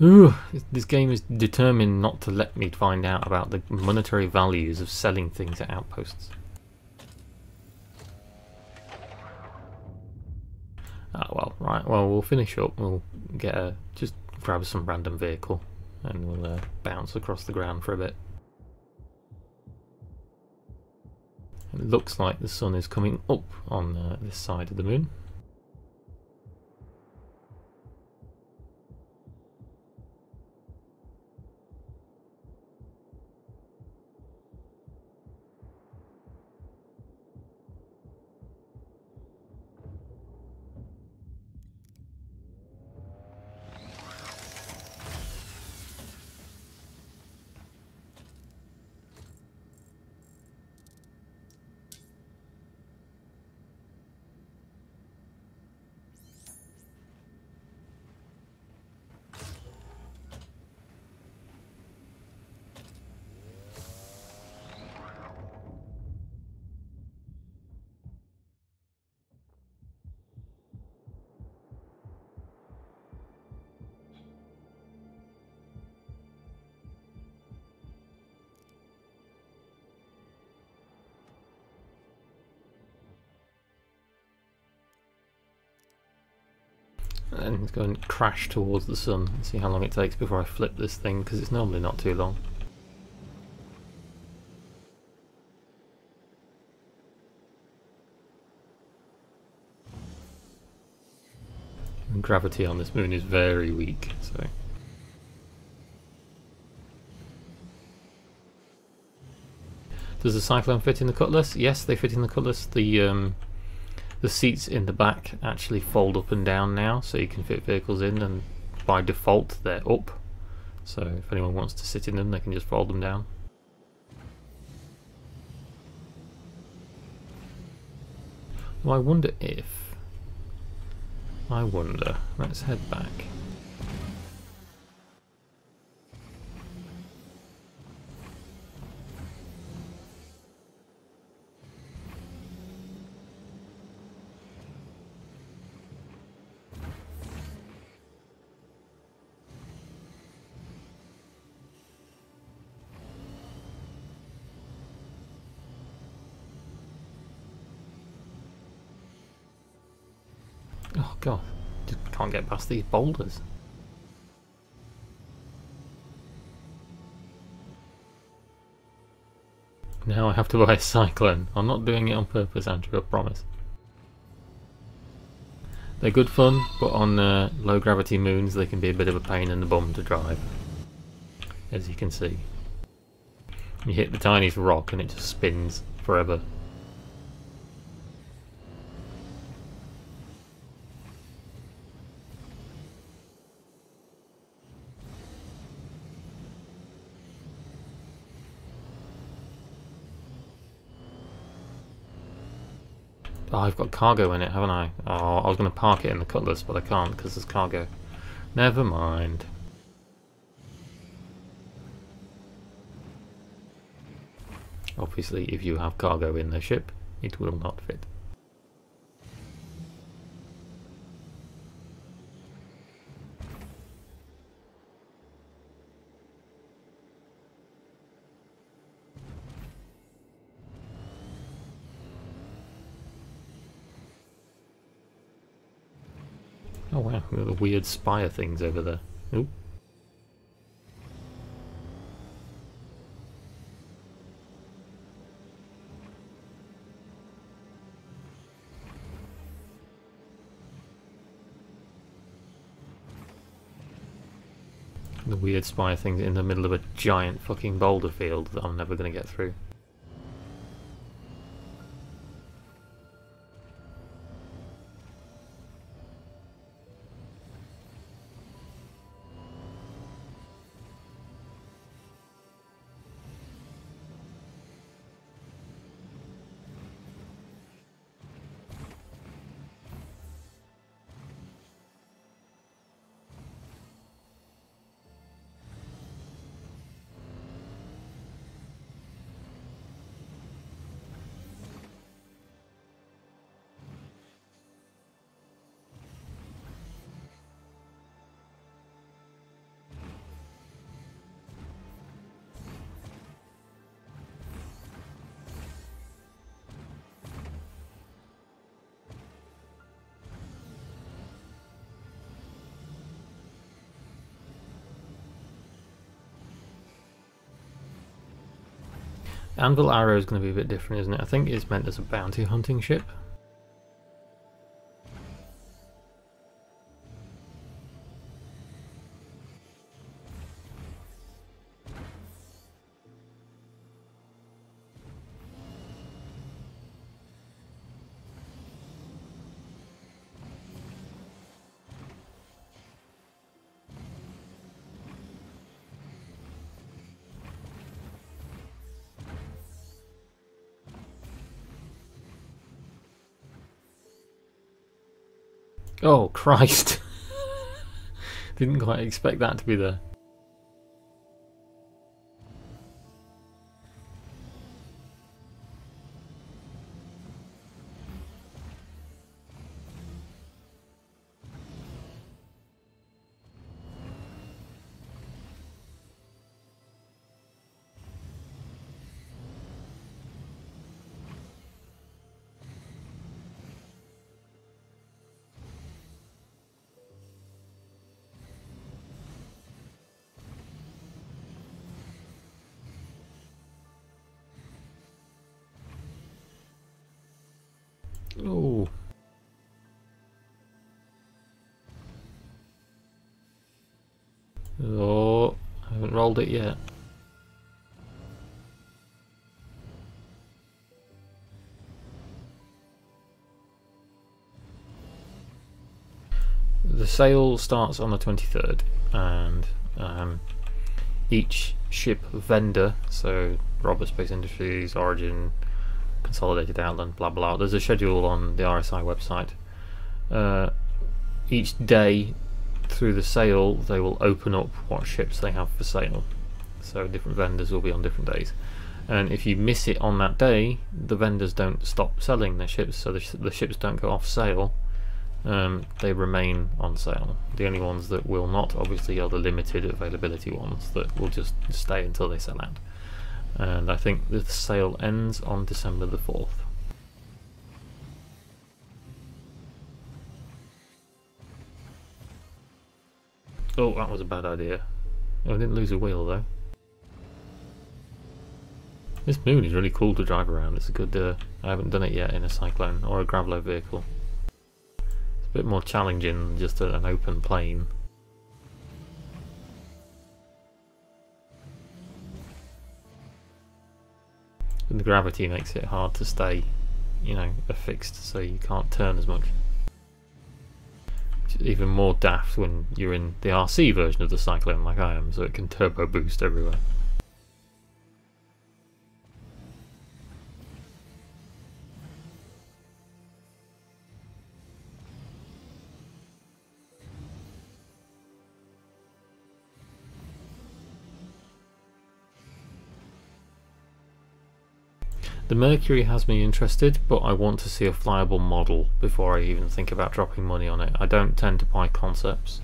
Ooh, this game is determined not to let me find out about the monetary values of selling things at outposts. Ah, well, right, well, we'll finish up. We'll get just grab some random vehicle and we'll bounce across the ground for a bit. It looks like the sun is coming up on this side of the moon. And it's going to crash towards the sun. Let's see how long it takes before I flip this thing, because it's normally not too long. And gravity on this moon is very weak, so... Does the Cyclone fit in the Cutlass? Yes, they fit in the Cutlass. The seats in the back actually fold up and down now, so you can fit vehicles in, and by default they're up. So if anyone wants to sit in them, they can just fold them down. Well, I wonder, let's head back. Oh god, just can't get past these boulders. Now I have to buy a Cyclone. I'm not doing it on purpose, Andrew, I promise. They're good fun, but on low gravity moons they can be a bit of a pain in the bum to drive. As you can see. You hit the tiniest rock and it just spins forever. Oh, I've got cargo in it, haven't I? Oh, I was going to park it in the Cutlass, but I can't because there's cargo. Never mind. Obviously, if you have cargo in the ship, it will not fit. Oh wow, look at the weird spire things over there. Ooh. The weird spire things in the middle of a giant fucking boulder field that I'm never going to get through. Anvil Arrow is going to be a bit different, isn't it? I think it's meant as a bounty hunting ship. Oh Christ! Didn't quite expect that to be there. Oh. Oh, I haven't rolled it yet. The sale starts on the 23rd, and each ship vendor, so Robert Space Industries, Origin, Consolidated Outland, blah blah. There's a schedule on the RSI website. Each day through the sale, they will open up what ships they have for sale. So different vendors will be on different days, and if you miss it on that day, the vendors don't stop selling their ships, so the ships don't go off sale. They remain on sale. The only ones that will not, obviously, are the limited availability ones that will just stay until they sell out. And I think the sale ends on December the 4th. Oh, that was a bad idea. Oh, I didn't lose a wheel though. This moon is really cool to drive around. It's a good, I haven't done it yet in a Cyclone or a Gravelo vehicle. It's a bit more challenging than just an open plane. And the gravity makes it hard to stay, you know, affixed, so you can't turn as much. Which is even more daft when you're in the RC version of the Cyclone like I am, so it can turbo boost everywhere. The Mercury has me interested, but I want to see a flyable model before I even think about dropping money on it. I don't tend to buy concepts.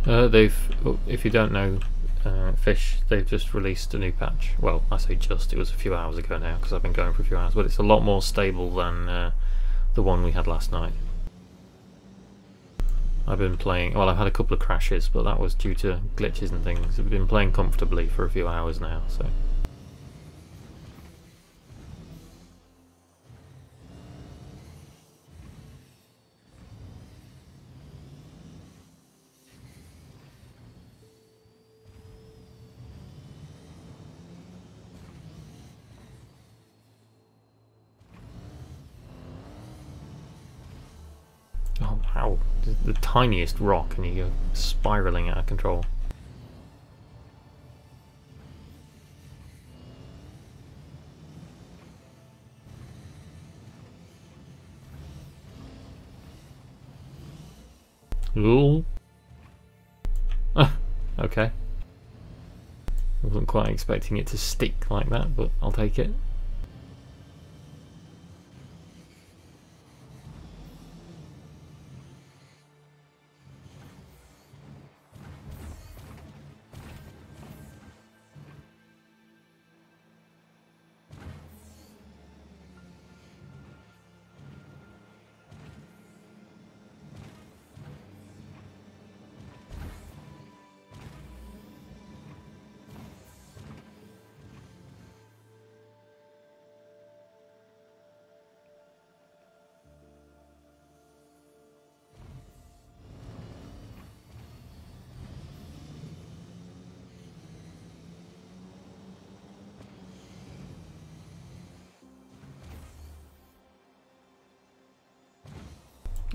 If you don't know, Fish, they've just released a new patch. Well, I say just, it was a few hours ago now because I've been going for a few hours, but it's a lot more stable than the one we had last night. I've been playing, well, I've had a couple of crashes, but that was due to glitches and things. I've been playing comfortably for a few hours now, so. Oh wow, the tiniest rock and you go spiralling out of control. Ooh. Okay. I wasn't quite expecting it to stick like that, but I'll take it.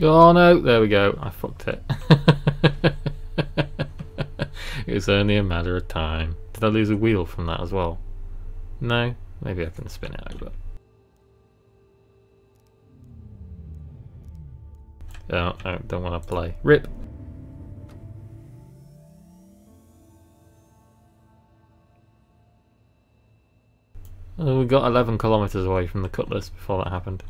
Oh no, there we go, I fucked it. It was only a matter of time. Did I lose a wheel from that as well? No? Maybe I can spin it over. Oh, I don't want to play. RIP! Oh, we got 11 kilometers away from the Cutlass before that happened.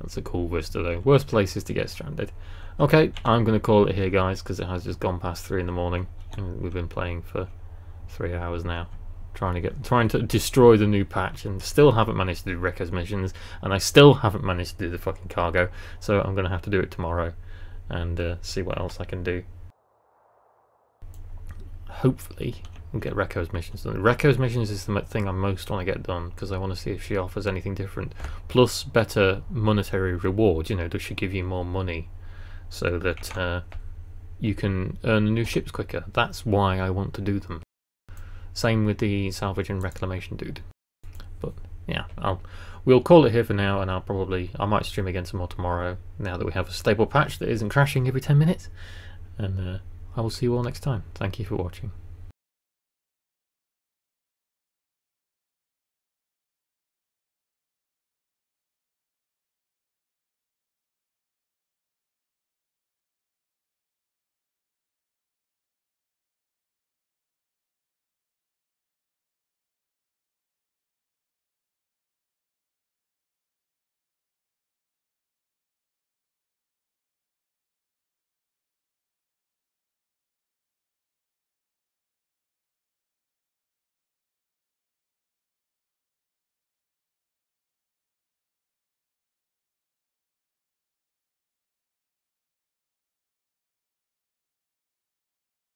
That's a cool vista though. Worst places to get stranded. Okay, I'm going to call it here guys because it has just gone past 3 in the morning and we've been playing for 3 hours now. Trying to destroy the new patch and still haven't managed to do Recco's missions, and I still haven't managed to do the fucking cargo, so I'm going to have to do it tomorrow and see what else I can do. Hopefully we'll get Recco's missions done. Recco's missions is the thing I most want to get done because I want to see if she offers anything different. Plus better monetary reward, you know, does she give you more money so that you can earn new ships quicker? That's why I want to do them. Same with the salvage and reclamation dude. But yeah, we'll call it here for now, and I might stream again some more tomorrow now that we have a stable patch that isn't crashing every 10 minutes. And I will see you all next time. Thank you for watching.